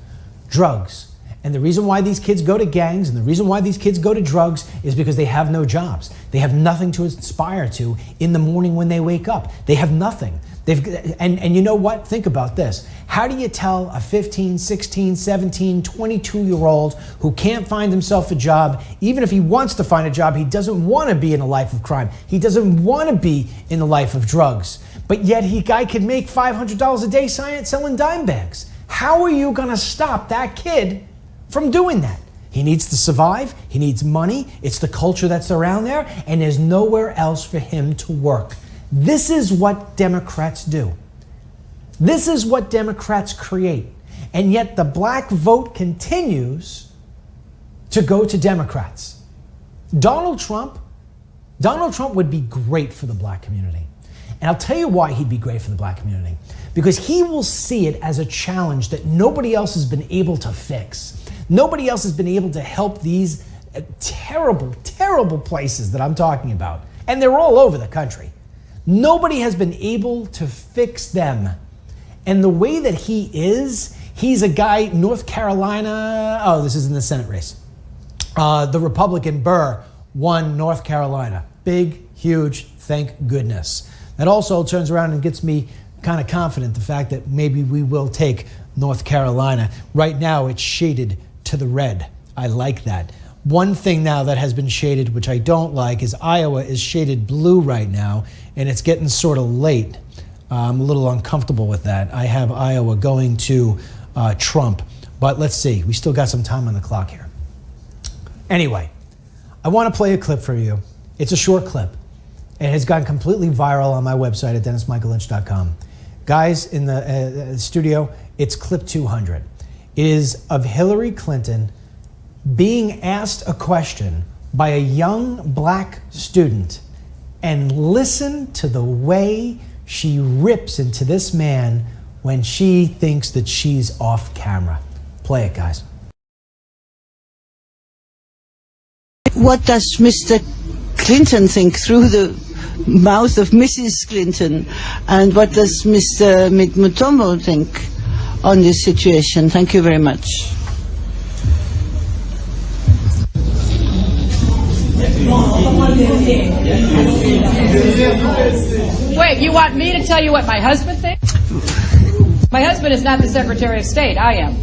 drugs. And the reason why these kids go to gangs and the reason why these kids go to drugs is because they have no jobs. They have nothing to aspire to in the morning when they wake up. They have nothing. And you know what? Think about this. How do you tell a 15, 16, 17, 22-year-old who can't find himself a job, even if he wants to find a job, he doesn't want to be in a life of crime. He doesn't want to be in the life of drugs. But yet guy could make $500 a day selling dime bags. How are you going to stop that kid from doing that? He needs to survive. He needs money. It's the culture that's around there, and there's nowhere else for him to work. This is what Democrats do. This is what Democrats create. And yet the black vote continues to go to Democrats. Donald Trump would be great for the black community. And I'll tell you why he'd be great for the black community. Because he will see it as a challenge that nobody else has been able to fix. Nobody else has been able to help these terrible, terrible places that I'm talking about. And they're all over the country. Nobody has been able to fix them. And the way that he's a guy, North Carolina, this is in the Senate race. The Republican Burr won North Carolina. Big, huge, thank goodness. That also turns around and gets me kind of confident, the fact that maybe we will take North Carolina. Right now, it's shaded to the red. I like that. One thing now that has been shaded, which I don't like, is Iowa is shaded blue right now, and it's getting sort of late. I'm a little uncomfortable with that. I have Iowa going to Trump, but let's see. We still got some time on the clock here. Anyway, I want to play a clip for you. It's a short clip. It has gone completely viral on my website at DennisMichaelLynch.com. Guys in the studio, it's clip 200. It is of Hillary Clinton being asked a question by a young black student, and listen to the way she rips into this man when she thinks that she's off camera. Play it, guys. What does Mr. Clinton think through the mouth of Mrs. Clinton, and what does Mr. Mutombo think on this situation? Thank you very much. Wait, you want me to tell you what my husband thinks? My husband is not the Secretary of State. I am.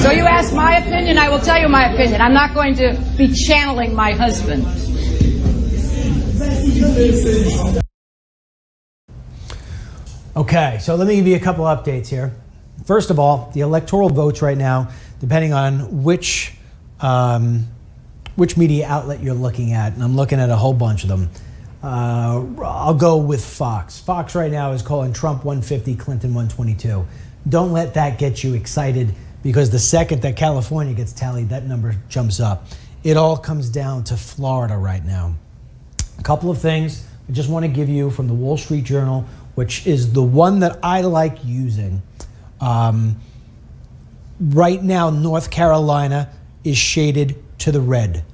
So you ask my opinion, I will tell you my opinion. I'm not going to be channeling my husband. Okay, so let me give you a couple updates here. First of all, the electoral votes right now, depending on which media outlet you're looking at, and I'm looking at a whole bunch of them. I'll go with Fox. Fox right now is calling Trump 150, Clinton 122. Don't let that get you excited, because the second that California gets tallied, that number jumps up. It all comes down to Florida right now. A couple of things I just want to give you from the Wall Street Journal, which is the one that I like using. Right now, North Carolina is shaded to the red.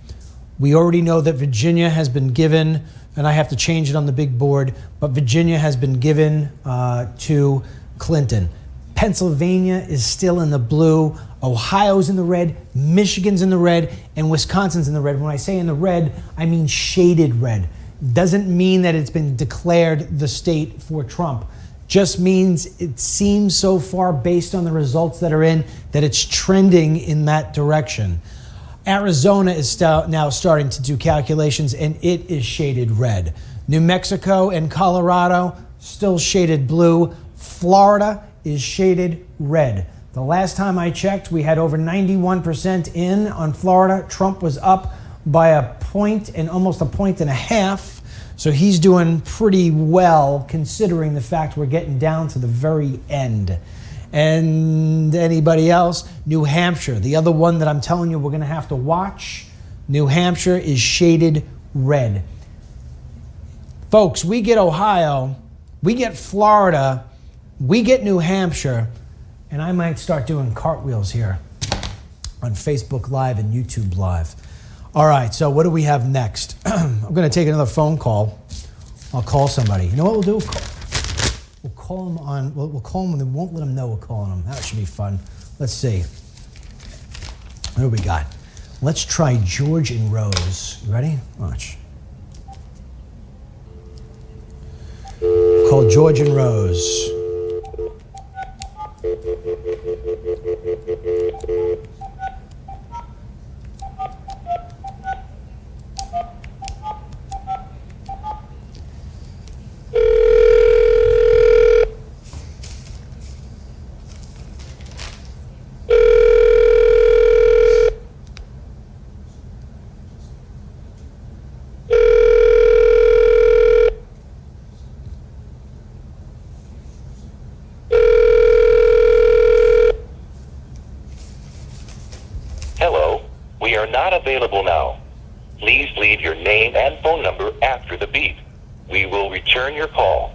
We already know that Virginia has been given, and I have to change it on the big board, but Virginia has been given to Clinton. Pennsylvania is still in the blue. Ohio's in the red. Michigan's in the red. And Wisconsin's in the red. When I say in the red, I mean shaded red. Doesn't mean that it's been declared the state for Trump. Just means it seems so far, based on the results that are in, that it's trending in that direction. Arizona is now starting to do calculations, and it is shaded red. New Mexico and Colorado, still shaded blue. Florida is shaded red. The last time I checked, we had over 91% in on Florida. Trump was up by a point and almost a point and a half. So he's doing pretty well, considering the fact we're getting down to the very end. And anybody else? New Hampshire, the other one that I'm telling you we're going to have to watch. New Hampshire is shaded red. Folks, we get Ohio, we get Florida, we get New Hampshire, and I might start doing cartwheels here on Facebook Live and YouTube Live. All right, so what do we have next? I'm going to take another phone call. I'll call somebody. You know what we'll do? We'll call them on. We'll call them, and they won't let them know we're calling them. That should be fun. Let's see. What do we got? Let's try George and Rose. You ready? Watch. Call George and Rose. Available now. Please leave your name and phone number after the beep. We will return your call.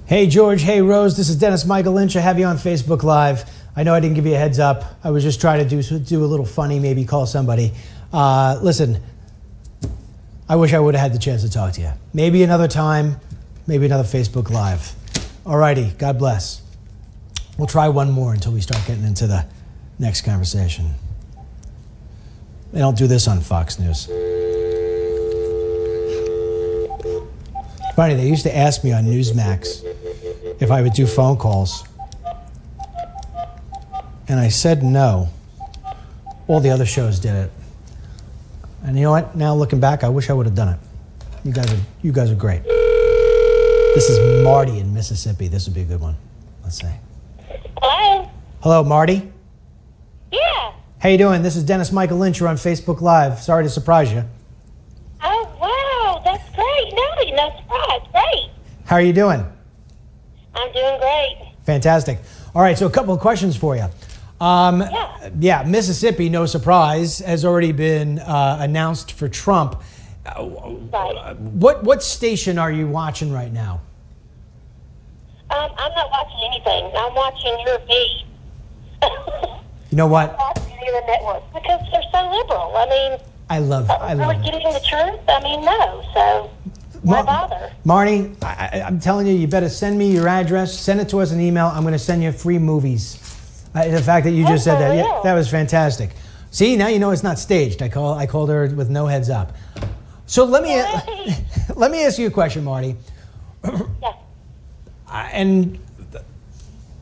Hey George, hey Rose, this is Dennis Michael Lynch. I have you on Facebook Live. I know I didn't give you a heads up. I was just trying to do a little funny, maybe call somebody. Listen, I wish I would have had the chance to talk to you. Maybe another time, maybe another Facebook Live. Alrighty, God bless. We'll try one more until we start getting into the next conversation. They don't do this on Fox News. Funny, they used to ask me on Newsmax if I would do phone calls. And I said no. All the other shows did it. And you know what? Now looking back, I wish I would have done it. You guys are great. This is Marty in Mississippi. This would be a good one. Let's see. Hello? Hello, Marty? Yeah. How you doing? This is Dennis Michael Lynch. You're on Facebook Live. Sorry to surprise you. Oh, wow. That's great. No surprise. Great. How are you doing? I'm doing great. Fantastic. All right, so a couple of questions for you. Yeah, Mississippi, no surprise, has already been announced for Trump. Right. What station are you watching right now? I'm not watching anything. I'm watching your feed. You know what? I'm watching the other networks because they're so liberal. I mean, I love really getting the truth? I mean, no. So why bother? Marty, I'm telling you, you better send me your address. Send it to us in email. I'm going to send you free movies. The fact that you just said that, yeah, that was fantastic. See, now you know it's not staged. I called her with no heads up. So let me ask you a question, Marty. Yeah. And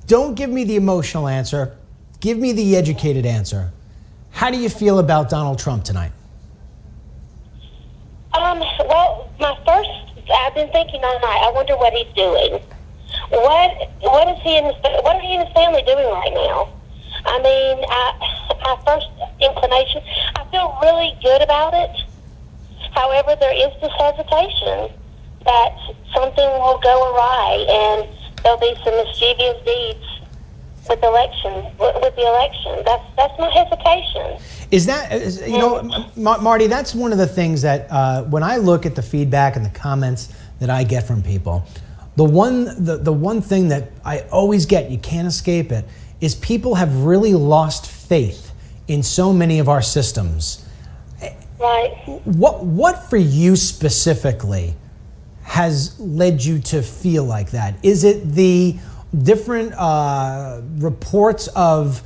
don't give me the emotional answer. Give me the educated answer. How do you feel about Donald Trump tonight? Well, I've been thinking all night. I wonder what he's doing. What are he and his family doing right now? I mean, my first inclination, I feel really good about it. However, there is this hesitation that something will go awry and there'll be some mischievous deeds with the election. That's my hesitation. Is that, Marty, that's one of the things that when I look at the feedback and the comments that I get from people, the one thing that I always get, you can't escape it, is people have really lost faith in so many of our systems. Right. What for you specifically has led you to feel like that? Is it the different reports of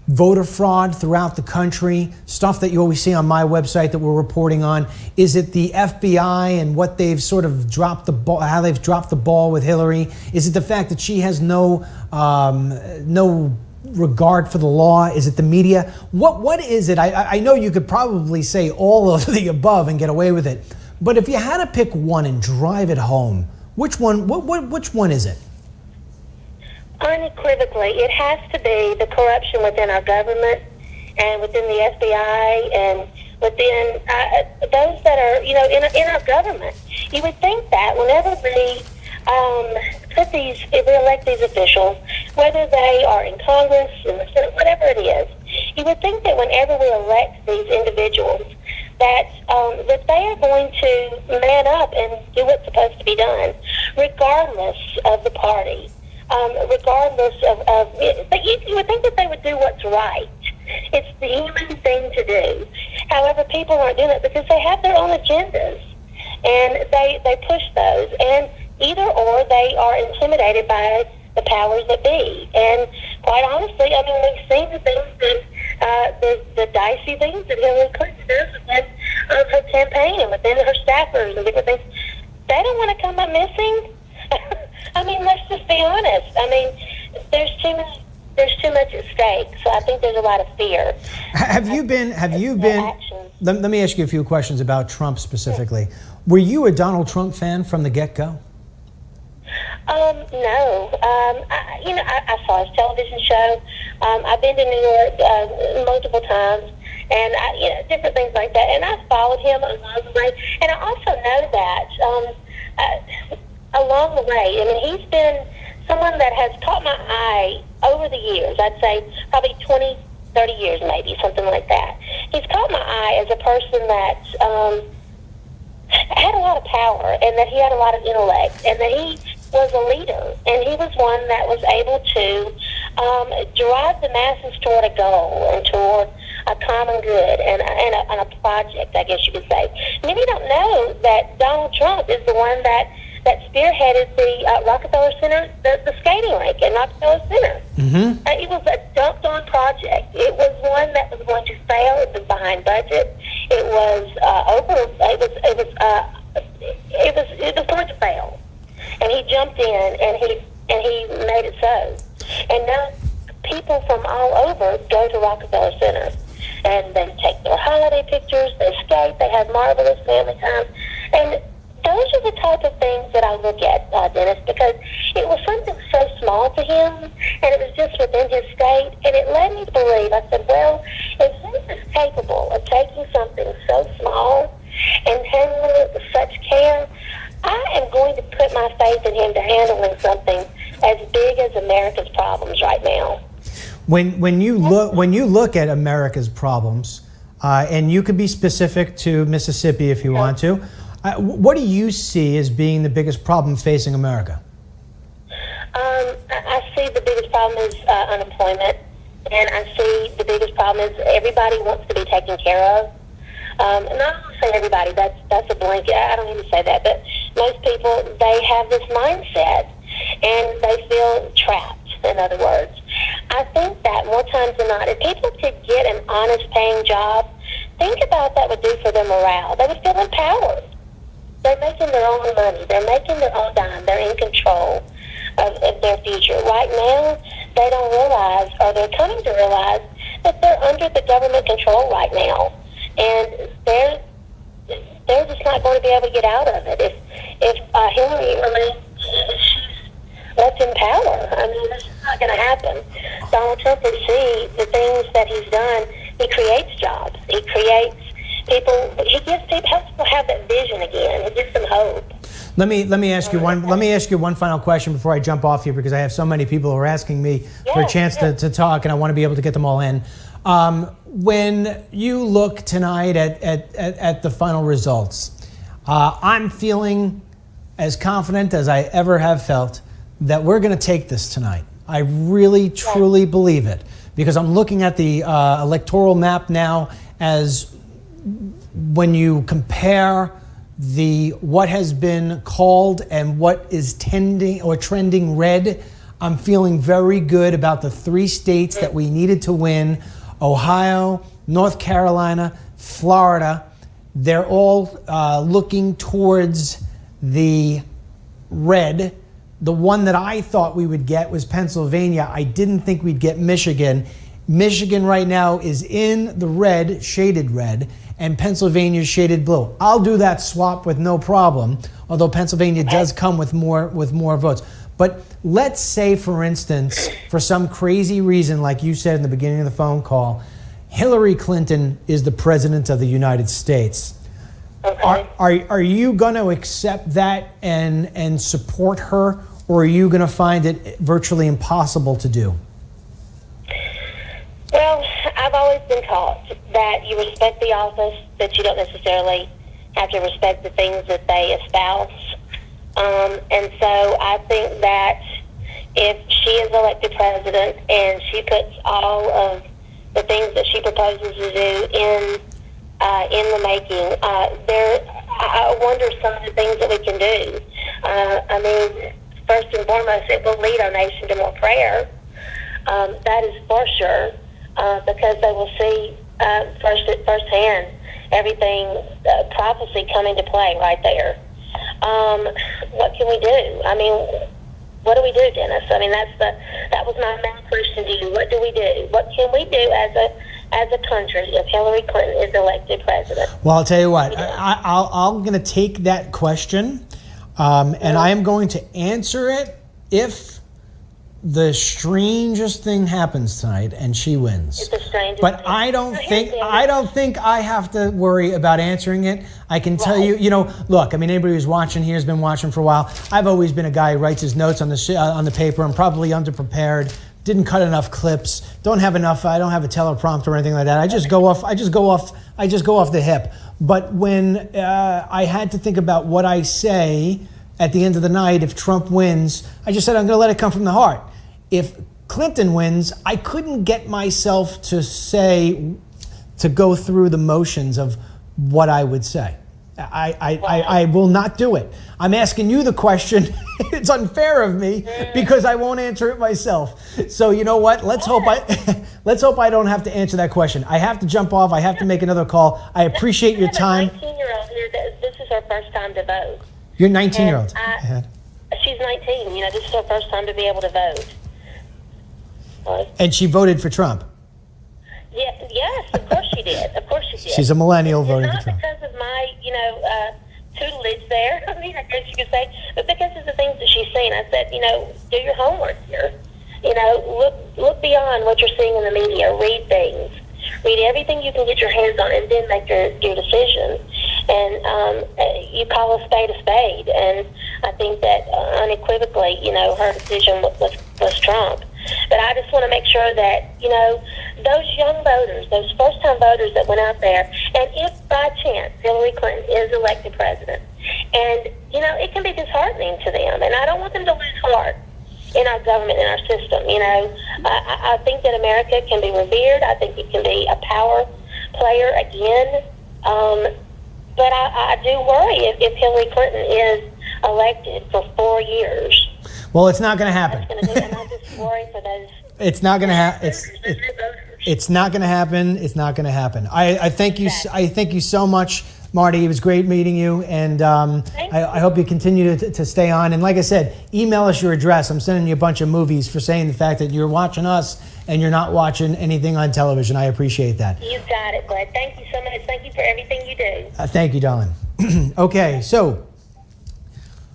voter fraud throughout the country, stuff that you always see on my website that we're reporting on? Is it the FBI and what they've sort of dropped the ball, how they've dropped the ball with Hillary? Is it the fact that she has no regard for the law? Is it the media? What is it? I know you could probably say all of the above and get away with it, but if you had to pick one and drive it home, which one is it? Unequivocally, it has to be the corruption within our government and within the FBI and within those that are, in our government. You would think that whenever we elect these officials, whether they are in Congress, in the Senate, whatever it is, you would think that whenever we elect these individuals, that they are going to man up and do what's supposed to be done, regardless of the party. Regardless of but you would think that they would do what's right. It's the human thing to do. However, people aren't doing it because they have their own agendas, and they push those. And either or, they are intimidated by the powers that be. And quite honestly, I mean, we've seen the things that the dicey things that Hillary Clinton does within her campaign and within her staffers and different things. They don't want to come up missing. I mean, let's just be honest. I mean, there's too much at stake. So I think there's a lot of fear. Have you been? Let me ask you a few questions about Trump specifically. Were you a Donald Trump fan from the get-go? No. I saw his television show. I've been to New York multiple times, and different things like that. And I followed him along the way. And I also know that along the way, I mean, he's been someone that has caught my eye over the years. I'd say probably 20, 30 years maybe, something like that. He's caught my eye as a person that had a lot of power and that he had a lot of intellect and that he was a leader, and he was one that was able to drive the masses toward a goal and toward a common good and a project, I guess you could say. Many don't know that Donald Trump is the one that spearheaded the Rockefeller Center, the skating rink in Rockefeller Center. Mm-hmm. It was a dumped-on project. It was one that was going to fail. It was behind budget. It was It was going to fail, and he jumped in and he made it so. And now people from all over go to Rockefeller Center, and they take their holiday pictures. They skate. They have marvelous family time, and those are the type of things that I look at, Dennis, because it was something so small to him, and it was just within his state, and it led me to believe, I said, well, if he is capable of taking something so small and handling it with such care, I am going to put my faith in him to handling something as big as America's problems right now. When you look at America's problems, and you could be specific to Mississippi if you want to, what do you see as being the biggest problem facing America? I see the biggest problem is unemployment, and I see the biggest problem is everybody wants to be taken care of. And I don't say everybody, that's a blanket. I don't even say that, but most people, they have this mindset, and they feel trapped, in other words. I think that more times than not, if people could get an honest paying job, think about what that would do for their morale. They would feel empowered. They're making their own money. They're making their own dime. They're in control of their future. Right now, they don't realize, or they're coming to realize, that they're under the government control right now. And they're just not going to be able to get out of it. If Hillary remains, left in power, I mean, this is not going to happen. Donald Trump will see the things that he's done. He creates jobs. He creates people. He gives people, helps people have that vision again. He gives them hope. Let me ask you one. Let me ask you one final question before I jump off here, because I have so many people who are asking me for a chance to talk, and I want to be able to get them all in. When you look tonight at the final results, I'm feeling as confident as I ever have felt that we're going to take this tonight. I really, truly believe it, because I'm looking at the electoral map now. As when you compare what has been called and what is trending red, I'm feeling very good about the 3 states that we needed to win: Ohio, North Carolina, Florida. They're all looking towards the red. The one that I thought we would get was Pennsylvania. I didn't think we'd get Michigan. Michigan right now is in the red, shaded red, and Pennsylvania is shaded blue. I'll do that swap with no problem, although Pennsylvania does come with more votes. But let's say, for instance, for some crazy reason, like you said in the beginning of the phone call, Hillary Clinton is the president of the United States. Okay. Are you going to accept that and support her, or are you going to find it virtually impossible to do? Well, I've always been taught that you respect the office, but you don't necessarily have to respect the things that they espouse. And so I think that if she is elected president and she puts all of the things that she proposes to do in the making, I wonder some of the things that we can do. I mean, first and foremost, it will lead our nation to more prayer. That is for sure, because they will see firsthand everything, prophecy coming to play right there. What can we do? I mean, what do we do, Dennis? I mean, that was my main question to you. What do we do? What can we do as a country if Hillary Clinton is elected president? Well, I'll tell you what. I'm going to take that question, and I am going to answer it if the strangest thing happens tonight and she wins. It's the strangest but thing. I don't think I have to worry about answering it. I can tell you, look, I mean, anybody who's watching here has been watching for a while. I've always been a guy who writes his notes on the paper. I'm probably underprepared. Didn't cut enough clips. Don't have enough. I don't have a teleprompter or anything like that. I just go off the hip. But when I had to think about what I say at the end of the night, if Trump wins, I just said I'm going to let it come from the heart. If Clinton wins, I couldn't get myself to go through the motions of what I would say. I will not do it. I'm asking you the question. It's unfair of me because I won't answer it myself. So you know what? Let's hope I don't have to answer that question. I have to jump off. I have to make another call. I appreciate your time. I have a 19-year-old here that this is her first time to vote. You're 19-year-old. She's 19. This is her first time to be able to vote. And she voted for Trump. Yes, of course she did. Of course she did. She's a millennial voting for Trump. Not because of my, tutelage there. I mean, I guess you could say, but because of the things that she's seen. I said, do your homework here. Look beyond what you're seeing in the media. Read things. Read everything you can get your hands on, and then make your decision. And you call a spade, and I think that unequivocally, her decision was Trump. But I just want to make sure that, those young voters, those first-time voters that went out there, and if by chance Hillary Clinton is elected president, and, it can be disheartening to them, and I don't want them to lose heart in our government, in our system. I think that America can be revered. I think it can be a power player again. But I do worry if Hillary Clinton is elected for 4 years. Well, it's not going to happen. And I just worry for It's not going to happen. It's not going to happen. It's not going to happen. I thank you. I thank you so much, Marty. It was great meeting you, and I hope you continue to stay on. And like I said, email us your address. I'm sending you a bunch of movies for saying the fact that you're watching us and you're not watching anything on television. I appreciate that. You got it, Glenn. Thank you so much. Thank you for everything you do. Thank you, darling. Okay, so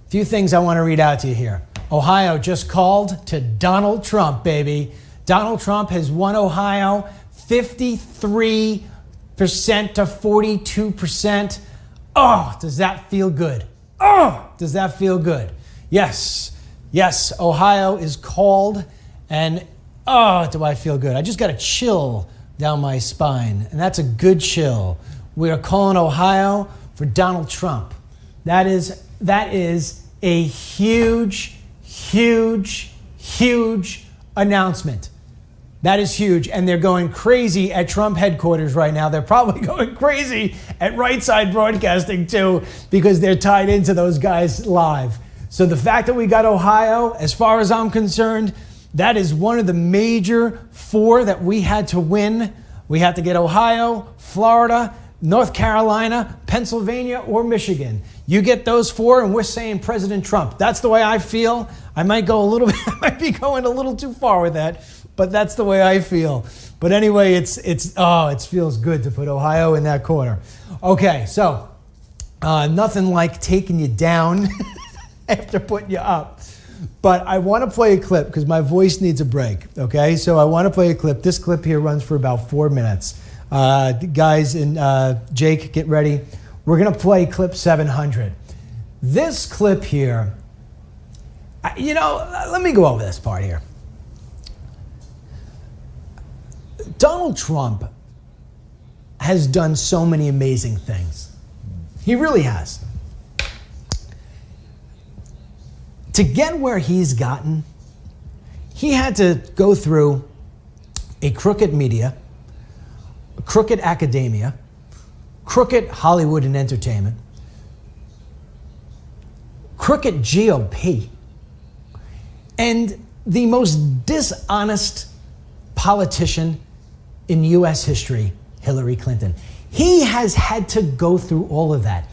a few things I want to read out to you here. Ohio just called to Donald Trump, baby. Donald Trump has won Ohio 53% to 42%. Oh, does that feel good? Oh, does that feel good? Yes, Ohio is called, and oh, do I feel good. I just got a chill down my spine, and that's a good chill. We are calling Ohio for Donald Trump. That is a huge announcement. That is huge, and they're going crazy at Trump headquarters right now. They're probably going crazy at Right Side Broadcasting too, because they're tied into those guys live. So the fact that we got Ohio, as far as I'm concerned, that is one of the major 4 that we had to win. We had to get Ohio, Florida, North Carolina, Pennsylvania, or Michigan. You get those 4, and we're saying President Trump. That's the way I feel. I might go a little bit. I might be going a little too far with that, but that's the way I feel. But anyway, it feels good to put Ohio in that corner. Okay, so nothing like taking you down after putting you up. But I want to play a clip because my voice needs a break. Okay, so I want to play a clip. This clip here runs for about 4 minutes. Guys and Jake, get ready. We're going to play clip 700. This clip here, let me go over this part here. Donald Trump has done so many amazing things. He really has. To get where he's gotten, he had to go through a crooked media, a crooked academia, crooked Hollywood and entertainment, crooked GOP, and the most dishonest politician in U.S. history, Hillary Clinton. He has had to go through all of that.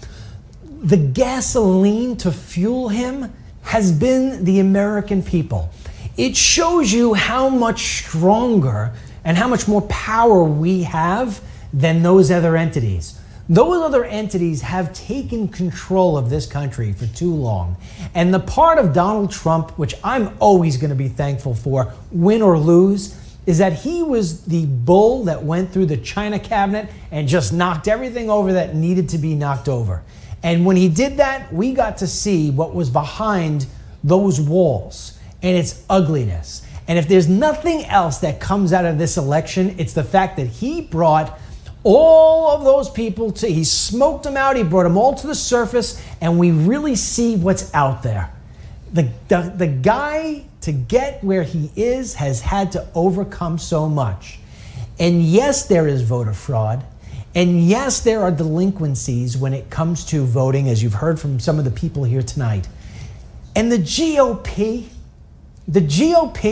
The gasoline to fuel him has been the American people. It shows you how much stronger and how much more power we have than those other entities. Those other entities have taken control of this country for too long. And the part of Donald Trump, which I'm always going to be thankful for, win or lose, is that he was the bull that went through the China cabinet and just knocked everything over that needed to be knocked over. And when he did that, we got to see what was behind those walls and its ugliness. And if there's nothing else that comes out of this election, it's the fact that he brought all of those people he smoked them out, he brought them all to the surface, and we really see what's out there. The guy, to get where he is, has had to overcome so much. And yes, there is voter fraud. And yes, there are delinquencies when it comes to voting, as you've heard from some of the people here tonight. And the GOP,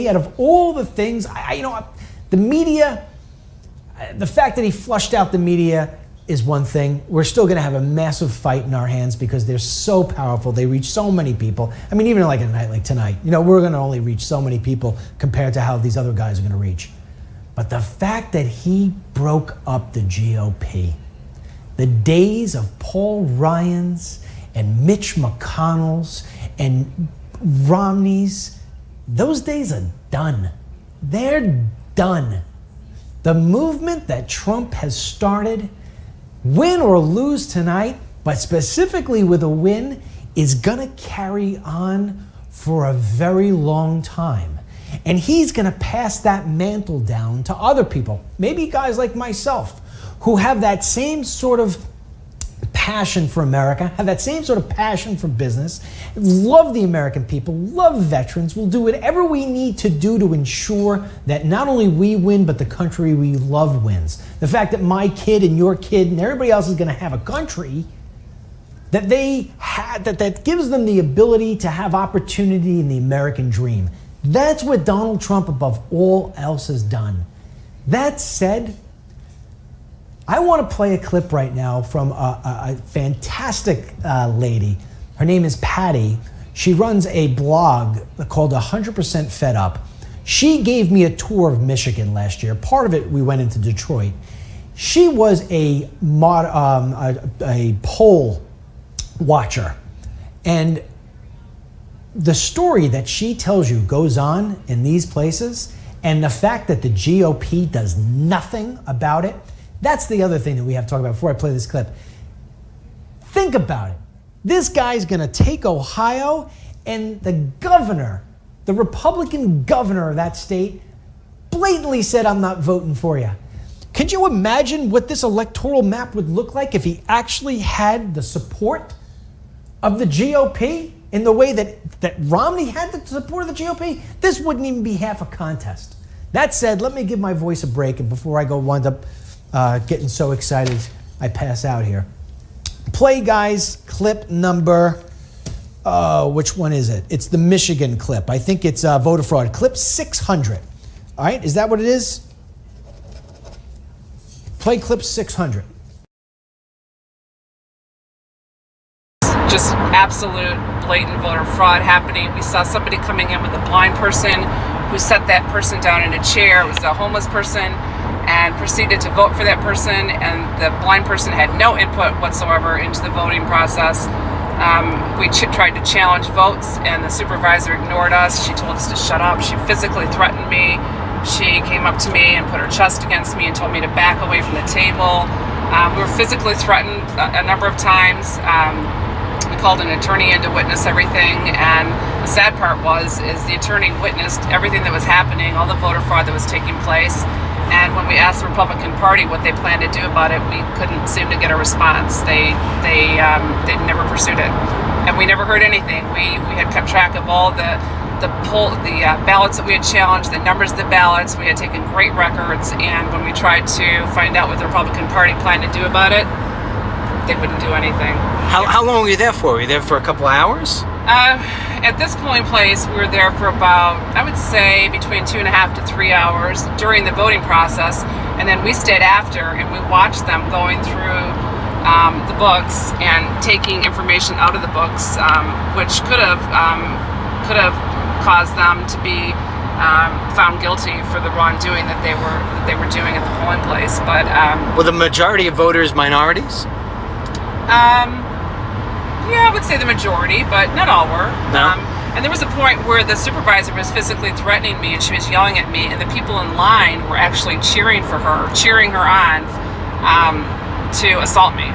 out of all the things, the media, the fact that he flushed out the media is one thing. We're still going to have a massive fight in our hands because they're so powerful. They reach so many people. I mean, even like a night like tonight, we're going to only reach so many people compared to how these other guys are going to reach. But the fact that he broke up the GOP, the days of Paul Ryan's and Mitch McConnell's and Romney's, those days are done. They're done. The movement that Trump has started, win or lose tonight, but specifically with a win, is going to carry on for a very long time. And he's going to pass that mantle down to other people, maybe guys like myself, who have that same sort of passion for America, have that same sort of passion for business, love the American people, love veterans, will do whatever we need to do to ensure that not only we win, but the country we love wins. The fact that my kid and your kid and everybody else is going to have a country that they had, that gives them the ability to have opportunity in the American dream. That's what Donald Trump, above all else, has done. That said, I want to play a clip right now from a fantastic lady. Her name is Patty. She runs a blog called 100% Fed Up. She gave me a tour of Michigan last year. Part of it, we went into Detroit. She was a poll watcher. And the story that she tells you goes on in these places, and the fact that the GOP does nothing about it, that's the other thing that we have to talk about before I play this clip. Think about it. This guy's going to take Ohio, and the governor, the Republican governor of that state, blatantly said, I'm not voting for you. Could you imagine what this electoral map would look like if he actually had the support of the GOP in the way that Romney had the support of the GOP? This wouldn't even be half a contest. That said, let me give my voice a break, and before I go wind up getting so excited I pass out here. Play, guys, clip number, which one is it? It's the Michigan clip. I think it's voter fraud. Clip 600. All right, is that what it is? Play clip 600. Just absolute blatant voter fraud happening. We saw somebody coming in with a blind person who set that person down in a chair. It was a homeless person, and proceeded to vote for that person, and the blind person had no input whatsoever into the voting process. We tried to challenge votes, and the supervisor ignored us. She told us to shut up. She physically threatened me. She came up to me and put her chest against me and told me to back away from the table. We were physically threatened a number of times. We called an attorney in to witness everything, and the sad part is the attorney witnessed everything that was happening, all the voter fraud that was taking place. And when we asked the Republican Party what they planned to do about it, we couldn't seem to get a response. They never pursued it, and we never heard anything. We had kept track of all the ballots that we had challenged, the numbers of the ballots. We had taken great records, and when we tried to find out what the Republican Party planned to do about it, they wouldn't do anything. How long were you there for? Were you there for a couple of hours? At this polling place, we were there for about, I would say, between 2.5 to 3 hours during the voting process, and then we stayed after and we watched them going through the books and taking information out of the books, which could have caused them to be found guilty for the wrongdoing that they were doing at the polling place. But were the majority of voters minorities? Yeah, I would say the majority, but not all were. No. And there was a point where the supervisor was physically threatening me, and she was yelling at me, and the people in line were actually cheering for her, cheering her on to assault me.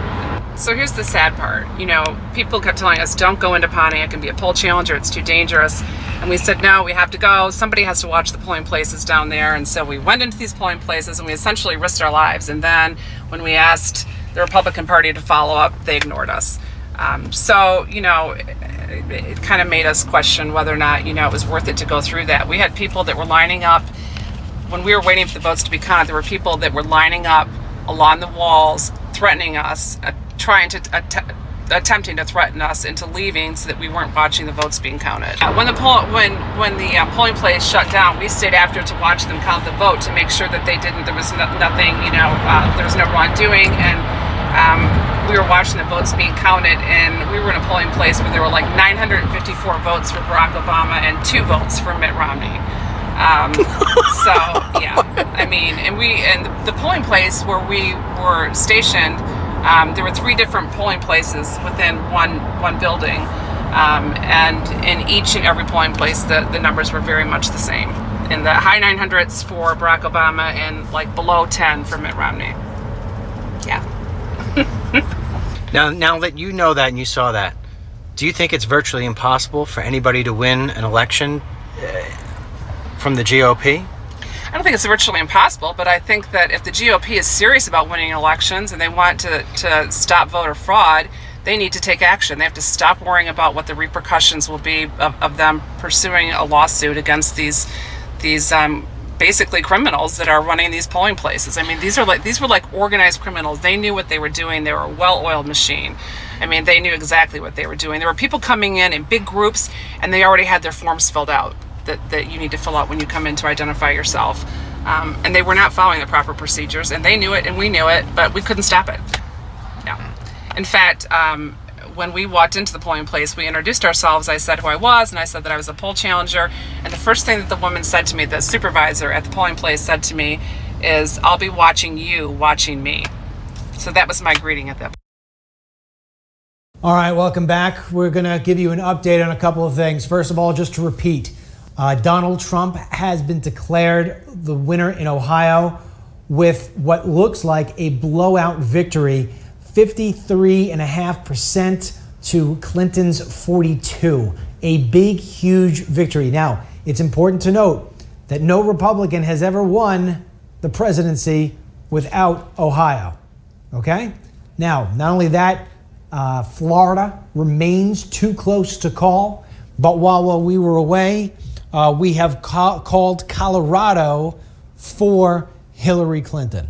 So here's the sad part. You know, people kept telling us, don't go into Pontiac and be a poll challenger, it's too dangerous. And we said, no, we have to go. Somebody has to watch the polling places down there. And so we went into these polling places, and we essentially risked our lives. And then when we asked the Republican Party to follow up, they ignored us. So, you know, it kind of made us question whether or not, you know, it was worth it to go through that. We had people that were lining up. When we were waiting for the votes to be counted, there were people that were lining up along the walls, threatening us, attempting to threaten us into leaving so that we weren't watching the votes being counted. When the polling place shut down, we stayed after to watch them count the vote to make sure that they didn't. There was nothing, you know, there was no wrongdoing, and we were watching the votes being counted, and we were in a polling place where there were like 954 votes for Barack Obama and 2 votes for Mitt Romney. So yeah, I mean, and the polling place where we were stationed, there were 3 different polling places within one building, and in each and every polling place, the numbers were very much the same. In the high 900s for Barack Obama and like below 10 for Mitt Romney. Yeah. Now that you know that and you saw that, do you think it's virtually impossible for anybody to win an election from the GOP? I don't think it's virtually impossible, but I think that if the GOP is serious about winning elections and they want to stop voter fraud, they need to take action. They have to stop worrying about what the repercussions will be of them pursuing a lawsuit against these basically criminals that are running these polling places. I mean, these were like organized criminals. They knew what they were doing. They were a well-oiled machine. I mean, they knew exactly what they were doing. There were people coming in big groups, and they already had their forms filled out. that you need to fill out when you come in to identify yourself. And they were not following the proper procedures, and they knew it and we knew it, but we couldn't stop it. Yeah. In fact, when we walked into the polling place, we introduced ourselves. I said who I was, and I said that I was a poll challenger. And the first thing that the woman said to me, the supervisor at the polling place said to me, is, "I'll be watching you, watching me." So that was my greeting at that point. All right, welcome back. We're going to give you an update on a couple of things. First of all, just to repeat, Donald Trump has been declared the winner in Ohio with what looks like a blowout victory, 53.5% to Clinton's 42%. A big, huge victory. Now, it's important to note that no Republican has ever won the presidency without Ohio. Okay? Now, not only that, Florida remains too close to call, but while we were away, we have called Colorado for Hillary Clinton.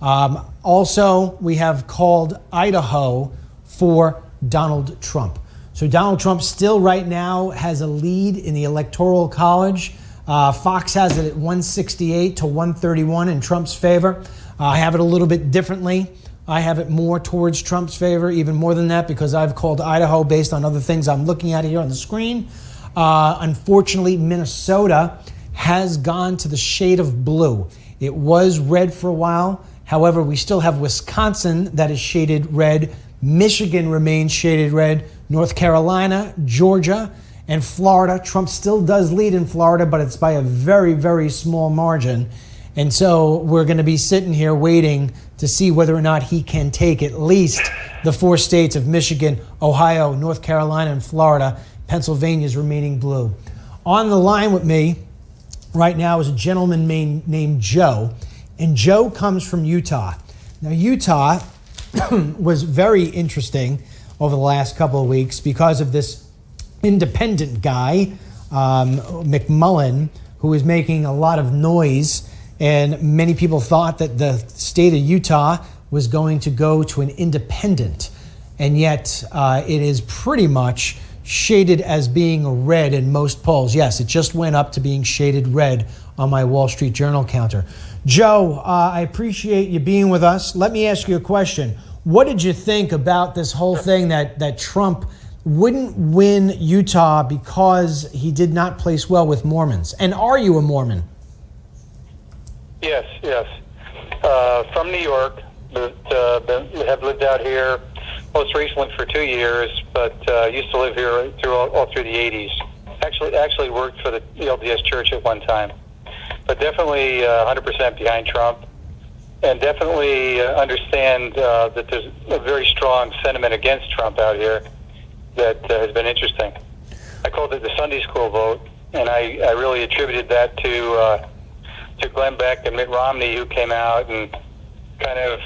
Also, we have called Idaho for Donald Trump. So Donald Trump still right now has a lead in the Electoral College. Fox has it at 168 to 131 in Trump's favor. I have it a little bit differently. I have it more towards Trump's favor, even more than that, because I've called Idaho based on other things I'm looking at here on the screen. Unfortunately, Minnesota has gone to the shade of blue. It was red for a while. However, we still have Wisconsin that is shaded red. Michigan remains shaded red. North Carolina, Georgia, and Florida. Trump still does lead in Florida, but it's by a very, very small margin. And so we're going to be sitting here waiting to see whether or not he can take at least the 4 states of Michigan, Ohio, North Carolina, and Florida. Pennsylvania's remaining blue. On the line with me right now is a gentleman named Joe, and Joe comes from Utah. Now, Utah was very interesting over the last couple of weeks because of this independent guy, McMullen, who is making a lot of noise. And many people thought that the state of Utah was going to go to an independent. And yet it is pretty much shaded as being red in most polls. Yes, it just went up to being shaded red on my Wall Street Journal counter. Joe, I appreciate you being with us. Let me ask you a question. What did you think about this whole thing that Trump wouldn't win Utah because he did not place well with Mormons? And are you a Mormon? Yes. From New York, but have lived out here most recently for 2 years, but used to live here all through the 80s. Actually worked for the LDS Church at one time, but definitely 100% behind Trump, and definitely understand that there's a very strong sentiment against Trump out here that has been interesting. I called it the Sunday school vote, and I really attributed that to Glenn Beck and Mitt Romney, who came out and kind of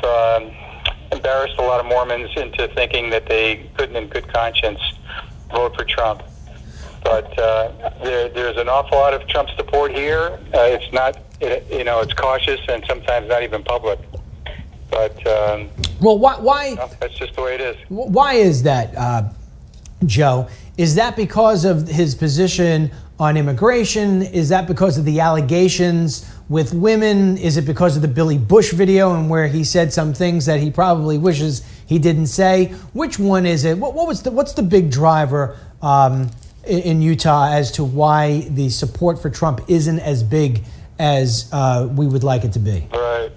embarrassed a lot of Mormons into thinking that they couldn't in good conscience vote for Trump. But there's an awful lot of Trump support here. It's not, it's cautious and sometimes not even public. But well, why? That's just the way it is. Why is that, Joe? Is that because of his position on immigration? Is that because of the allegations with women? Is it because of the Billy Bush video and where he said some things that he probably wishes he didn't say? Which one is it? What's the big driver in Utah as to why the support for Trump isn't as big as we would like it to be? Right.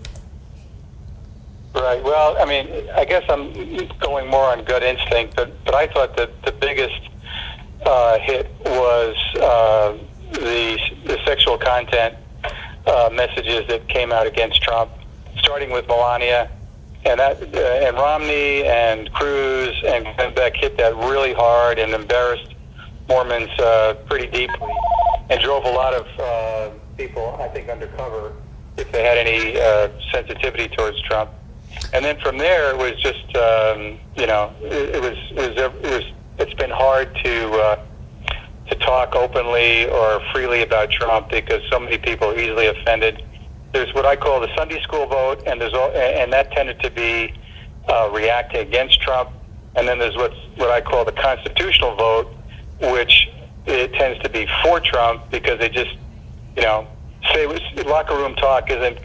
Well, I mean, I guess I'm going more on gut instinct, but I thought that the biggest hit was the sexual content messages that came out against Trump, starting with Melania, and Romney and Cruz and Glenn Beck hit that really hard and embarrassed Mormons pretty deeply, and drove a lot of people, I think, undercover if they had any sensitivity towards Trump. And then from there, it was just it's been hard to talk openly or freely about Trump because so many people are easily offended. There's what I call the Sunday school vote, and that tended to be reacting against Trump. And then there's what I call the constitutional vote, which it tends to be for Trump because they just, say locker room talk isn't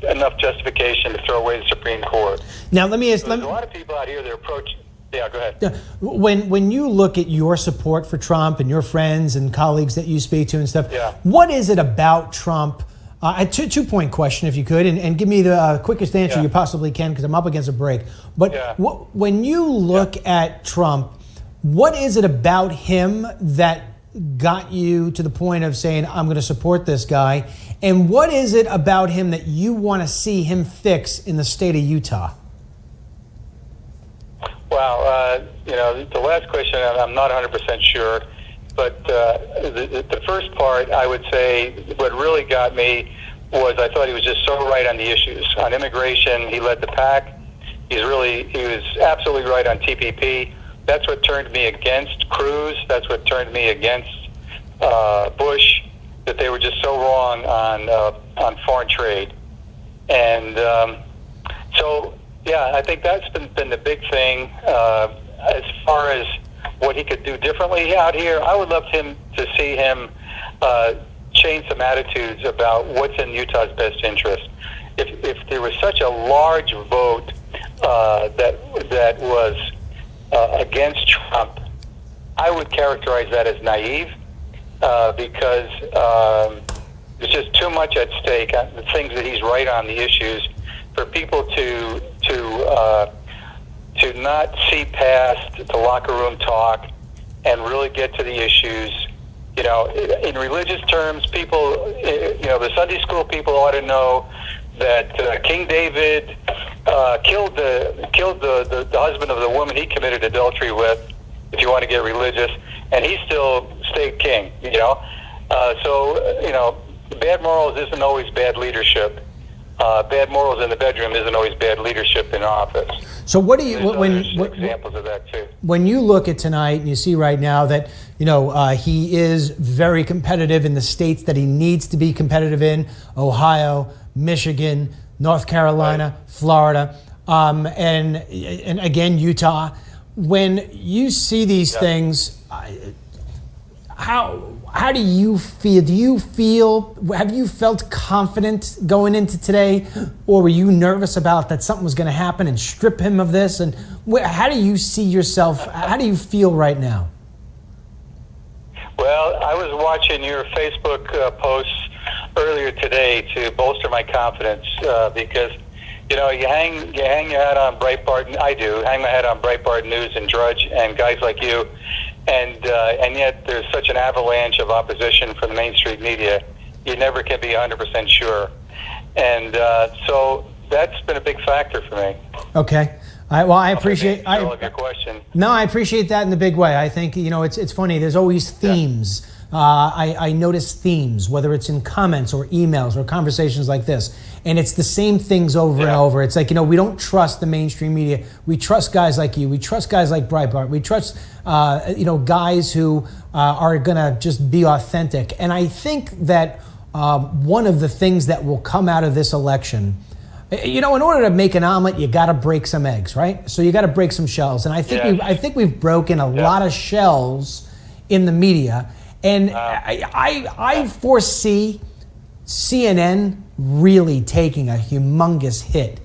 enough justification to throw away the Supreme Court. Now, let me ask. There's a lot of people out here that approach. Yeah, go ahead. When you look at your support for Trump and your friends and colleagues that you speak to and stuff, what is it about Trump? A two-point question, if you could, and give me the quickest answer you possibly can, because I'm up against a break. But when you look at Trump, what is it about him that got you to the point of saying, I'm going to support this guy? And what is it about him that you want to see him fix in the state of Utah? Well, the last question, I'm not 100% sure. But the first part, I would say, what really got me was I thought he was just so right on the issues. On immigration, he led the pack. He was absolutely right on TPP. That's what turned me against Cruz. That's what turned me against Bush, that they were just so wrong on foreign trade. And I think that's been the big thing. As far as what he could do differently out here, I would love to see him change some attitudes about what's in Utah's best interest. If there was such a large vote that was against Trump, I would characterize that as naive because there's just too much at stake. The things that he's right on, the issues, for people to not see past the locker room talk and really get to the issues. In religious terms, people, the Sunday school people ought to know that King David killed the husband of the woman he committed adultery with, if you want to get religious, and he still stayed king. Bad morals isn't always bad leadership. Bad morals in the bedroom isn't always bad leadership in office. So what do you there's examples of that too? When you look at tonight and you see right now that he is very competitive in the states that he needs to be competitive in: Ohio, Michigan, North Carolina, Florida, and again Utah. When you see these things, how do you feel? Have you felt confident going into today, or were you nervous about that something was going to happen and strip him of this? And how do you see yourself? How do you feel right now? Well, I was watching your Facebook posts earlier today to bolster my confidence because you hang your hat on Breitbart, and I do hang my hat on Breitbart News and Drudge and guys like you. And yet there's such an avalanche of opposition from the mainstream media. You never can be 100% sure. And so that's been a big factor for me. Okay. I appreciate your question. No, I appreciate that in a big way. I think, it's funny. There's always themes. I notice themes, whether it's in comments or emails or conversations like this. And it's the same things over and over. It's like, we don't trust the mainstream media. We trust guys like you. We trust guys like Breitbart. We trust, guys who are going to just be authentic. And I think that one of the things that will come out of this election, in order to make an omelet, you got to break some eggs, right? So you got to break some shells. And I think we've broken a lot of shells in the media. And I foresee CNN really taking a humongous hit.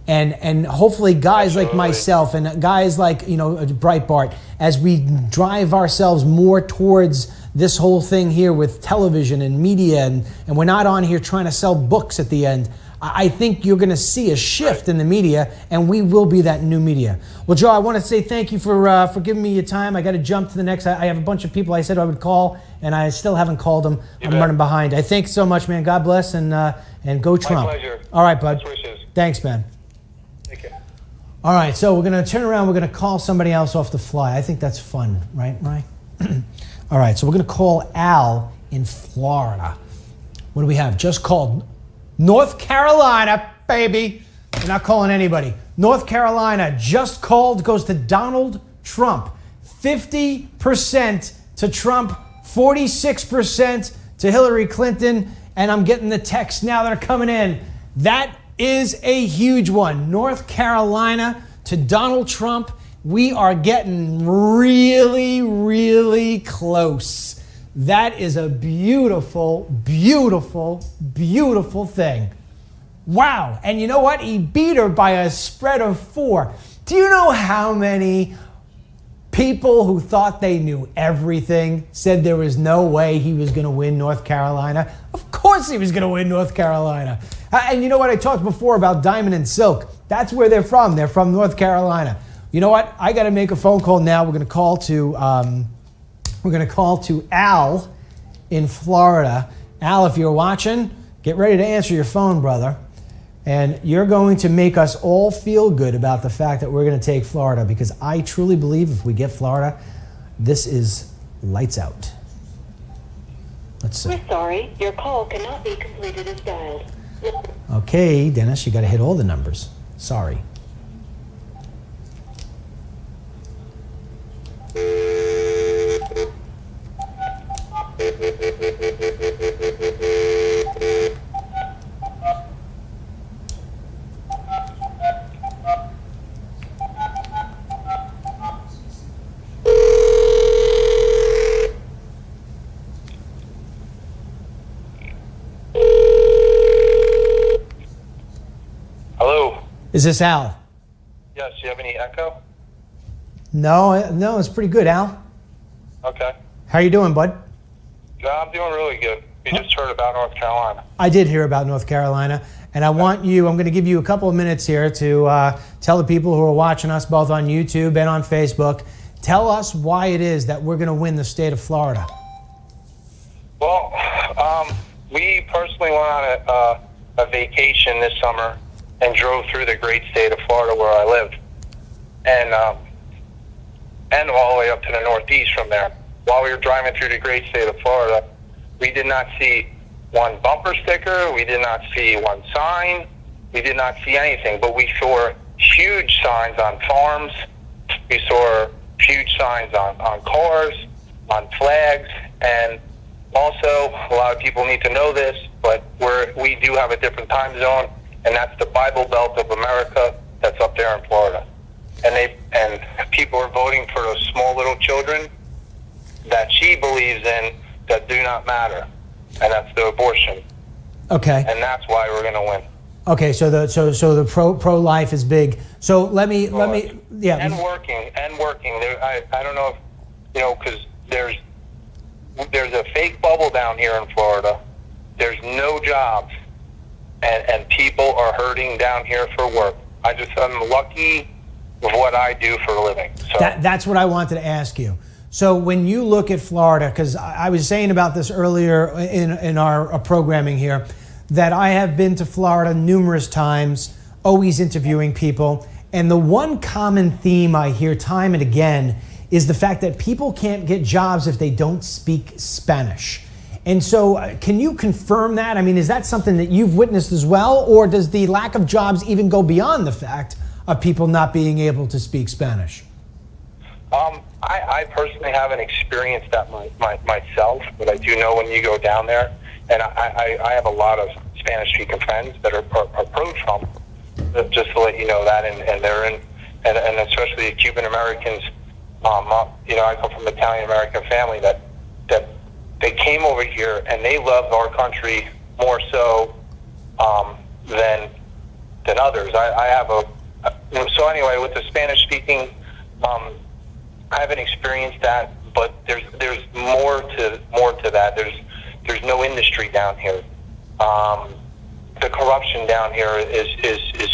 And hopefully guys like myself and guys like, Breitbart, as we drive ourselves more towards this whole thing here with television and media, and we're not on here trying to sell books at the end, I think you're going to see a shift in the media, and we will be that new media. Well, Joe, I want to say thank you for giving me your time. I got to jump to the next. I have a bunch of people I said I would call, and I still haven't called them. I'm running behind. I thank you so much, man. God bless, and go Trump. My pleasure. All right, bud. Best wishes. Thanks, man. Take care. All right, so we're going to turn around. We're going to call somebody else off the fly. I think that's fun, right? All right, so we're going to call Al in Florida. What do we have? Just called North Carolina, baby. We're not calling anybody. North Carolina just called, goes to Donald Trump. 50% to Trump, 46% to Hillary Clinton. And I'm getting the texts now that are coming in. That is a huge one. North Carolina to Donald Trump. We are getting really, really close. That is a beautiful, beautiful, beautiful thing. Wow. And you know what? He beat her by a spread of 4. Do you know how many people who thought they knew everything said there was no way he was going to win North Carolina? Of course he was going to win North Carolina. And you know what? I talked before about Diamond and Silk. That's where they're from. They're from North Carolina. You know what? I got to make a phone call now. We're going to call to Al in Florida. Al, if you're watching, get ready to answer your phone, brother. And you're going to make us all feel good about the fact that we're going to take Florida, because I truly believe if we get Florida, this is lights out. Let's see. We're sorry. Your call cannot be completed as dialed. Okay, Dennis, you got to hit all the numbers. Sorry. Hello. Is this Al? Yes. Do you have any echo? No, it's pretty good, Al. Okay. How you doing, bud? I'm doing really good. We just heard about North Carolina. I did hear about North Carolina, and I'm going to give you a couple of minutes here to tell the people who are watching us both on YouTube and on Facebook, tell us why it is that we're going to win the state of Florida. Well, we personally went on a vacation this summer and drove through the great state of Florida where I live, and all the way up to the Northeast from there. While we were driving through the great state of Florida, we did not see one bumper sticker, we did not see one sign, we did not see anything, but we saw huge signs on farms, we saw huge signs on cars, on flags, and also, a lot of people need to know this, but we do have a different time zone, and that's the Bible Belt of America that's up there in Florida. And people are voting for those small little children that she believes in that do not matter, and that's the abortion. Okay. And that's why we're going to win. Okay, so the pro-life is big. So let me yeah. And working. There, I don't know if because there's a fake bubble down here in Florida. There's no jobs, and people are hurting down here for work. I'm lucky with what I do for a living. So That's what I wanted to ask you. So when you look at Florida, because I was saying about this earlier in our programming here, that I have been to Florida numerous times, always interviewing people, and the one common theme I hear time and again is the fact that people can't get jobs if they don't speak Spanish. And so can you confirm that? I mean, is that something that you've witnessed as well, or does the lack of jobs even go beyond the fact of people not being able to speak Spanish? I personally haven't experienced that myself, but I do know when you go down there, and I have a lot of Spanish-speaking friends that are approached from, just to let you know that, and they're in, and especially Cuban Americans. I come from an Italian-American family that they came over here and they love our country more so than others. So anyway, with the Spanish-speaking, I haven't experienced that, but there's more to that. There's no industry down here. The corruption down here is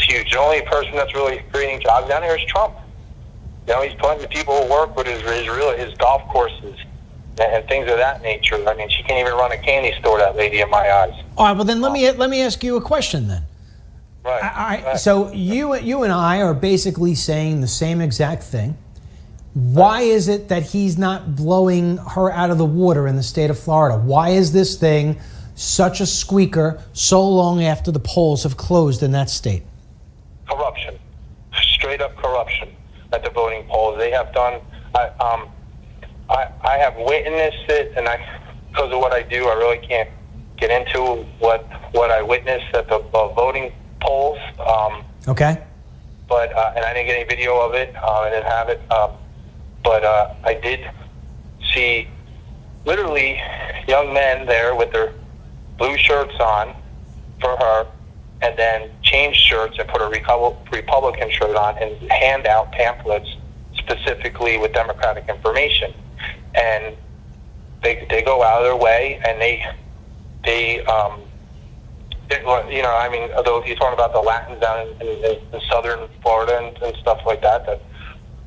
huge. The only person that's really creating jobs down here is Trump. He's putting the people to work with his golf courses and things of that nature. I mean, she can't even run a candy store, that lady, in my eyes. All right, well then let me ask you a question then. Right. So you and I are basically saying the same exact thing. Why is it that he's not blowing her out of the water in the state of Florida? Why is this thing such a squeaker so long after the polls have closed in that state? Corruption. Straight up corruption at the voting polls. They have done. I have witnessed it, and because of what I do, I really can't get into what I witnessed at the voting polls. Okay. but and I didn't get any video of it. I didn't have it, but I did see literally young men there with their blue shirts on for her, and then change shirts and put a Republican shirt on and hand out pamphlets specifically with Democratic information. And they go out of their way, and you know, I mean, although he's talking about the Latins down in southern Florida and stuff like that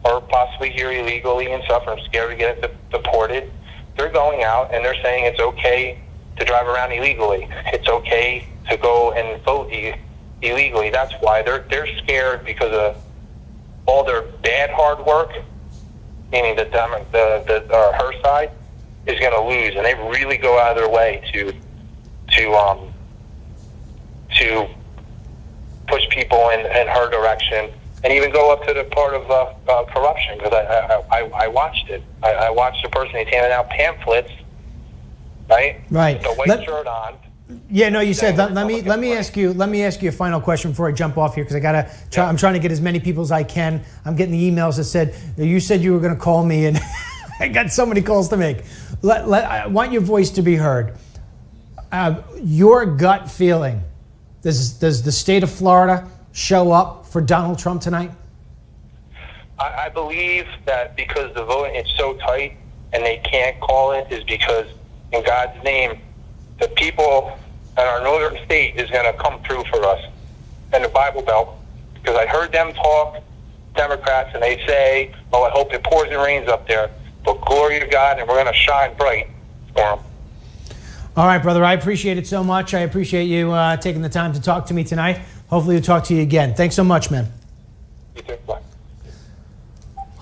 are possibly here illegally and stuff, and are scared to get deported. They're going out and they're saying it's okay to drive around illegally. It's okay to go and vote illegally. That's why they're scared, because of all their bad hard work, meaning her side is going to lose, and they really go out of their way to push people in her direction, and even go up to the part of corruption, because I watched it. I watched the person, he's handing out pamphlets, right? Right. With the white shirt on. Yeah, no, you said, let me ask you a final question before I jump off here, because I'm trying to get as many people as I can. I'm getting the emails that said, you said you were going to call me, and I got so many calls to make. I want your voice to be heard. Your gut feeling, does the state of Florida show up for Donald Trump tonight? I believe that because the voting is so tight and they can't call it, is because in God's name, the people in our northern state is going to come through for us in the Bible Belt. Because I heard them talk, Democrats, and they say, oh, I hope it pours and rains up there. But glory to God, and we're going to shine bright for them. All right, brother, I appreciate it so much. I appreciate you taking the time to talk to me tonight. Hopefully we'll talk to you again. Thanks so much, man. You too. Bye.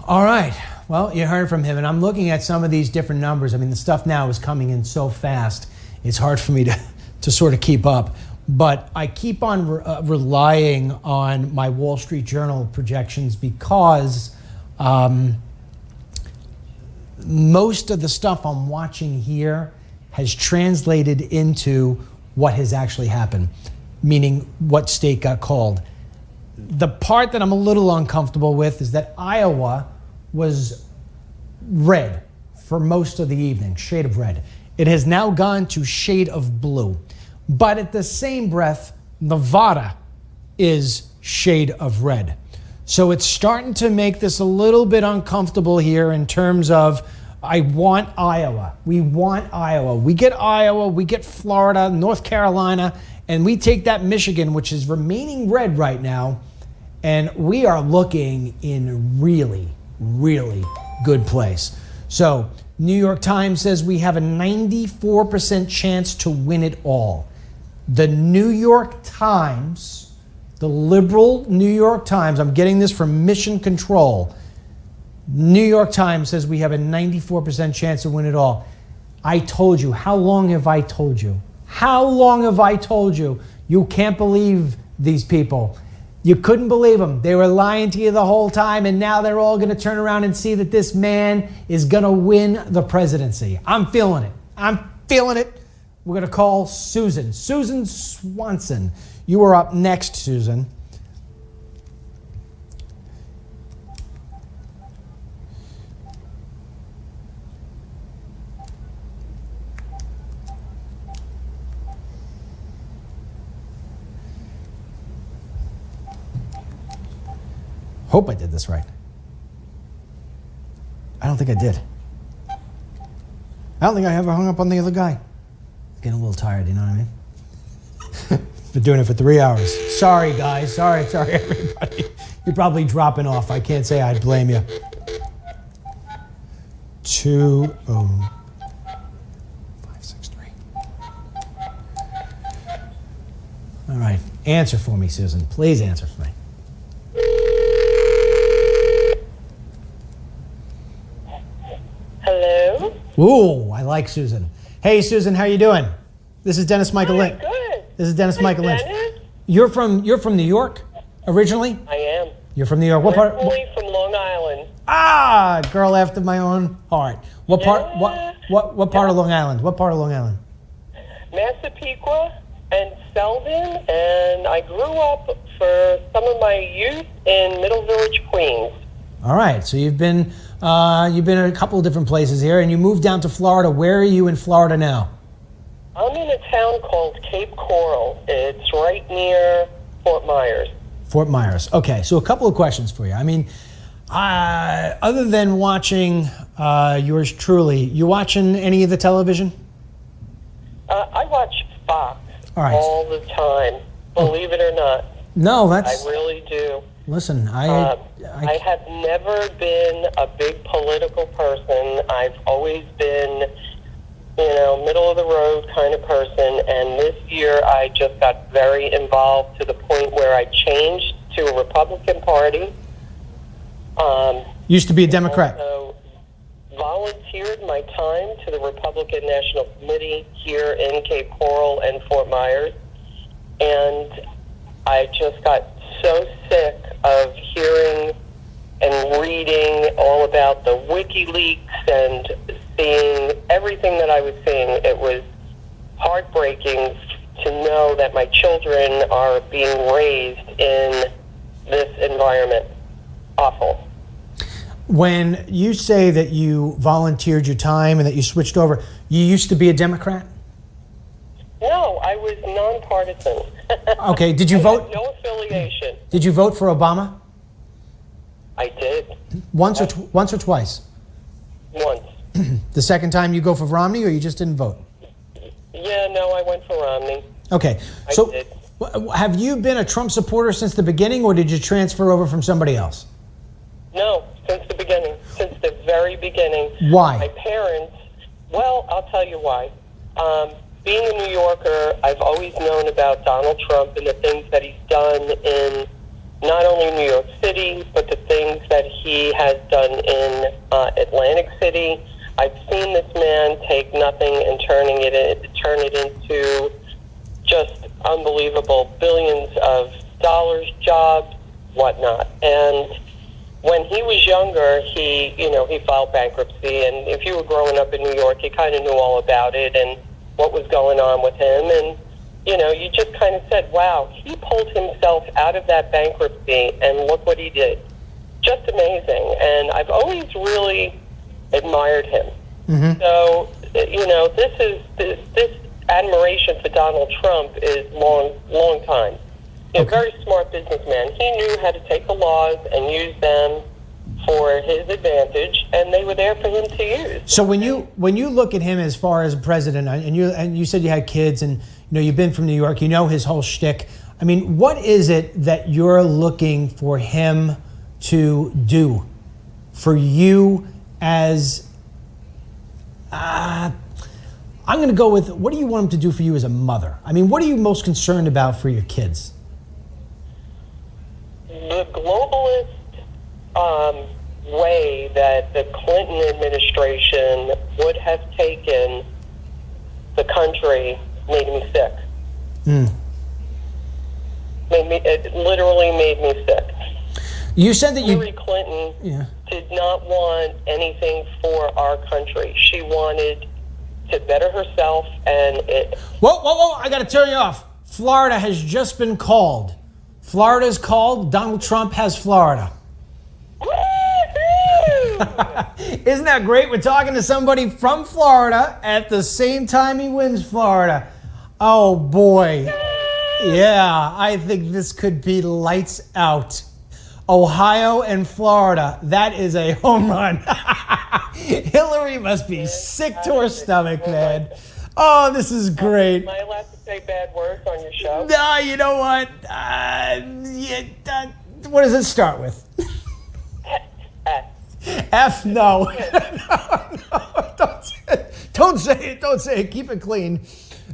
All right. Well, you heard from him, and I'm looking at some of these different numbers. I mean, the stuff now is coming in so fast, it's hard for me to sort of keep up. But I keep on relying on my Wall Street Journal projections, because most of the stuff I'm watching here has translated into what has actually happened, meaning what state got called. The part that I'm a little uncomfortable with is that Iowa was red for most of the evening, shade of red. It has now gone to shade of blue. But at the same breath, Nevada is shade of red. So it's starting to make this a little bit uncomfortable here in terms of, I want Iowa. We want Iowa. We get Iowa, we get Florida, North Carolina, and we take that Michigan, which is remaining red right now, and we are looking in really, really good place. So New York Times says we have a 94% chance to win it all. The New York Times, the liberal New York Times, I'm getting this from Mission Control, New York Times says we have a 94% chance to win it all. I told you. How long have I told you? How long have I told you? You can't believe these people. You couldn't believe them. They were lying to you the whole time, and now they're all going to turn around and see that this man is going to win the presidency. I'm feeling it. I'm feeling it. We're going to call Susan. Susan Swanson. You are up next, Susan. Hope I did this right. I don't think I did. I don't think I ever hung up on the other guy. Getting a little tired, you know what I mean? Been doing it for 3 hours. Sorry, guys. Sorry, everybody. You're probably dropping off. I can't say I'd blame you. 20563. All right. Answer for me, Susan. Please answer for me. Hello? Ooh, I like Susan. Hey, Susan, how you doing? This is Dennis Michael Lynch. Good. This is Dennis Michael Lynch. Dennis? You're from New York originally? I am. You're from New York. What part? Originally from Long Island. Ah, girl after my own heart. What part? What part of Long Island? What part of Long Island? Massapequa. and Selden, and I grew up for some of my youth in Middle Village, Queens. All right, so you've been in a couple of different places here, and you moved down to Florida. Where are you in Florida now? I'm in a town called Cape Coral. It's right near Fort Myers. Fort Myers. Okay, so a couple of questions for you. I mean, other than watching yours truly, you watching any of the television? I watch Fox All right. all the time, believe it or not. No, that's... I really do. Listen, I have never been a big political person. I've always been, middle of the road kind of person. And this year I just got very involved to the point where I changed to a Republican Party. Used to be a Democrat. Also volunteered my time to the Republican National Committee here in Cape Coral and Fort Myers. And I just got so sick of hearing and reading all about the WikiLeaks and seeing everything that I was seeing. It was heartbreaking to know that my children are being raised in this environment. Awful. When you say that you volunteered your time and that you switched over, you used to be a Democrat? No, I was nonpartisan. Okay, did you vote? No affiliation. Did you vote for Obama? I did. Once or twice? Once. The second time you go for Romney, or you just didn't vote? Yeah, no, I went for Romney. Okay, so have you been a Trump supporter since the beginning, or did you transfer over from somebody else? No, since the beginning, since the very beginning. Why? My parents, well, I'll tell you why. Being a New Yorker, I've always known about Donald Trump and the things that he's done in not only New York City, but the things that he has done in Atlantic City. I've seen this man take nothing and turn it into just unbelievable billions of dollars, jobs, whatnot. And when he was younger, he filed bankruptcy. And if you were growing up in New York, you kind of knew all about it and what was going on with him. And, you just kind of said, wow, he pulled himself out of that bankruptcy and look what he did. Just amazing. And I've always really admired him. Mm-hmm. So, this admiration for Donald Trump is long time. He's a very smart businessman. He knew how to take the laws and use them for his advantage, and they were there for him to use. So when you look at him as far as president, and you said you had kids, and you've been from New York, you know his whole shtick. I mean, what is it that you're looking for him to do for you as? I'm going to go with, what do you want him to do for you as a mother? I mean, what are you most concerned about for your kids? The globalist way that the Clinton administration would have taken the country made me sick. It literally made me sick. You said that Hillary Clinton did not want anything for our country. She wanted to better herself, and it... Whoa, I got to turn you off. Florida has just been called. Florida's called. Donald Trump has Florida. Isn't that great? We're talking to somebody from Florida at the same time he wins Florida. Oh, boy. Yeah, I think this could be lights out. Ohio and Florida. That is a home run. Hillary must be sick to her stomach, man. Oh, this is great. Am I allowed to say bad words on your show? No, you know what? What does it start with? F, no. Don't say it. Keep it clean.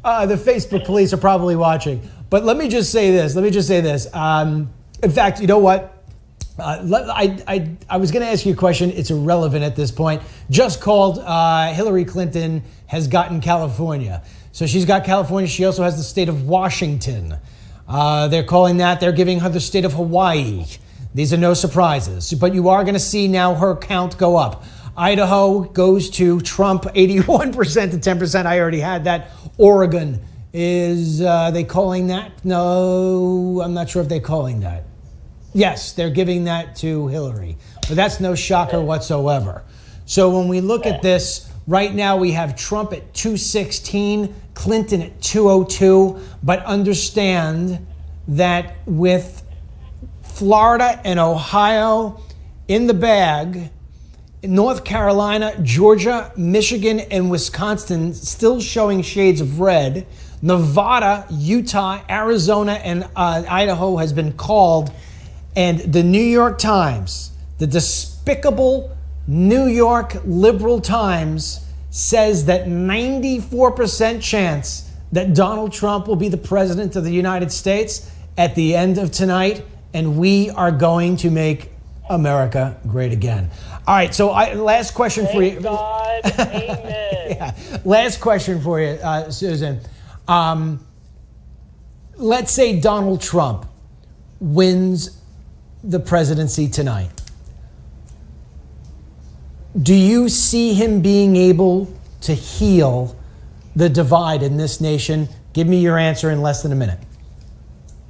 The Facebook police are probably watching. But let me just say this. In fact, you know what? I was going to ask you a question. It's irrelevant at this point. Just called. Hillary Clinton has gotten California. So she's got California. She also has the state of Washington. They're calling that. They're giving her the state of Hawaii. These are no surprises. But you are going to see now her count go up. Idaho goes to Trump 81% to 10%. I already had that. Oregon Is they calling that? No, I'm not sure if they're calling that. Yes, they're giving that to Hillary, but that's no shocker whatsoever. So when we look at this, right now we have Trump at 216, Clinton at 202, but understand that with Florida and Ohio in the bag, North Carolina, Georgia, Michigan, and Wisconsin still showing shades of red. Nevada, Utah, Arizona, and Idaho has been called. And the New York Times, the despicable New York Liberal Times, says that 94% chance that Donald Trump will be the president of the United States at the end of tonight. And we are going to make America great again. All right, so last question for you. God, amen. Yeah. Last question for you, Susan. Let's say Donald Trump wins the presidency tonight. Do you see him being able to heal the divide in this nation? Give me your answer in less than a minute.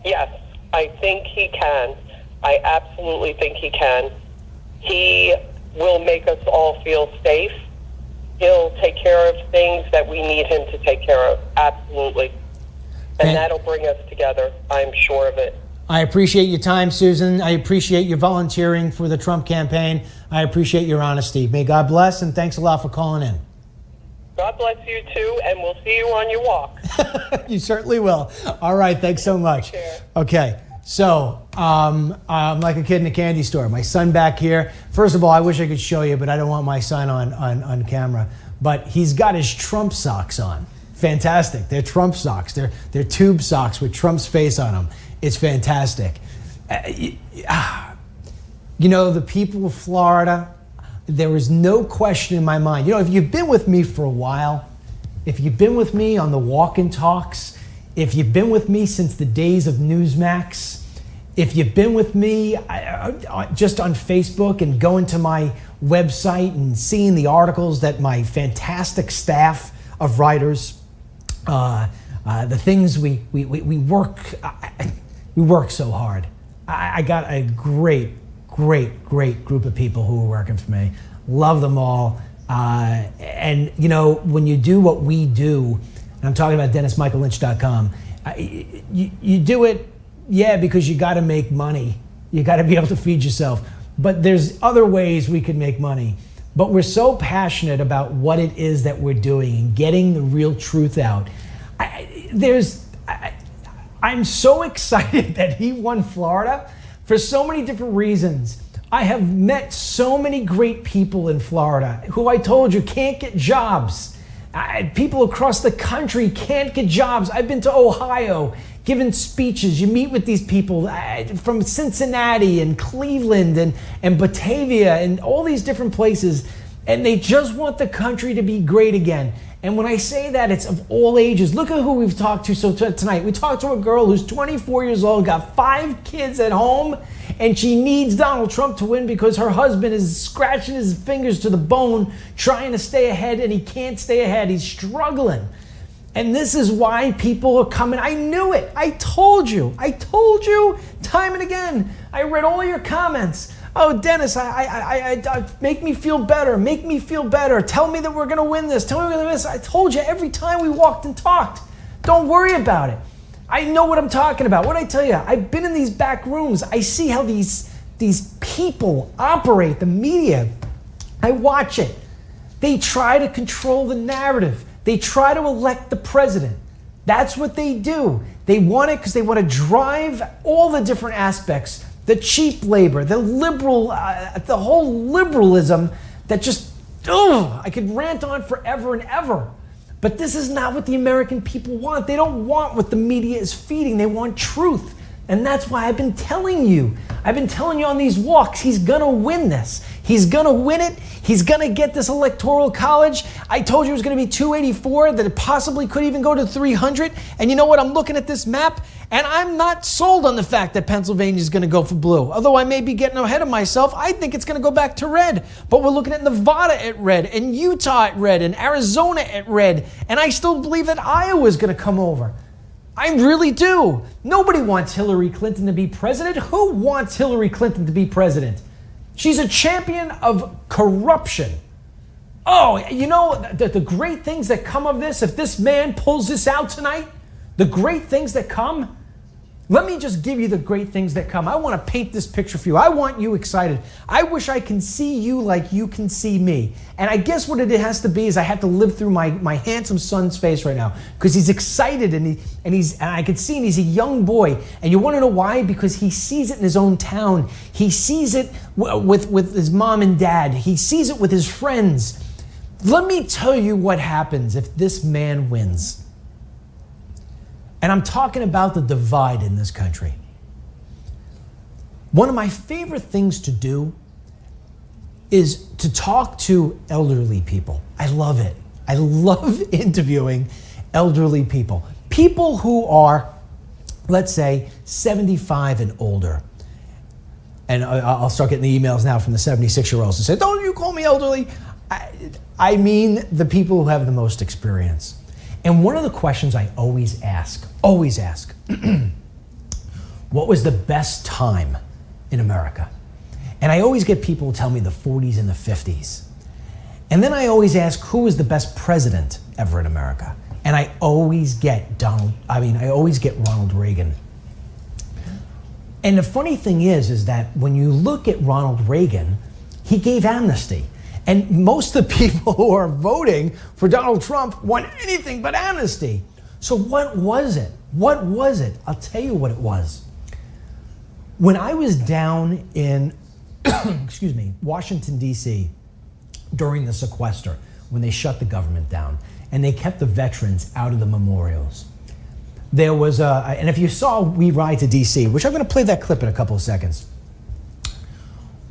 Yes, I think he can. I absolutely think he can. He will make us all feel safe. He'll take care of things that we need him to take care of. Absolutely. And that'll bring us together. I'm sure of it. I appreciate your time, Susan. I appreciate your volunteering for the Trump campaign. I appreciate your honesty. May God bless, and thanks a lot for calling in. God bless you too, and we'll see you on your walk. You certainly will. All right, thanks so much. Okay, so I'm like a kid in a candy store. My son back here. First of all, I wish I could show you, but I don't want my son on camera. But he's got his Trump socks on. Fantastic. They're Trump socks. They're tube socks with Trump's face on them. It's fantastic. You know, the people of Florida, there is no question in my mind. You know, if you've been with me for a while, if you've been with me on the walk and talks, if you've been with me since the days of Newsmax, if you've been with me just on Facebook and going to my website and seeing the articles that my fantastic staff of writers, the things we work so hard. I got a great group of people who are working for me. Love them all. And you know, when you do what we do, and I'm talking about DennisMichaelLynch.com, you do it, yeah, because you got to make money. You got to be able to feed yourself. But there's other ways we could make money. But we're so passionate about what it is that we're doing and getting the real truth out. I'm so excited that he won Florida for so many different reasons. I have met so many great people in Florida who I told you can't get jobs. People across the country can't get jobs. I've been to Ohio, given speeches. You meet with these people from Cincinnati and Cleveland and Batavia and all these different places, and they just want the country to be great again. And when I say that, it's of all ages. Look at who we've talked to tonight. We talked to a girl who's 24 years old, got 5 kids at home, and she needs Donald Trump to win because her husband is scratching his fingers to the bone trying to stay ahead, and he can't stay ahead. He's struggling. And this is why people are coming. I knew it. I told you time and again. I read all your comments. Oh, Dennis, I make me feel better. Make me feel better. Tell me that we're going to win this. Tell me we're going to win this. I told you every time we walked and talked. Don't worry about it. I know what I'm talking about. What did I tell you? I've been in these back rooms. I see how these people operate, the media. I watch it. They try to control the narrative. They try to elect the president. That's what they do. They want it because they want to drive all the different aspects. The cheap labor, the liberal, the whole liberalism that just, I could rant on forever and ever. But this is not what the American people want. They don't want what the media is feeding. They want truth. And that's why I've been telling you. I've been telling you on these walks, he's going to win this. He's going to win it. He's going to get this electoral college. I told you it was going to be 284, that it possibly could even go to 300. And you know what? I'm looking at this map, And I'm not sold on the fact that Pennsylvania is going to go for blue. Although I may be getting ahead of myself, I think it's going to go back to red. But we're looking at Nevada at red, and Utah at red, and Arizona at red. And I still believe that Iowa is going to come over. I really do. Nobody wants Hillary Clinton to be president. Who wants Hillary Clinton to be president? She's a champion of corruption. Oh, you know, the great things that come of this, if this man pulls this out tonight, the great things that come, let me just give you the great things that come. I want to paint this picture for you. I want you excited. I wish I can see you like you can see me. And I guess what it has to be is I have to live through my handsome son's face right now because he's excited and I can see him. He's a young boy. And you want to know why? Because he sees it in his own town. He sees it with his mom and dad. He sees it with his friends. Let me tell you what happens if this man wins. And I'm talking about the divide in this country. One of my favorite things to do is to talk to elderly people. I love it. I love interviewing elderly people. People who are, let's say, 75 and older. And I'll start getting the emails now from the 76-year-olds who say, don't you call me elderly. I mean the people who have the most experience. And one of the questions I always ask, what was the best time in America? And I always get people to tell me the 40s and the 50s. And then I always ask, who was the best president ever in America? And I always get Ronald Reagan. And the funny thing is that when you look at Ronald Reagan, he gave amnesty. And most of the people who are voting for Donald Trump want anything but amnesty. So what was it? What was it? I'll tell you what it was. When I was down in, Washington, D.C. during the sequester, when they shut the government down, and they kept the veterans out of the memorials, there was and if you saw We Ride to D.C., which I'm going to play that clip in a couple of seconds,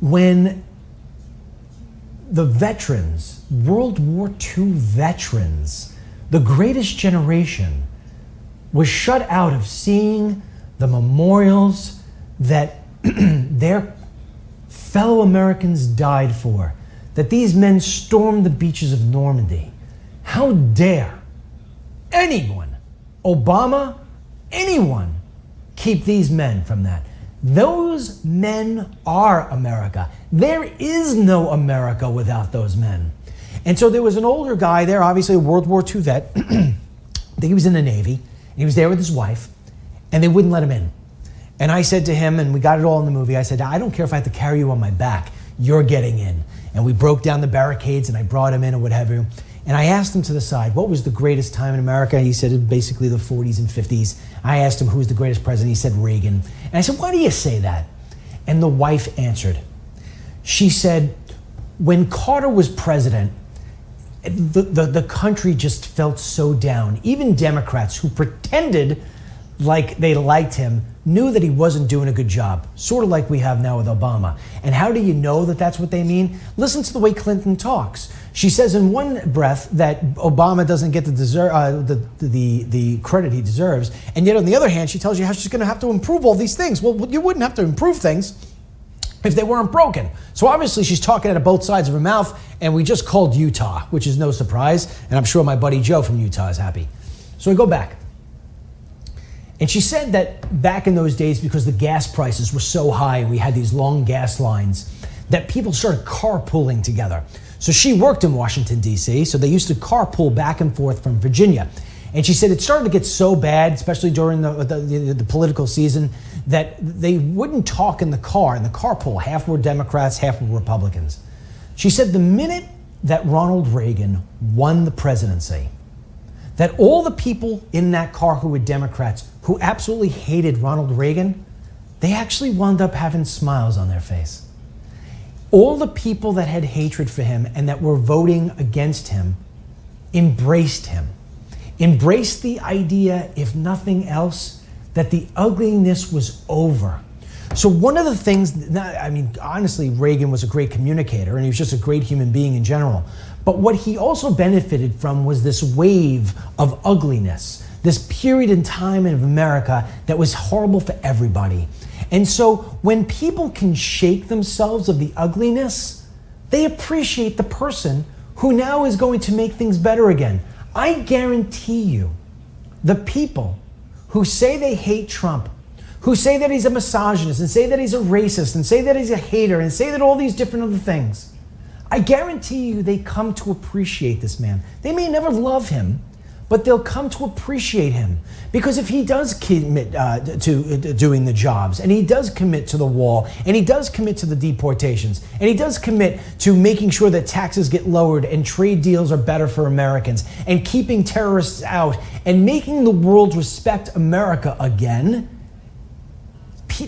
when the veterans, World War II veterans, the greatest generation, was shut out of seeing the memorials that their fellow Americans died for, that these men stormed the beaches of Normandy. How dare anyone, Obama, anyone, keep these men from that? Those men are America. There is no America without those men. And so there was an older guy there, obviously a World War II vet. I think he was in the Navy. And he was there with his wife, and they wouldn't let him in. And I said to him, and we got it all in the movie, I said, I don't care if I have to carry you on my back, you're getting in. And we broke down the barricades, and I brought him in and what have you. And I asked him to the side, what was the greatest time in America? He said, basically the 40s and 50s. I asked him, who's the greatest president? He said, Reagan. And I said, why do you say that? And the wife answered. She said, when Carter was president, the country just felt so down. Even Democrats who pretended like they liked him knew that he wasn't doing a good job, sort of like we have now with Obama. And how do you know that that's what they mean? Listen to the way Clinton talks. She says in one breath that Obama doesn't get the credit he deserves, and yet on the other hand, she tells you how she's going to have to improve all these things. Well, you wouldn't have to improve things if they weren't broken. So obviously she's talking out of both sides of her mouth, and we just called Utah, which is no surprise, and I'm sure my buddy Joe from Utah is happy. So we go back. And she said that back in those days, because the gas prices were so high and we had these long gas lines, that people started carpooling together. So she worked in Washington, D.C., so they used to carpool back and forth from Virginia. And she said it started to get so bad, especially during the political season, that they wouldn't talk in the carpool. Half were Democrats, half were Republicans. She said the minute that Ronald Reagan won the presidency, that all the people in that car who were Democrats, who absolutely hated Ronald Reagan, they actually wound up having smiles on their face. All the people that had hatred for him and that were voting against him embraced him. Embraced the idea, if nothing else, that the ugliness was over. So one of the things, honestly, Reagan was a great communicator and he was just a great human being in general. But what he also benefited from was this wave of ugliness this period in time in America that was horrible for everybody. And so when people can shake themselves of the ugliness, they appreciate the person who now is going to make things better again. I guarantee you, the people who say they hate Trump, who say that he's a misogynist and say that he's a racist and say that he's a hater and say that all these different other things, I guarantee you they come to appreciate this man. They may never love him, but they'll come to appreciate him. Because if he does commit to doing the jobs, and he does commit to the wall, and he does commit to the deportations, and he does commit to making sure that taxes get lowered and trade deals are better for Americans, and keeping terrorists out, and making the world respect America again,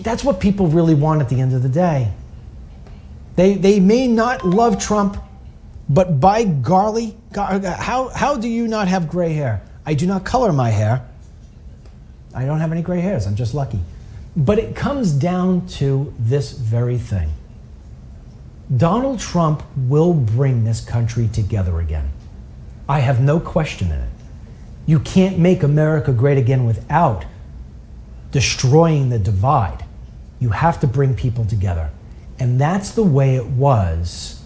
that's what people really want at the end of the day. They may not love Trump, but by golly, how do you not have gray hair? I do not color my hair. I don't have any gray hairs. I'm just lucky. But it comes down to this very thing. Donald Trump will bring this country together again. I have no question in it. You can't make America great again without destroying the divide. You have to bring people together. And that's the way it was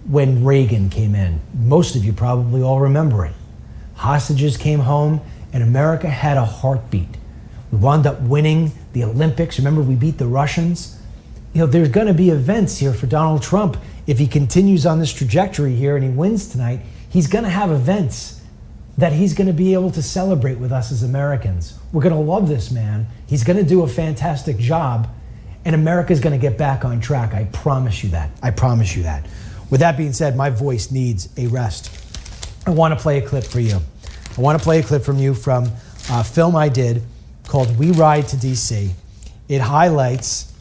when Reagan came in. Most of you probably all remember it. Hostages came home and America had a heartbeat. We wound up winning the Olympics. Remember, we beat the Russians. You know, there's going to be events here for Donald Trump. If he continues on this trajectory here and he wins tonight, he's going to have events that he's going to be able to celebrate with us as Americans. We're going to love this man. He's going to do a fantastic job, and America's going to get back on track. I promise you that. I promise you that. With that being said, my voice needs a rest. I want to play a clip for you. I want to play a clip from you from a film I did called We Ride to DC. It highlights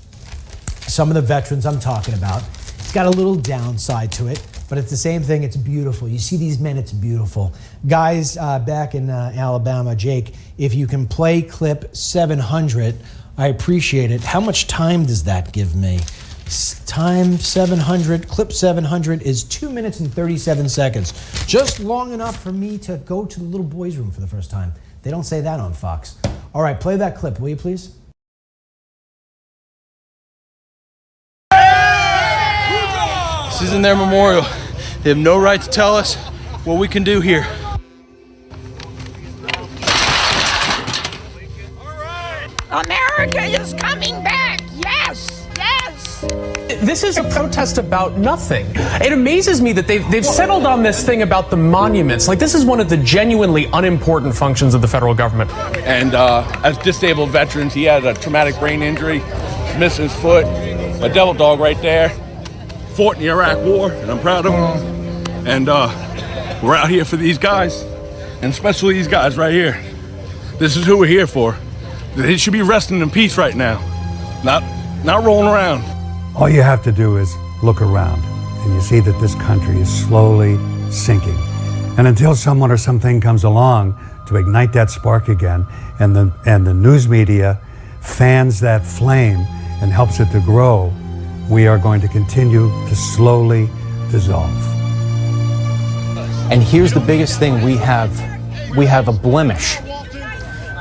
some of the veterans I'm talking about. It's got a little downside to it, but it's the same thing. It's beautiful. You see these men, it's beautiful. Guys back in Alabama, Jake, if you can play clip 700, I appreciate it. How much time does that give me? Time 700, clip 700 is 2 minutes and 37 seconds. Just long enough for me to go to the little boys' room for the first time. They don't say that on Fox. All right, play that clip, will you please? This isn't their memorial. They have no right to tell us what we can do here. America is coming back. Yes, yes. This is a protest about nothing. It amazes me that they've settled on this thing about the monuments. Like, this is one of the genuinely unimportant functions of the federal government. And as disabled veterans, he had a traumatic brain injury, missing his foot. My devil dog right there fought in the Iraq War, and I'm proud of him. And we're out here for these guys, and especially these guys right here. This is who we're here for. They should be resting in peace right now, not rolling around. All you have to do is look around, and you see that this country is slowly sinking. And until someone or something comes along to ignite that spark again, and the news media fans that flame and helps it to grow, we are going to continue to slowly dissolve. And here's the biggest thing we have a blemish,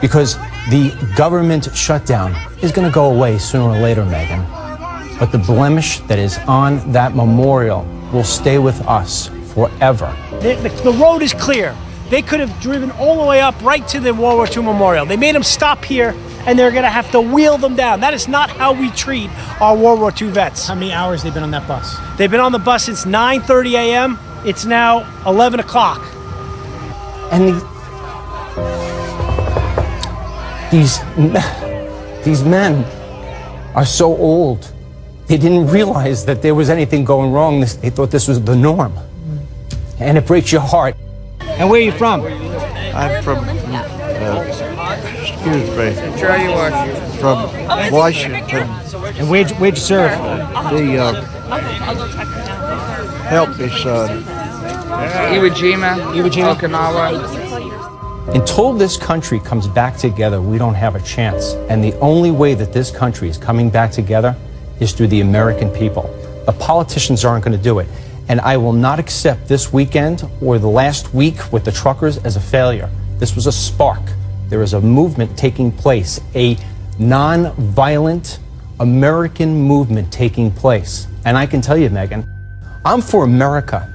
because the government shutdown is going to go away sooner or later, Megan. But the blemish that is on that memorial will stay with us forever. The road is clear. They could have driven all the way up right to the World War II Memorial. They made them stop here, and they're going to have to wheel them down. That is not how we treat our World War II vets. How many hours they've been on that bus? They've been on the bus since 9:30 a.m. It's now 11 o'clock. And these men are so old. They didn't realize that there was anything going wrong. They thought this was the norm. And it breaks your heart. And where are you from? I'm from, excuse me. From Washington. And where'd you serve? The help me, son. Iwo Jima, Okinawa. Until this country comes back together, we don't have a chance. And the only way that this country is coming back together is through the American people. The politicians aren't going to do it. And I will not accept this weekend or the last week with the truckers as a failure. This was a spark. There is a movement taking place, a non-violent American movement taking place. And I can tell you, Megan, I'm for America.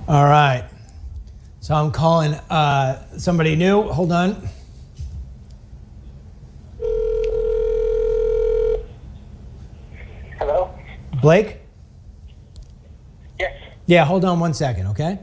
All right. So I'm calling somebody new. Hold on. Hello? Blake? Yes. Yeah, hold on 1 second, okay?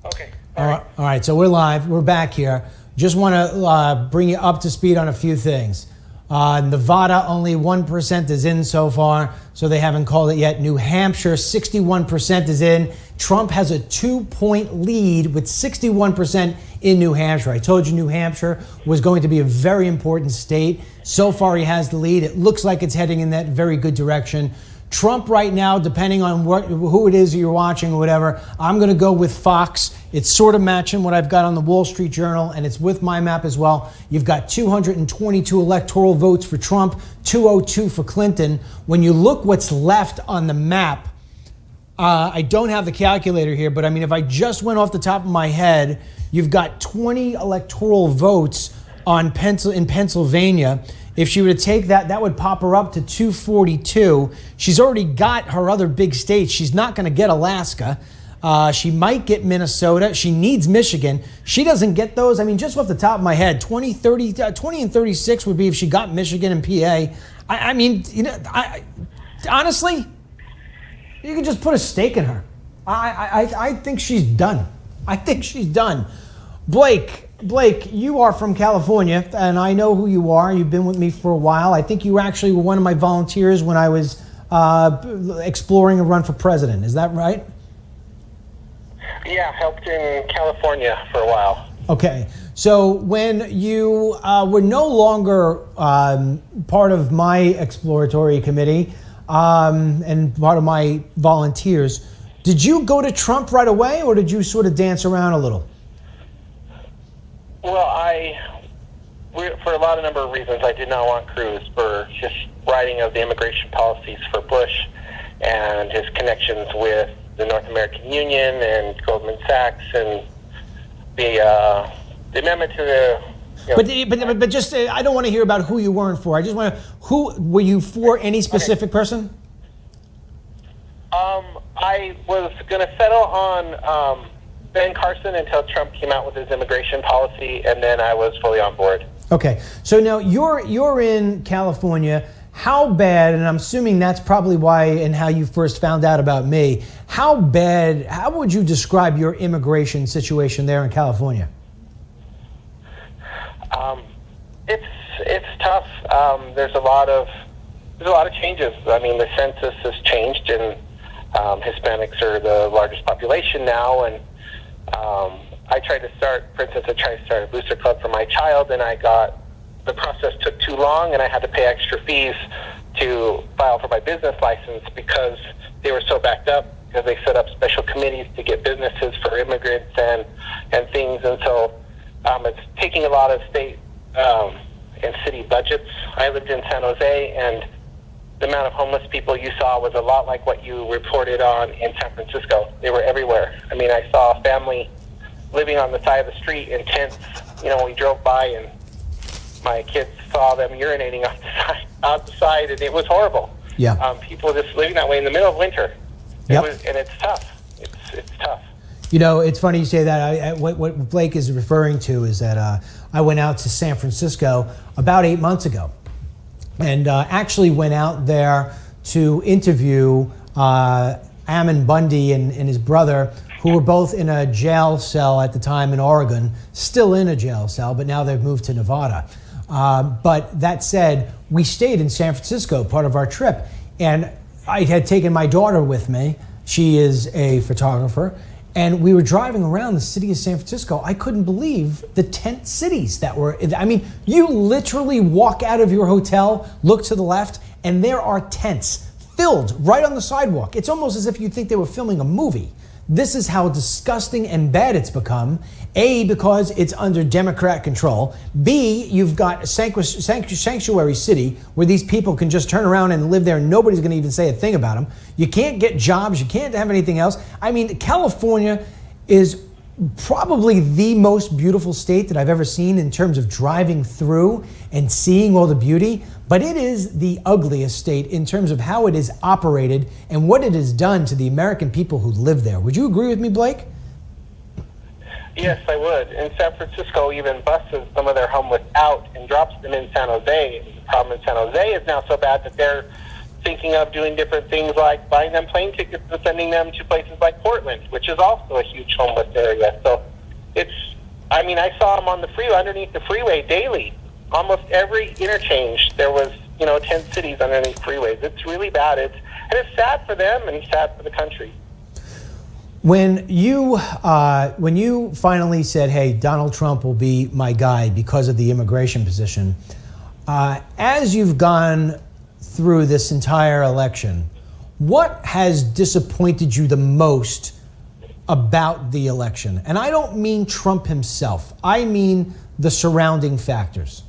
Okay. All right, so we're live. We're back here. Just want to bring you up to speed on a few things. Nevada, only 1% is in so far, so they haven't called it yet. New Hampshire, 61% is in. Trump has a 2-point lead with 61% in New Hampshire. I told you New Hampshire was going to be a very important state. So far, he has the lead. It looks like it's heading in that very good direction. Trump right now, depending on who it is you're watching or whatever, I'm going to go with Fox. It's sort of matching what I've got on the Wall Street Journal, and it's with my map as well. You've got 222 electoral votes for Trump, 202 for Clinton. When you look what's left on the map, I don't have the calculator here, but I mean, if I just went off the top of my head, you've got 20 electoral votes in Pennsylvania. If she were to take that, that would pop her up to 242. She's already got her other big states. She's not going to get Alaska. She might get Minnesota. She needs Michigan. She doesn't get those. I mean, just off the top of my head, 20 and 36 would be if she got Michigan and PA. I mean, you know, honestly, you can just put a stake in her. I think she's done. I think she's done. Blake, you are from California, and I know who you are. You've been with me for a while. I think you actually were one of my volunteers when I was exploring a run for president. Is that right? Yeah, helped in California for a while. Okay. So when you were no longer part of my exploratory committee and part of my volunteers, did you go to Trump right away, or did you sort of dance around a little? Well, for a number of reasons, I did not want Cruz for his writing of the immigration policies for Bush and his connections with the North American Union and Goldman Sachs and the amendment to the. You know, but just I don't want to hear about who you weren't for. I just want to. Who were you for? Any specific person? I was going to settle on Ben Carson until Trump came out with his immigration policy, and then I was fully on board. Okay, so now you're in California. How bad, and I'm assuming that's probably why and how you first found out about me, how would you describe your immigration situation there in California? It's tough. There's a lot of changes. I mean, the census has changed, and Hispanics are the largest population now, and I tried to start a booster club for my child, and the process took too long, and I had to pay extra fees to file for my business license because they were so backed up, because they set up special committees to get businesses for immigrants and things, and so it's taking a lot of state and city budgets. I lived in San Jose, and the amount of homeless people you saw was a lot like what you reported on in San Francisco. They were everywhere. I mean, I saw a family living on the side of the street in tents. You know, we drove by and my kids saw them urinating out the side, and it was horrible. Yeah. People just living that way in the middle of winter. Yep. And it's tough. It's tough. You know, it's funny you say that. What Blake is referring to is that I went out to San Francisco about 8 months ago, and actually went out there to interview Ammon Bundy and his brother, who were both in a jail cell at the time in Oregon, still in a jail cell, but now they've moved to Nevada. But that said, we stayed in San Francisco, part of our trip, and I had taken my daughter with me. She is a photographer, and we were driving around the city of San Francisco. I couldn't believe the tent cities that were, I mean, you literally walk out of your hotel, look to the left, and there are tents filled right on the sidewalk. It's almost as if you'd think they were filming a movie. This is how disgusting and bad it's become. A, because it's under Democrat control. B, you've got a sanctuary city where these people can just turn around and live there and nobody's going to even say a thing about them. You can't get jobs. You can't have anything else. I mean, California is probably the most beautiful state that I've ever seen in terms of driving through and seeing all the beauty. But it is the ugliest state in terms of how it is operated and what it has done to the American people who live there. Would you agree with me, Blake? Yes, I would. In San Francisco, even buses some of their homeless out and drops them in San Jose. The problem in San Jose is now so bad that they're thinking of doing different things like buying them plane tickets and sending them to places like Portland, which is also a huge homeless area. So I saw them on the freeway, underneath the freeway daily. Almost every interchange, there was, tent cities underneath freeways. It's really bad. And it's sad for them and it's sad for the country. When you finally said, hey, Donald Trump will be my guy because of the immigration position, as you've gone through this entire election, what has disappointed you the most about the election? And I don't mean Trump himself. I mean the surrounding factors.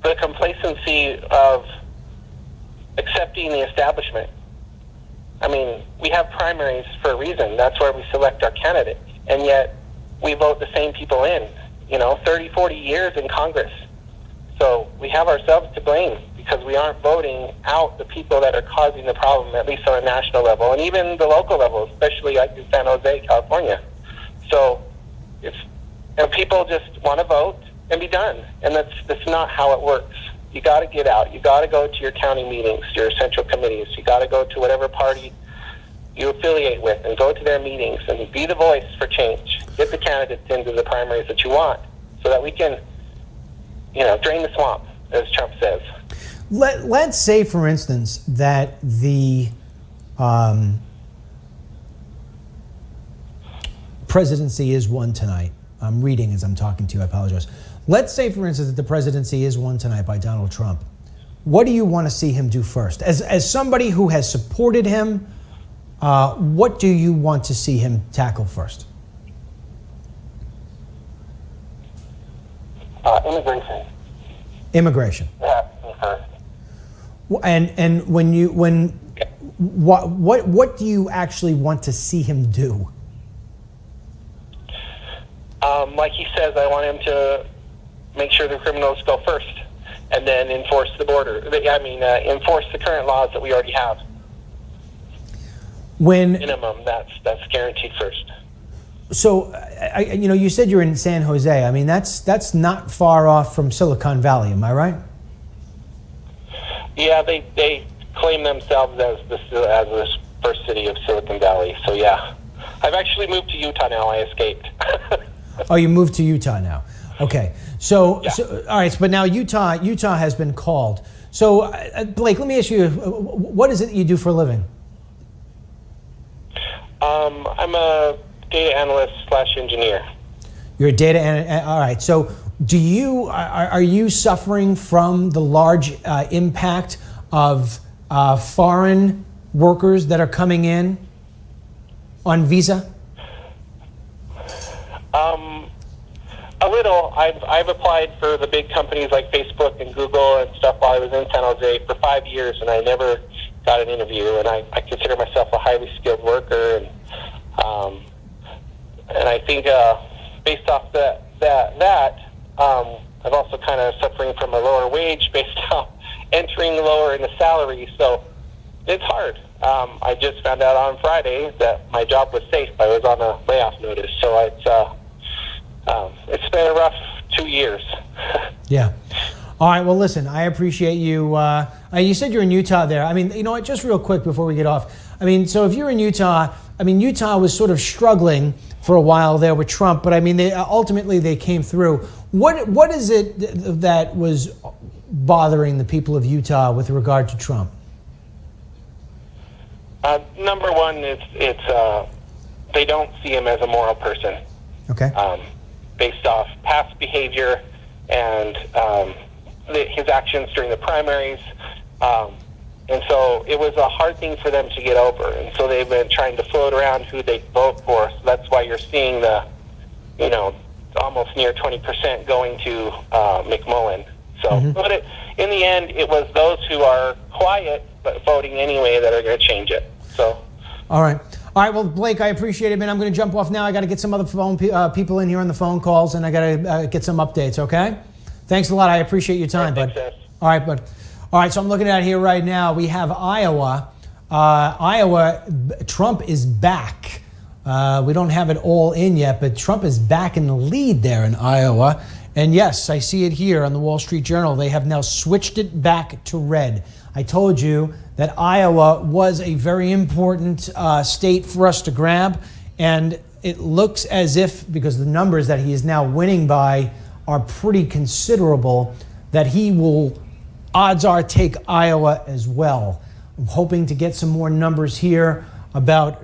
The complacency of accepting the establishment. I mean, we have primaries for a reason. That's where we select our candidates. And yet we vote the same people in, 30, 40 years in Congress. So we have ourselves to blame because we aren't voting out the people that are causing the problem, at least on a national level, and even the local level, especially like in San Jose, California. So people just want to vote and be done. And that's not how it works. You got to get out. You got to go to your county meetings, your central committees. You got to go to whatever party you affiliate with and go to their meetings and be the voice for change. Get the candidates into the primaries that you want so that we can, drain the swamp, as Trump says. Let's say, for instance, that the presidency is won tonight. I'm reading as I'm talking to you. I apologize. Let's say, for instance, that the presidency is won tonight by Donald Trump. What do you want to see him do first? As somebody who has supported him, what do you want to see him tackle first? Immigration. Immigration. Yeah, first. And what do you actually want to see him do? Like he says, I want him to make sure the criminals go first, and then enforce the border. Enforce the current laws that we already have. Minimum, that's guaranteed first. So, you said you're in San Jose. I mean, that's not far off from Silicon Valley. Am I right? Yeah, they claim themselves as the first city of Silicon Valley. So yeah, I've actually moved to Utah now. I escaped. Oh, you moved to Utah now. Okay. So all right. But now Utah has been called. So Blake, let me ask you, what is it that you do for a living? I'm a data analyst / engineer. You're a data analyst. All right. So are you suffering from the large impact of foreign workers that are coming in on visa? A little. I've applied for the big companies like Facebook and Google and stuff while I was in San Jose for 5 years, and I never got an interview. And I consider myself a highly skilled worker, and I think based off that, I'm also kind of suffering from a lower wage based off entering lower in the salary. So it's hard. I just found out on Friday that my job was safe. I was on a layoff notice, so it's been a rough 2 years. Yeah. All right. Well, listen, I appreciate you. You said you're in Utah there. I mean, you know what? Just real quick before we get off. I mean, so if you're in Utah, I mean, Utah was sort of struggling for a while there with Trump, but I mean, ultimately they came through. What is it that was bothering the people of Utah with regard to Trump? Number one is they don't see him as a moral person. Okay. Based off past behavior and his actions during the primaries, And so it was a hard thing for them to get over. And so they've been trying to float around who they vote for. So that's why you're seeing the, almost near 20% going to McMullen. So, but in the end, it was those who are quiet but voting anyway that are going to change it. So. All right. Well, Blake, I appreciate it, man. I'm going to jump off now. I got to get some other phone people in here on the phone calls, and I got to get some updates. Okay. Thanks a lot. I appreciate your time, bud. All right, bud. All right. So I'm looking at it here right now. We have Iowa. Trump is back. We don't have it all in yet, but Trump is back in the lead there in Iowa. And yes, I see it here on the Wall Street Journal. They have now switched it back to red. I told you that Iowa was a very important state for us to grab. And it looks as if, because the numbers that he is now winning by are pretty considerable, that he will, odds are, take Iowa as well. I'm hoping to get some more numbers here about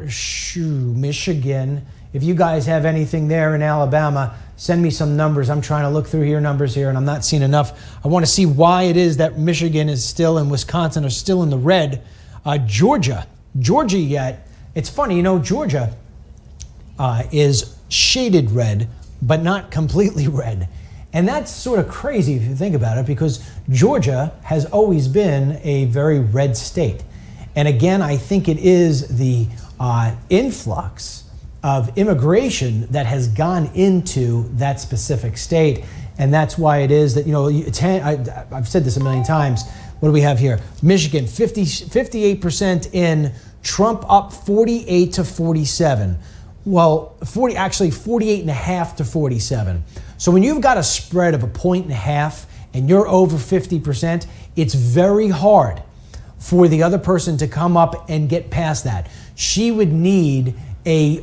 Michigan. If you guys have anything there in Alabama, send me some numbers. I'm trying to look through your numbers here, and I'm not seeing enough. I want to see why it is that Michigan is still and Wisconsin are still in the red. Georgia yet. It's funny, Georgia is shaded red, but not completely red. And that's sort of crazy if you think about it, because Georgia has always been a very red state. And again, I think it is the influx of immigration that has gone into that specific state. And that's why it is that, I've said this a million times. What do we have here? Michigan, 58% in, Trump up 48 to 47. Well, 48.5 to 47. So when you've got a spread of 1.5 and you're over 50%, it's very hard for the other person to come up and get past that. She would need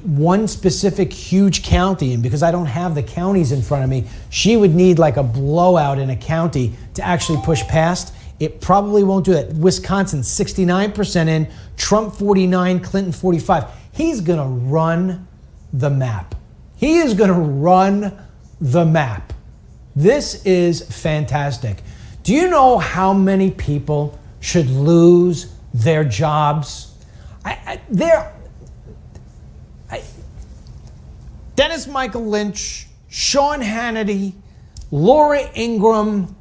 one specific huge county, and because I don't have the counties in front of me, she would need like a blowout in a county to actually push past. It probably won't do that. Wisconsin, 69% in, Trump 49, Clinton 45. He's going to run the map. He is going to run the map. This is fantastic. Do you know how many people should lose their jobs? Dennis Michael Lynch, Sean Hannity, Laura Ingraham,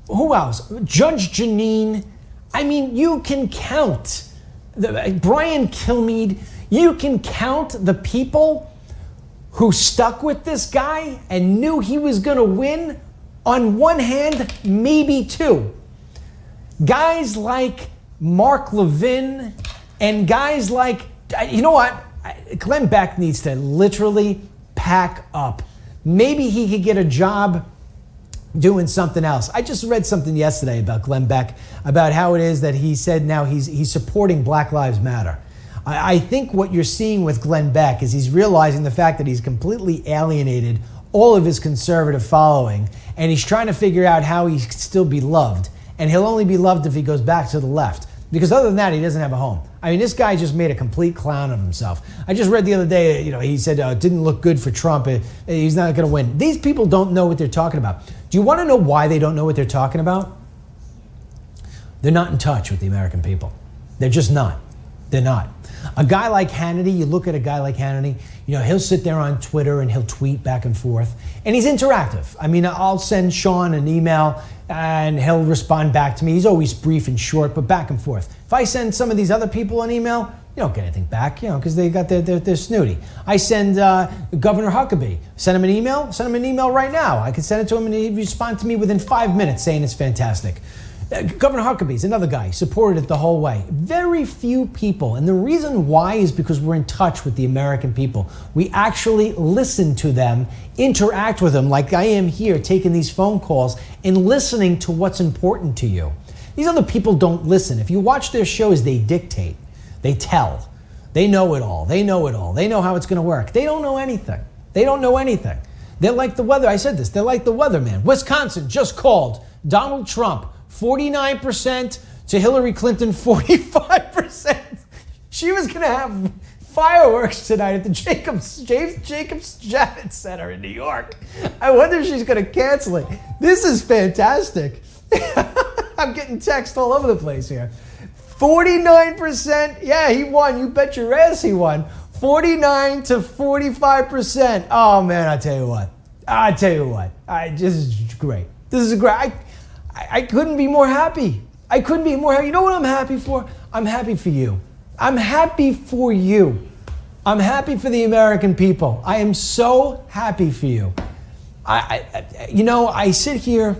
who else? Judge Jeanine. I mean, you can count. Brian Kilmeade. You can count the people who stuck with this guy and knew he was going to win on one hand, maybe two. Guys like Mark Levin and guys like, you know what? Glenn Beck needs to literally pack up. Maybe he could get a job doing something else. I just read something yesterday about Glenn Beck, about how it is that he said now he's supporting Black Lives Matter. I think what you're seeing with Glenn Beck is he's realizing the fact that he's completely alienated all of his conservative following, and he's trying to figure out how he can still be loved. And he'll only be loved if he goes back to the left. Because other than that, he doesn't have a home. I mean, this guy just made a complete clown of himself. I just read the other day, he said it didn't look good for Trump. He's not going to win. These people don't know what they're talking about. Do you want to know why they don't know what they're talking about? They're not in touch with the American people. They're just not. They're not. A guy like Hannity, you look at a guy like Hannity, he'll sit there on Twitter and he'll tweet back and forth. And he's interactive. I mean, I'll send Sean an email and he'll respond back to me. He's always brief and short, but back and forth. If I send some of these other people an email, you don't get anything back, because they got they're snooty. I send Governor Huckabee, send him an email right now. I can send it to him and he'd respond to me within 5 minutes saying it's fantastic. Governor Huckabee's another guy, supported it the whole way. Very few people, and the reason why is because we're in touch with the American people. We actually listen to them, interact with them like I am here taking these phone calls and listening to what's important to you. These other people don't listen. If you watch their shows, they dictate, they tell, they know it all, they know how it's going to work. They don't know anything. They're like the weather. I said this, they're like the weatherman. Wisconsin just called Donald Trump 49% to Hillary Clinton 45%. She was going to have fireworks tonight at the Jacobs Javits Center in New York. I wonder if she's going to cancel it. This is fantastic. I'm getting text all over the place here. 49%. Yeah, he won. You bet your ass he won. 49 to 45%. Oh, man, I tell you what. This is great. This is great. I couldn't be more happy. I couldn't be more happy. You know what I'm happy for? I'm happy for you. I'm happy for you. I'm happy for the American people. I am so happy for you. I sit here.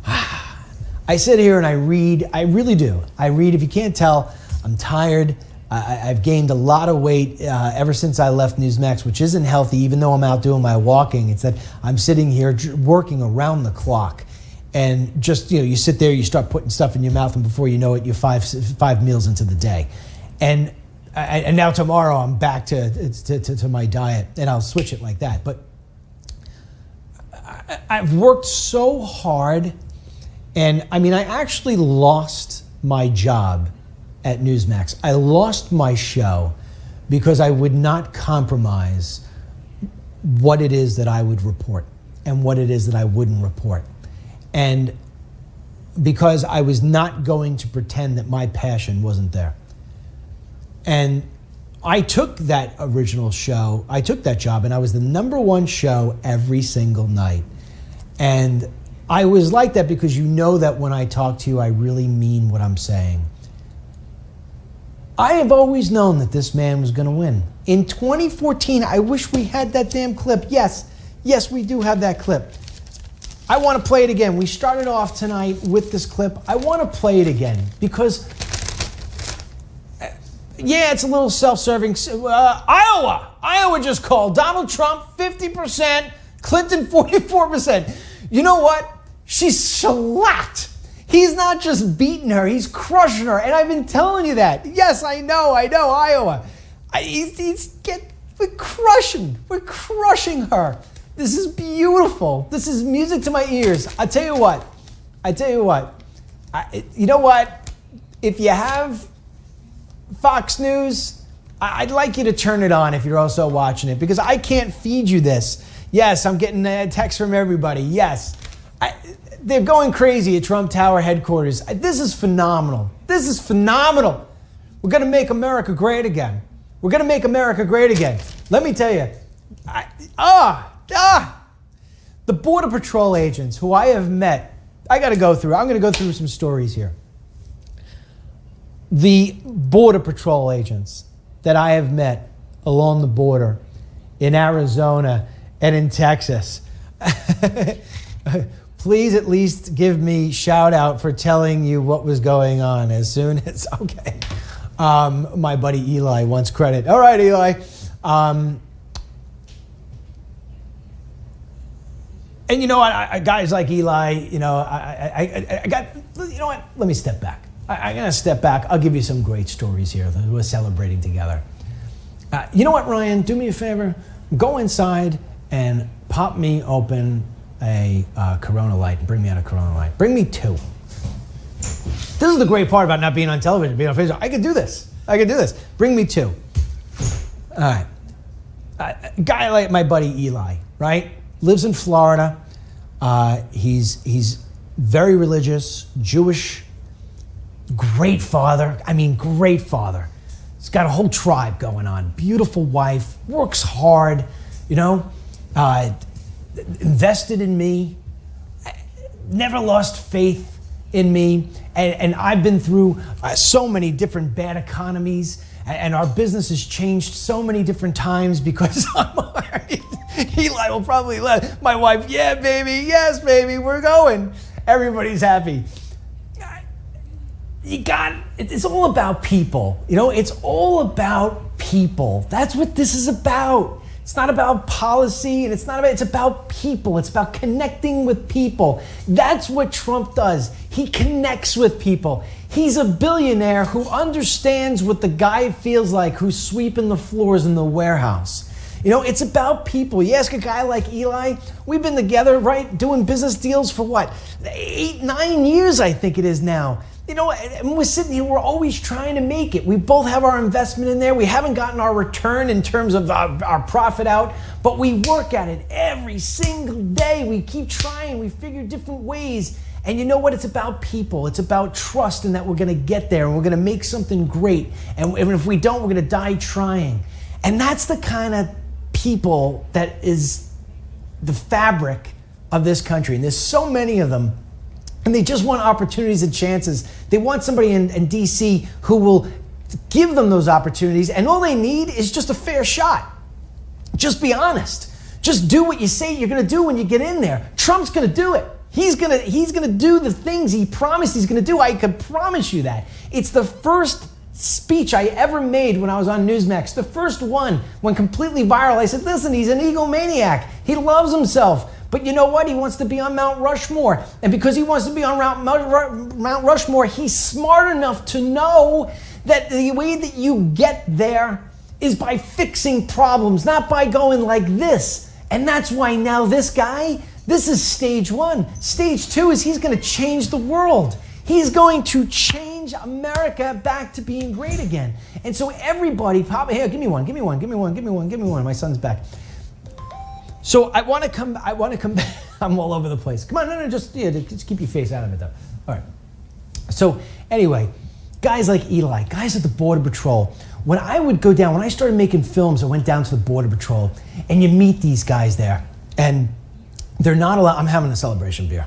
And I read. I really do. I read. If you can't tell, I'm tired. I've gained a lot of weight ever since I left Newsmax, which isn't healthy, even though I'm out doing my walking. It's that I'm sitting here working around the clock. And just, you sit there, you start putting stuff in your mouth, and before you know it, you're five meals into the day. And now tomorrow I'm back to my diet, and I'll switch it like that. But I've worked so hard, and I actually lost my job at Newsmax. I lost my show because I would not compromise what it is that I would report and what it is that I wouldn't report. And because I was not going to pretend that my passion wasn't there. And I took that original show, I took that job, and I was the #1 show every single night. And I was like that because you know that when I talk to you, I really mean what I'm saying. I have always known that this man was going to win. In 2014, I wish we had that damn clip. Yes, we do have that clip. I want to play it again. We started off tonight with this clip. I want to play it again because, it's a little self-serving. Iowa just called. Donald Trump, 50%. Clinton, 44%. You know what? She's shellacked. He's not just beating her, he's crushing her. And I've been telling you that. Yes, I know, Iowa. We're crushing her. This is beautiful. This is music to my ears. I tell you what. You know what? If you have Fox News, I'd like you to turn it on if you're also watching it, because I can't feed you this. Yes, I'm getting texts from everybody. Yes. They're going crazy at Trump Tower headquarters. This is phenomenal. We're going to make America great again. Let me tell you. The Border Patrol agents who I have met, I'm going to go through some stories here. The Border Patrol agents that I have met along the border in Arizona and in Texas. Please at least give me shout out for telling you what was going on as soon as, okay. My buddy Eli wants credit. All right, Eli. And you know what, guys like Eli, I got, you know what, let me step back. I'm going to step back. I'll give you some great stories here that we're celebrating together. You know what, Ryan, do me a favor. Go inside and pop me open a Corona Light and bring me out a Corona Light. Bring me 2. This is the great part about not being on television, being on Facebook. I can do this. Bring me 2. All right. A guy like my buddy Eli, right? Lives in Florida. He's very religious, Jewish, great father. He's got a whole tribe going on. Beautiful wife, works hard, invested in me, never lost faith in me. And I've been through so many different bad economies, and our business has changed so many different times because Eli will probably let my wife, yes, baby, we're going. Everybody's happy. It's all about people. It's all about people. That's what this is about. It's not about policy, and it's about people. It's about connecting with people. That's what Trump does. He connects with people. He's a billionaire who understands what the guy feels like who's sweeping the floors in the warehouse. It's about people. You ask a guy like Eli, we've been together, right, doing business deals for what, 8-9 years, I think it is now. And we're sitting here, we're always trying to make it. We both have our investment in there. We haven't gotten our return in terms of our profit out, but we work at it every single day. We keep trying. We figure different ways. And you know what? It's about people. It's about trust and that we're going to get there and we're going to make something great. And if we don't, we're going to die trying. And that's the kind of people that is the fabric of this country. And there's so many of them. And they just want opportunities and chances. They want somebody in D.C. who will give them those opportunities. And all they need is just a fair shot. Just be honest. Just do what you say you're going to do when you get in there. Trump's going to do it. He's gonna do the things he promised he's gonna do. I could promise you that. It's the first speech I ever made when I was on Newsmax. The first one went completely viral. I said, listen, he's an egomaniac. He loves himself. But you know what? He wants to be on Mount Rushmore. And because he wants to be on Mount Rushmore, he's smart enough to know that the way that you get there is by fixing problems, not by going like this. And that's why now this guy, this is stage one. Stage two is he's going to change the world. He's going to change America back to being great again. And so everybody, here, give me one. My son's back. So I want to come back. I'm all over the place. Come on, just keep your face out of it though. All right. So anyway, guys like Eli, guys at the Border Patrol, when I would go down, when I started making films, I went down to the Border Patrol and you meet these guys there and they're not allowed, I'm having a celebration beer.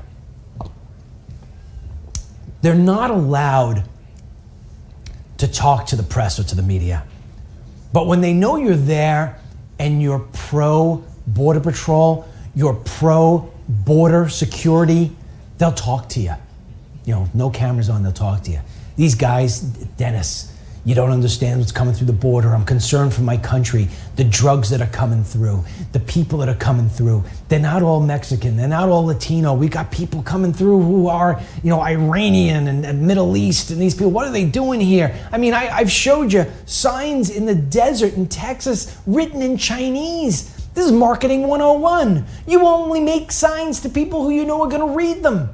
They're not allowed to talk to the press or to the media. But when they know you're there and you're pro Border Patrol, you're pro border security, they'll talk to you. You know, no cameras on, they'll talk to you. These guys, Dennis, you don't understand what's coming through the border. I'm concerned for my country, the drugs that are coming through, the people that are coming through. They're not all Mexican, they're not all Latino. We got people coming through who are, Iranian and Middle East, and these people, what are they doing here? I mean, I've showed you signs in the desert in Texas written in Chinese. This is marketing 101. You only make signs to people who you know are gonna read them.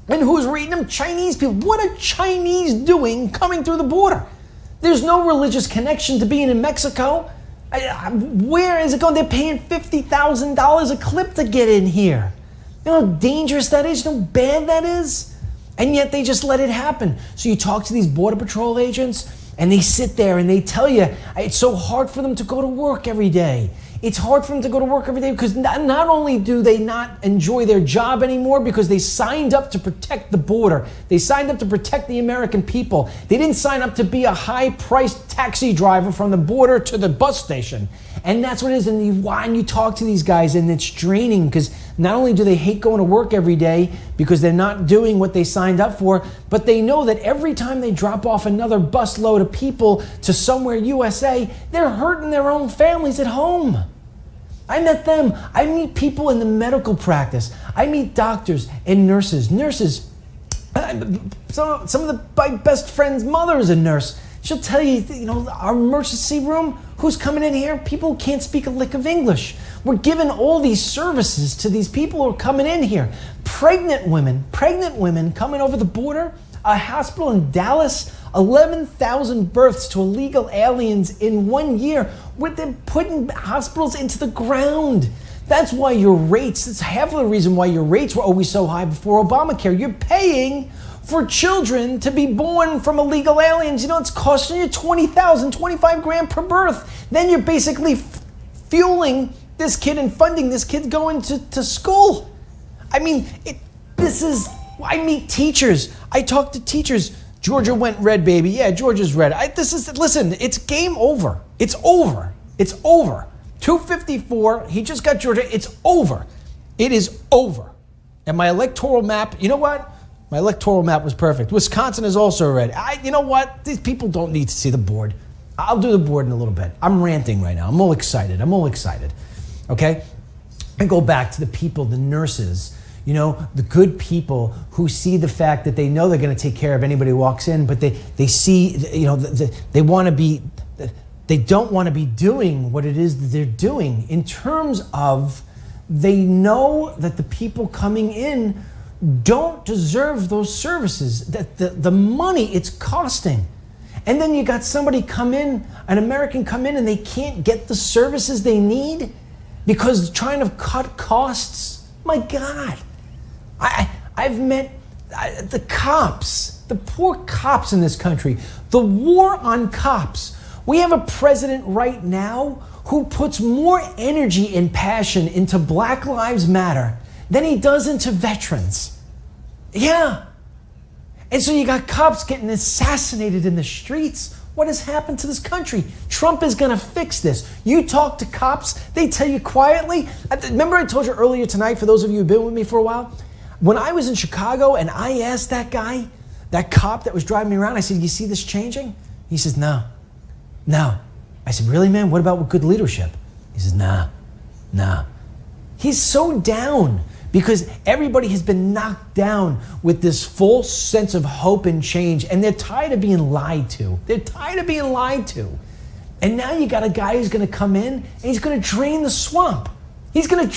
And who's reading them? Chinese people. What are Chinese doing coming through the border? There's no religious connection to being in Mexico. Where is it going? They're paying $50,000 a clip to get in here. You know how dangerous that is? You know how bad that is? And yet they just let it happen. So you talk to these Border Patrol agents and they sit there and they tell you it's so hard for them to go to work every day. It's hard for them to go to work every day because not only do they not enjoy their job anymore because they signed up to protect the border. They signed up to protect the American people. They didn't sign up to be a high-priced taxi driver from the border to the bus station. And that's what it is. And you talk to these guys and it's draining because not only do they hate going to work every day because they're not doing what they signed up for, but they know that every time they drop off another busload of people to somewhere USA, they're hurting their own families at home. I met them. I meet people in the medical practice. I meet doctors and nurses. Some of my best friend's mother is a nurse. She'll tell you, our emergency room, who's coming in here? People who can't speak a lick of English. We're giving all these services to these people who are coming in here. Pregnant women coming over the border. A hospital in Dallas, 11,000 births to illegal aliens in 1 year. Where they're putting hospitals into the ground. That's why that's half of the reason why your rates were always so high before Obamacare. You're paying for children to be born from illegal aliens. It's costing you $20,000, $25,000 per birth. Then you're basically fueling this kid and funding this kid going to school. I mean, I meet teachers. I talk to teachers. Georgia went red, baby. Yeah, Georgia's red. Listen, it's game over. It's over. 254, he just got Georgia. It's over. It is over. And my electoral map, you know what? My electoral map was perfect. Wisconsin is also red. You know what? These people don't need to see the board. I'll do the board in a little bit. I'm ranting right now. I'm all excited. Okay? I go back to the people, the nurses, the good people who see the fact that they know they're going to take care of anybody who walks in, but they see, they want to be, they don't want to be doing what it is that they're doing in terms of they know that the people coming in don't deserve those services, that the money it's costing. And then you got somebody come in, an American come in, and they can't get the services they need because trying to cut costs. My God. I've met the cops, the poor cops in this country, the war on cops. We have a president right now who puts more energy and passion into Black Lives Matter than he does into veterans. Yeah. And so you got cops getting assassinated in the streets. What has happened to this country? Trump is going to fix this. You talk to cops, they tell you quietly. Remember I told you earlier tonight, for those of you who've been with me for a while, when I was in Chicago and I asked that guy, that cop that was driving me around, I said, you see this changing? He says, no. I said, really, man? What about with good leadership? He says, nah. He's so down because everybody has been knocked down with this false sense of hope and change, and they're tired of being lied to. And now you got a guy who's going to come in and he's going to drain the swamp. He's going to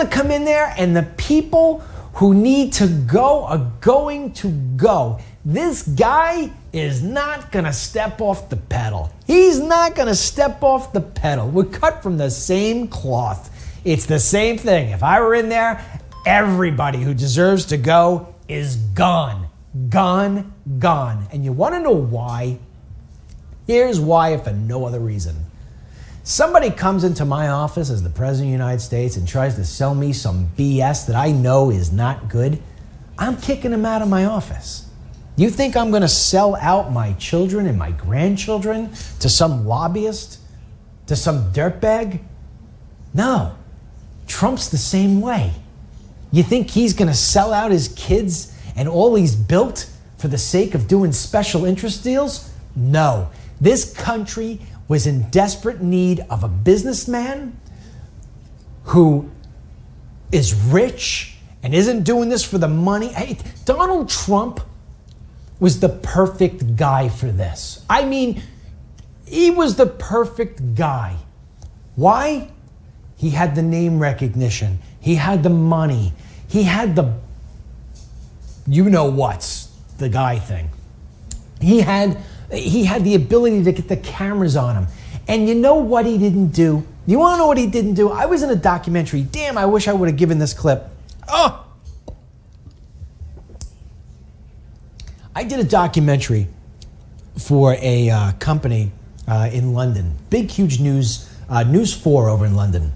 come in there, and the people who need to go are going to go. This guy is not going to step off the pedal. He's not going to step off the pedal. We're cut from the same cloth. It's the same thing. If I were in there, everybody who deserves to go is gone. Gone. And you want to know why? Here's why, if for no other reason. Somebody comes into my office as the President of the United States and tries to sell me some BS that I know is not good. I'm kicking him out of my office. You think I'm going to sell out my children and my grandchildren to some lobbyist? To some dirtbag? No. Trump's the same way. You think he's going to sell out his kids and all he's built for the sake of doing special interest deals? No. This country was in desperate need of a businessman who is rich and isn't doing this for the money. Hey, Donald Trump was the perfect guy for this. I mean, he was the perfect guy. Why? He had the name recognition. He had the money. He had the the guy thing. He had the ability to get the cameras on him. And you know what he didn't do? You want to know what he didn't do? I was in a documentary. Damn, I wish I would have given this clip. Oh! I did a documentary for a company in London. Big, huge News 4 over in London.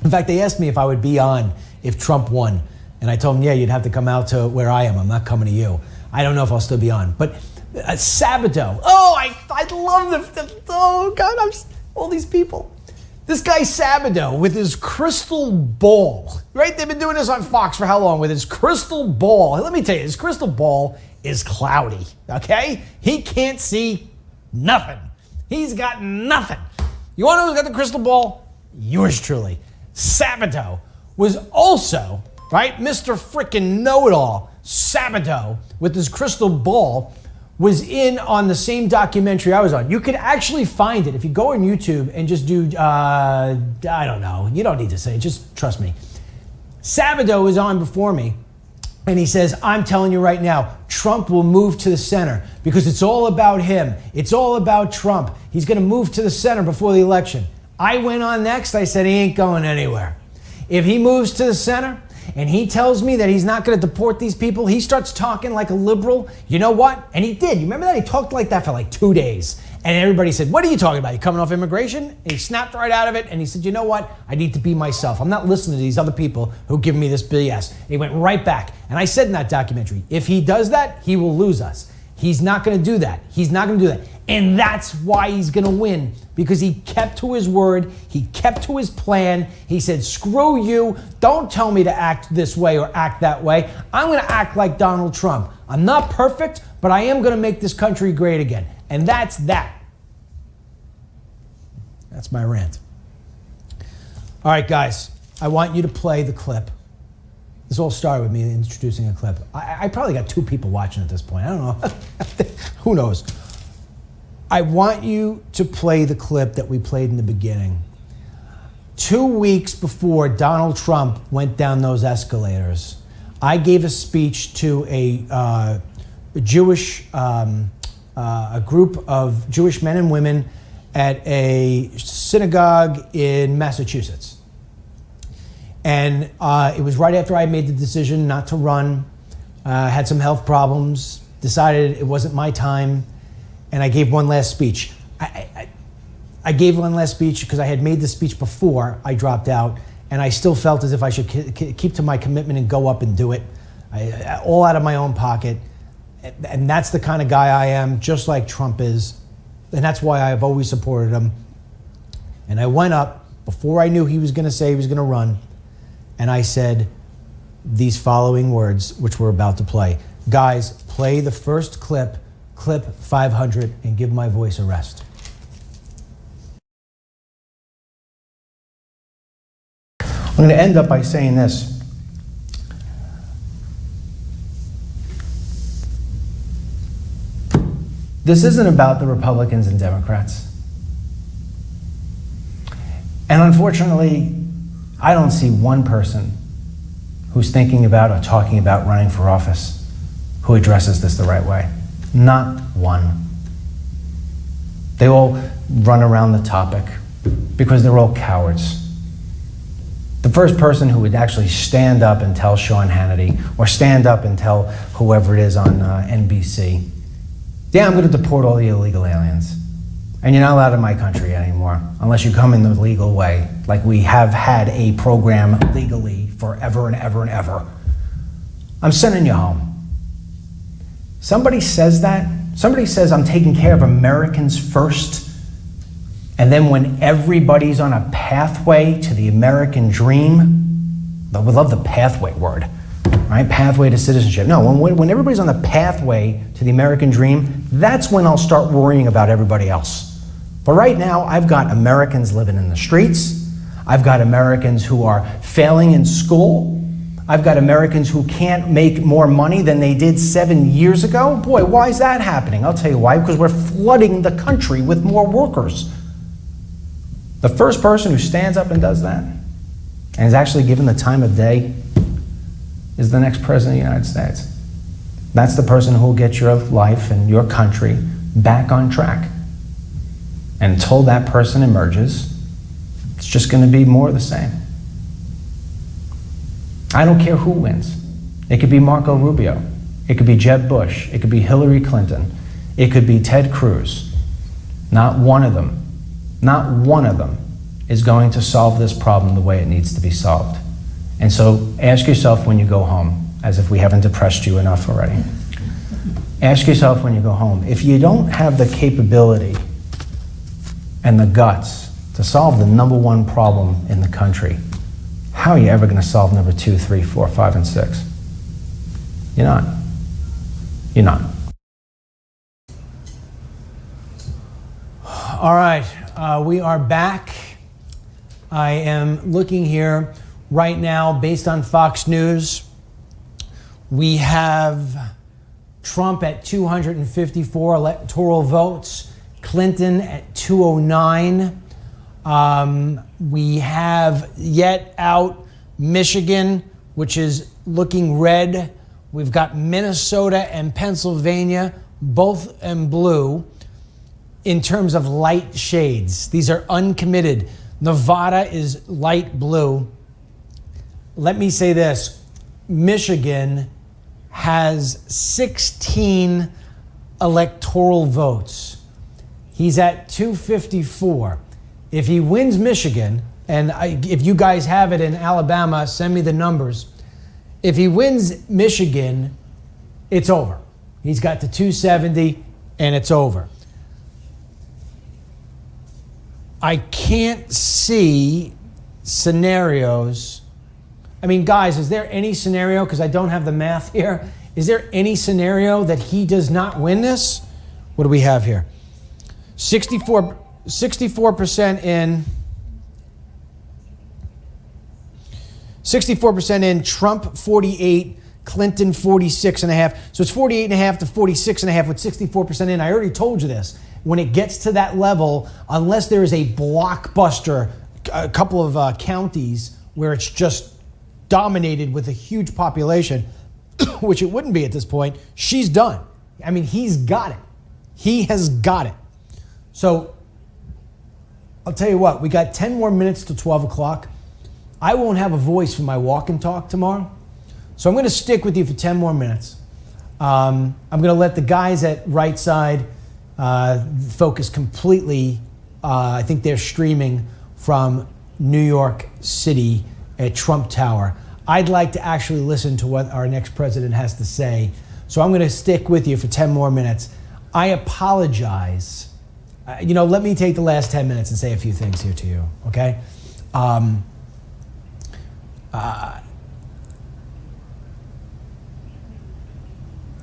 In fact, they asked me if I would be on if Trump won. And I told them, yeah, you'd have to come out to where I am. I'm not coming to you. I don't know if I'll still be on. But Sabato. Oh, I love the oh, God, all these people. This guy Sabato with his crystal ball, right? They've been doing this on Fox for how long with his crystal ball? Let me tell you, his crystal ball is cloudy, okay? He can't see nothing. He's got nothing. You want to know who's got the crystal ball? Yours truly. Sabato was also, right, Mr. Frickin' Know-It-All. Sabato, with his crystal ball, was in on the same documentary I was on. You can actually find it if you go on YouTube and just do, I don't know. You don't need to say it. Just trust me. Sabato was on before me, and he says, I'm telling you right now, Trump will move to the center because it's all about him. It's all about Trump. He's going to move to the center before the election. I went on next. I said, he ain't going anywhere. If he moves to the center and he tells me that he's not going to deport these people, he starts talking like a liberal. You know what? And he did. You remember that? He talked like that for like 2 days. And everybody said, what are you talking about? You coming off immigration? And he snapped right out of it. And he said, you know what? I need to be myself. I'm not listening to these other people who give me this BS. And he went right back. And I said in that documentary, if he does that, he will lose us. He's not going to do that. He's not going to do that. And that's why he's going to win, because he kept to his word. He kept to his plan. He said, screw you. Don't tell me to act this way or act that way. I'm going to act like Donald Trump. I'm not perfect, but I am going to make this country great again. And that's that. That's my rant. All right, guys, I want you to play the clip. This all started with me introducing a clip. I probably got 2 people watching at this point. I don't know. Who knows? I want you to play the clip that we played in the beginning. 2 weeks before Donald Trump went down those escalators, I gave a speech to a group of Jewish men and women at a synagogue in Massachusetts. And it was right after I made the decision not to run, had some health problems, decided it wasn't my time, and I gave one last speech. I gave one last speech because I had made the speech before I dropped out, and I still felt as if I should keep to my commitment and go up and do it, all out of my own pocket. And that's the kind of guy I am, just like Trump is. And that's why I've always supported him. And I went up before I knew he was going to say he was going to run. And I said these following words, which we're about to play. Guys, play the first clip 500, and give my voice a rest. I'm going to end up by saying this. This isn't about the Republicans and Democrats. And unfortunately, I don't see one person who's thinking about or talking about running for office who addresses this the right way. Not one. They all run around the topic because they're all cowards. The first person who would actually stand up and tell Sean Hannity or stand up and tell whoever it is on NBC, yeah, I'm going to deport all the illegal aliens. And you're not allowed in my country anymore unless you come in the legal way, like we have had a program legally forever and ever and ever. I'm sending you home. Somebody says that. Somebody says I'm taking care of Americans first. And then when everybody's on a pathway to the American dream, we love the pathway word, right? Pathway to citizenship. No, when everybody's on the pathway to the American dream, that's when I'll start worrying about everybody else. But right now, I've got Americans living in the streets. I've got Americans who are failing in school. I've got Americans who can't make more money than they did 7 years ago. Boy, why is that happening? I'll tell you why. Because we're flooding the country with more workers. The first person who stands up and does that, and is actually given the time of day, is the next president of the United States. That's the person who will get your life and your country back on track. And until that person emerges, it's just going to be more of the same. I don't care who wins. It could be Marco Rubio. It could be Jeb Bush. It could be Hillary Clinton. It could be Ted Cruz. Not one of them is going to solve this problem the way it needs to be solved. And so ask yourself when you go home, as if we haven't depressed you enough already. Ask yourself when you go home, if you don't have the capability and the guts to solve the number one problem in the country, how are you ever going to solve number 2, 3, 4, 5, and 6? You're not. You're not. All right, we are back. I am looking here right now based on Fox News. We have Trump at 254 electoral votes, Clinton at 209. We have yet out Michigan, which is looking red. We've got Minnesota and Pennsylvania, both in blue in terms of light shades. These are uncommitted. Nevada is light blue. Let me say this. Michigan has 16 electoral votes. He's at 254. If he wins Michigan, and if you guys have it in Alabama, send me the numbers. If he wins Michigan, it's over. He's got to 270, and it's over. I can't see scenarios. I mean, guys, is there any scenario, because I don't have the math here, is there any scenario that he does not win this? What do we have here? 64% in. 64% in, Trump 48, Clinton 46.5. So it's 48.5 to 46.5 with 64% in. I already told you this. When it gets to that level, unless there is a blockbuster, a couple of counties where it's just dominated with a huge population, which it wouldn't be at this point, she's done. I mean, he's got it. He has got it. So I'll tell you what, we got 10 more minutes to 12 o'clock. I won't have a voice for my walk and talk tomorrow. So I'm going to stick with you for 10 more minutes. I'm going to let the guys at Right Side focus completely. I think they're streaming from New York City at Trump Tower. I'd like to actually listen to what our next president has to say. So I'm going to stick with you for 10 more minutes. I apologize. Let me take the last 10 minutes and say a few things here to you, okay?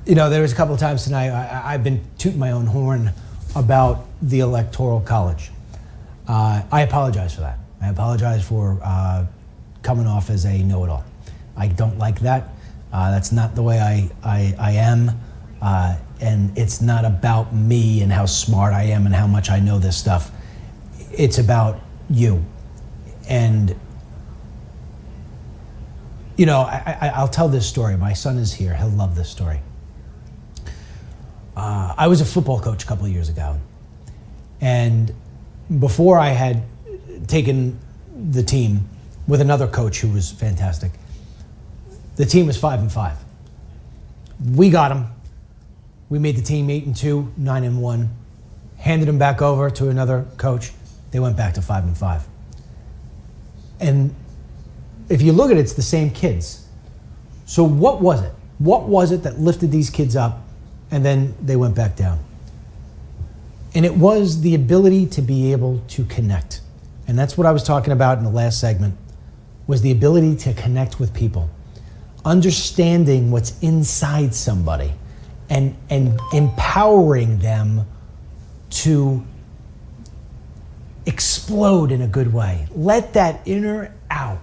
There was a couple of times tonight I've been tooting my own horn about the Electoral College. I apologize for that. I apologize for coming off as a know-it-all. I don't like that. That's not the way I am. And it's not about me and how smart I am and how much I know this stuff. It's about you. And, I'll tell this story. My son is here. He'll love this story. I was a football coach a couple of years ago. And before I had taken the team with another coach who was fantastic, the team was 5-5. We got him. We made the team 8-2, 9-1. Handed him back over to another coach. They went back to 5-5. And if you look at it, it's the same kids. So what was it? What was it that lifted these kids up and then they went back down? And it was the ability to be able to connect. And that's what I was talking about in the last segment, was the ability to connect with people. Understanding what's inside somebody and empowering them to explode in a good way. Let that inner out.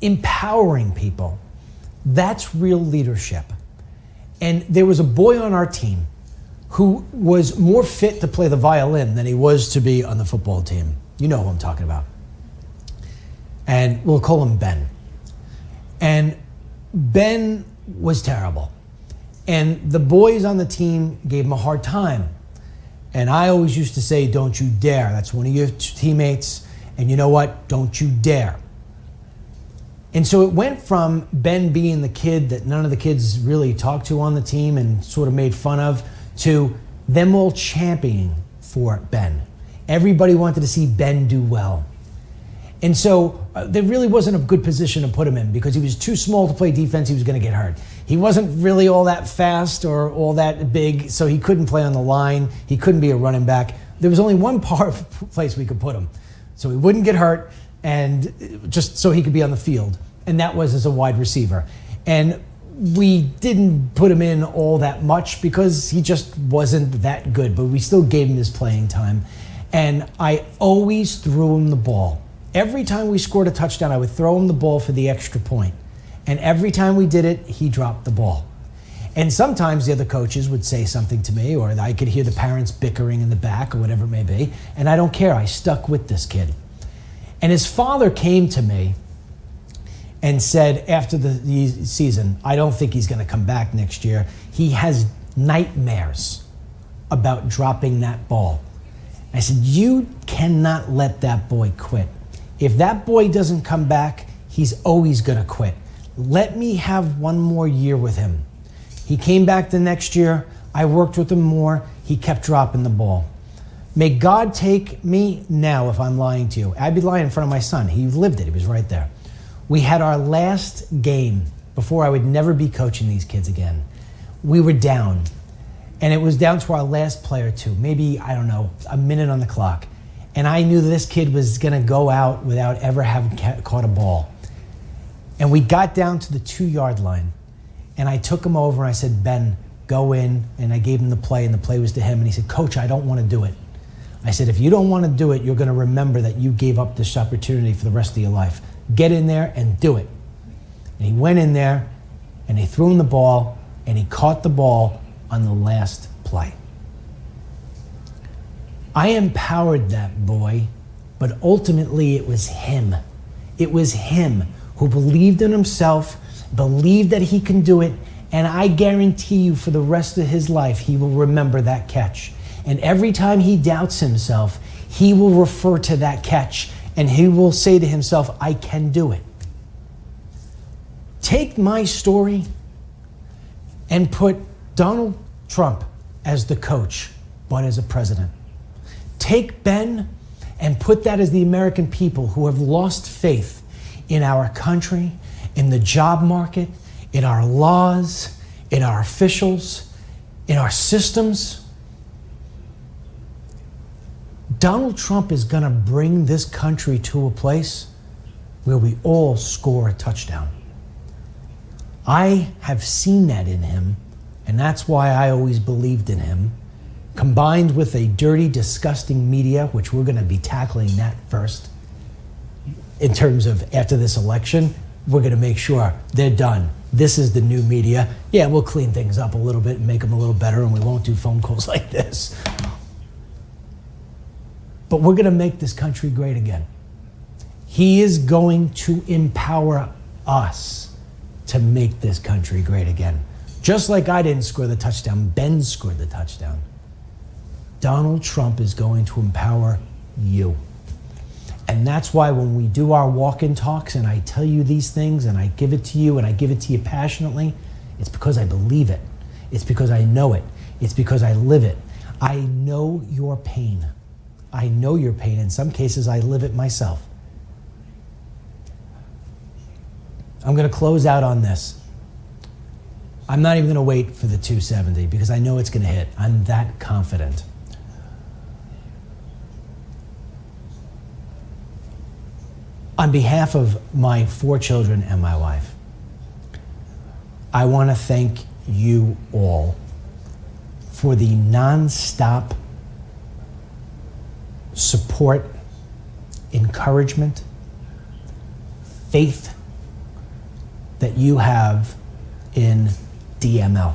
Empowering people. That's real leadership. And there was a boy on our team who was more fit to play the violin than he was to be on the football team. You know who I'm talking about. And we'll call him Ben. And Ben was terrible. And the boys on the team gave him a hard time. And I always used to say, don't you dare. That's one of your teammates. And you know what? Don't you dare. And so it went from Ben being the kid that none of the kids really talked to on the team and sort of made fun of, to them all championing for Ben. Everybody wanted to see Ben do well. And so there really wasn't a good position to put him in because he was too small to play defense. He was going to get hurt. He wasn't really all that fast or all that big, so he couldn't play on the line. He couldn't be a running back. There was only one place we could put him. So he wouldn't get hurt and just so he could be on the field. And that was as a wide receiver. And we didn't put him in all that much because he just wasn't that good, but we still gave him his playing time. And I always threw him the ball. Every time we scored a touchdown, I would throw him the ball for the extra point. And every time we did it, he dropped the ball. And sometimes the other coaches would say something to me, or I could hear the parents bickering in the back or whatever it may be. And I don't care. I stuck with this kid. And his father came to me and said after the season, I don't think he's going to come back next year. He has nightmares about dropping that ball. I said, you cannot let that boy quit. If that boy doesn't come back, he's always going to quit. Let me have one more year with him. He came back the next year. I worked with him more. He kept dropping the ball. May God take me now if I'm lying to you. I'd be lying in front of my son. He lived it. He was right there. We had our last game before I would never be coaching these kids again. We were down. And it was down to our last play or two, maybe, I don't know, a minute on the clock. And I knew this kid was going to go out without ever having caught a ball. And we got down to the 2-yard line. And I took him over and I said, Ben, go in. And I gave him the play, and the play was to him. And he said, Coach, I don't want to do it. I said, if you don't want to do it, you're going to remember that you gave up this opportunity for the rest of your life. Get in there and do it. And he went in there, and he threw him the ball, and he caught the ball on the last play. I empowered that boy, but ultimately it was him. It was him who believed in himself, believed that he can do it, and I guarantee you for the rest of his life, he will remember that catch. And every time he doubts himself, he will refer to that catch and he will say to himself, I can do it. Take my story and put Donald Trump as the coach, but as a president. Take Ben and put that as the American people who have lost faith in our country, in the job market, in our laws, in our officials, in our systems. Donald Trump is going to bring this country to a place where we all score a touchdown. I have seen that in him, and that's why I always believed in him. Combined with a dirty, disgusting media, which we're going to be tackling that first. In terms of after this election, we're going to make sure they're done. This is the new media. Yeah, we'll clean things up a little bit and make them a little better, and we won't do phone calls like this. But we're going to make this country great again. He is going to empower us to make this country great again. Just like I didn't score the touchdown, Ben scored the touchdown. Donald Trump is going to empower you. And that's why when we do our walk-in talks and I tell you these things and I give it to you and I give it to you passionately, it's because I believe it. It's because I know it. It's because I live it. I know your pain. I know your pain. In some cases, I live it myself. I'm going to close out on this. I'm not even going to wait for the 270 because I know it's going to hit. I'm that confident. On behalf of my 4 children and my wife, I want to thank you all for the nonstop support, encouragement, faith that you have in DML.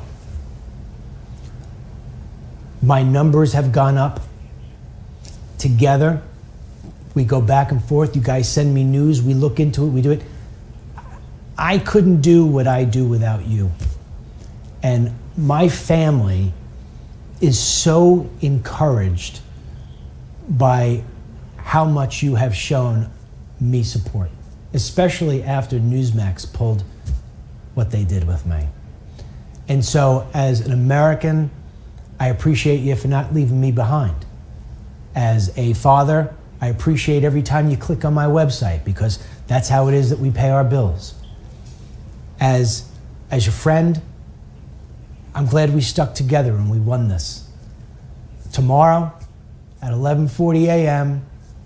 My numbers have gone up. Together, we go back and forth. You guys send me news. We look into it. We do it. I couldn't do what I do without you. And my family is so encouraged by how much you have shown me support, especially after Newsmax pulled what they did with me. And so as an American, I appreciate you for not leaving me behind. As a father, I appreciate every time you click on my website because that's how it is that we pay our bills. As your friend, I'm glad we stuck together and we won this. Tomorrow at 11:40 a.m.,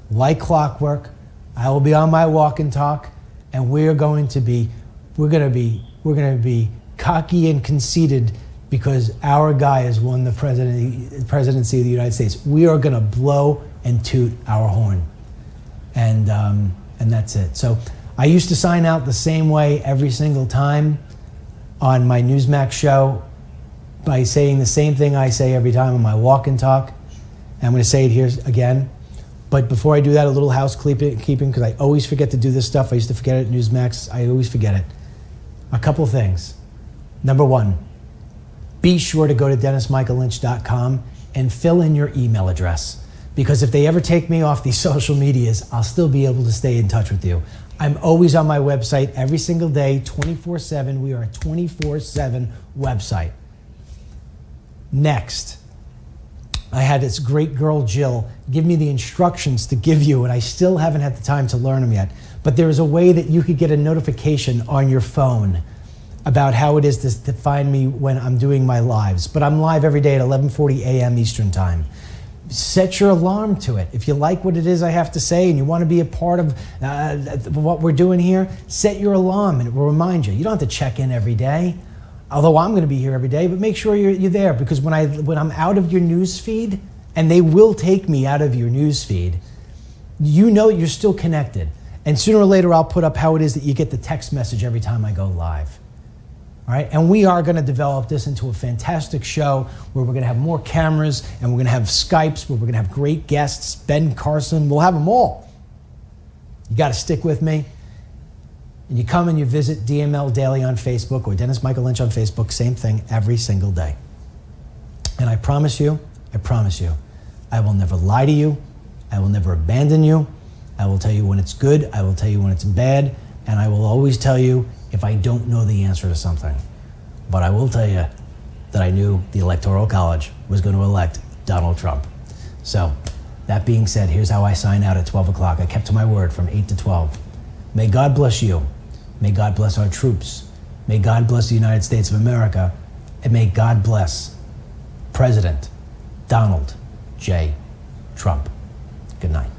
like clockwork, I will be on my walk and talk, and we're going to be cocky and conceited because our guy has won the presidency of the United States. We are going to blow and toot our horn, and that's it. So I used to sign out the same way every single time on my Newsmax show by saying the same thing I say every time on my walk and talk. And I'm going to say it here again. But before I do that, a little housekeeping, because I always forget to do this stuff. I used to forget it at Newsmax. I always forget it. A couple things. Number one, be sure to go to DennisMichaelLynch.com and fill in your email address. Because if they ever take me off these social medias, I'll still be able to stay in touch with you. I'm always on my website every single day, 24/7. We are a 24/7 website. Next, I had this great girl, Jill, give me the instructions to give you, and I still haven't had the time to learn them yet. But there is a way that you could get a notification on your phone about how it is to find me when I'm doing my lives. But I'm live every day at 11:40 a.m. Eastern Time. Set your alarm to it. If you like what it is I have to say and you want to be a part of what we're doing here, set your alarm and it will remind you. You don't have to check in every day, although I'm going to be here every day, but make sure you're there, because when I'm out of your news feed, and they will take me out of your news feed, you know you're still connected. And sooner or later, I'll put up how it is that you get the text message every time I go live. All right, and we are going to develop this into a fantastic show where we're going to have more cameras and we're going to have Skypes, where we're going to have great guests, Ben Carson, we'll have them all. You got to stick with me. And you come and you visit DML Daily on Facebook or Dennis Michael Lynch on Facebook, same thing every single day. And I promise you, I will never lie to you. I will never abandon you. I will tell you when it's good. I will tell you when it's bad. And I will always tell you if I don't know the answer to something. But I will tell you that I knew the Electoral College was going to elect Donald Trump. So, that being said, here's how I sign out at 12 o'clock. I kept to my word from 8 to 12. May God bless you. May God bless our troops. May God bless the United States of America. And may God bless President Donald J. Trump. Good night.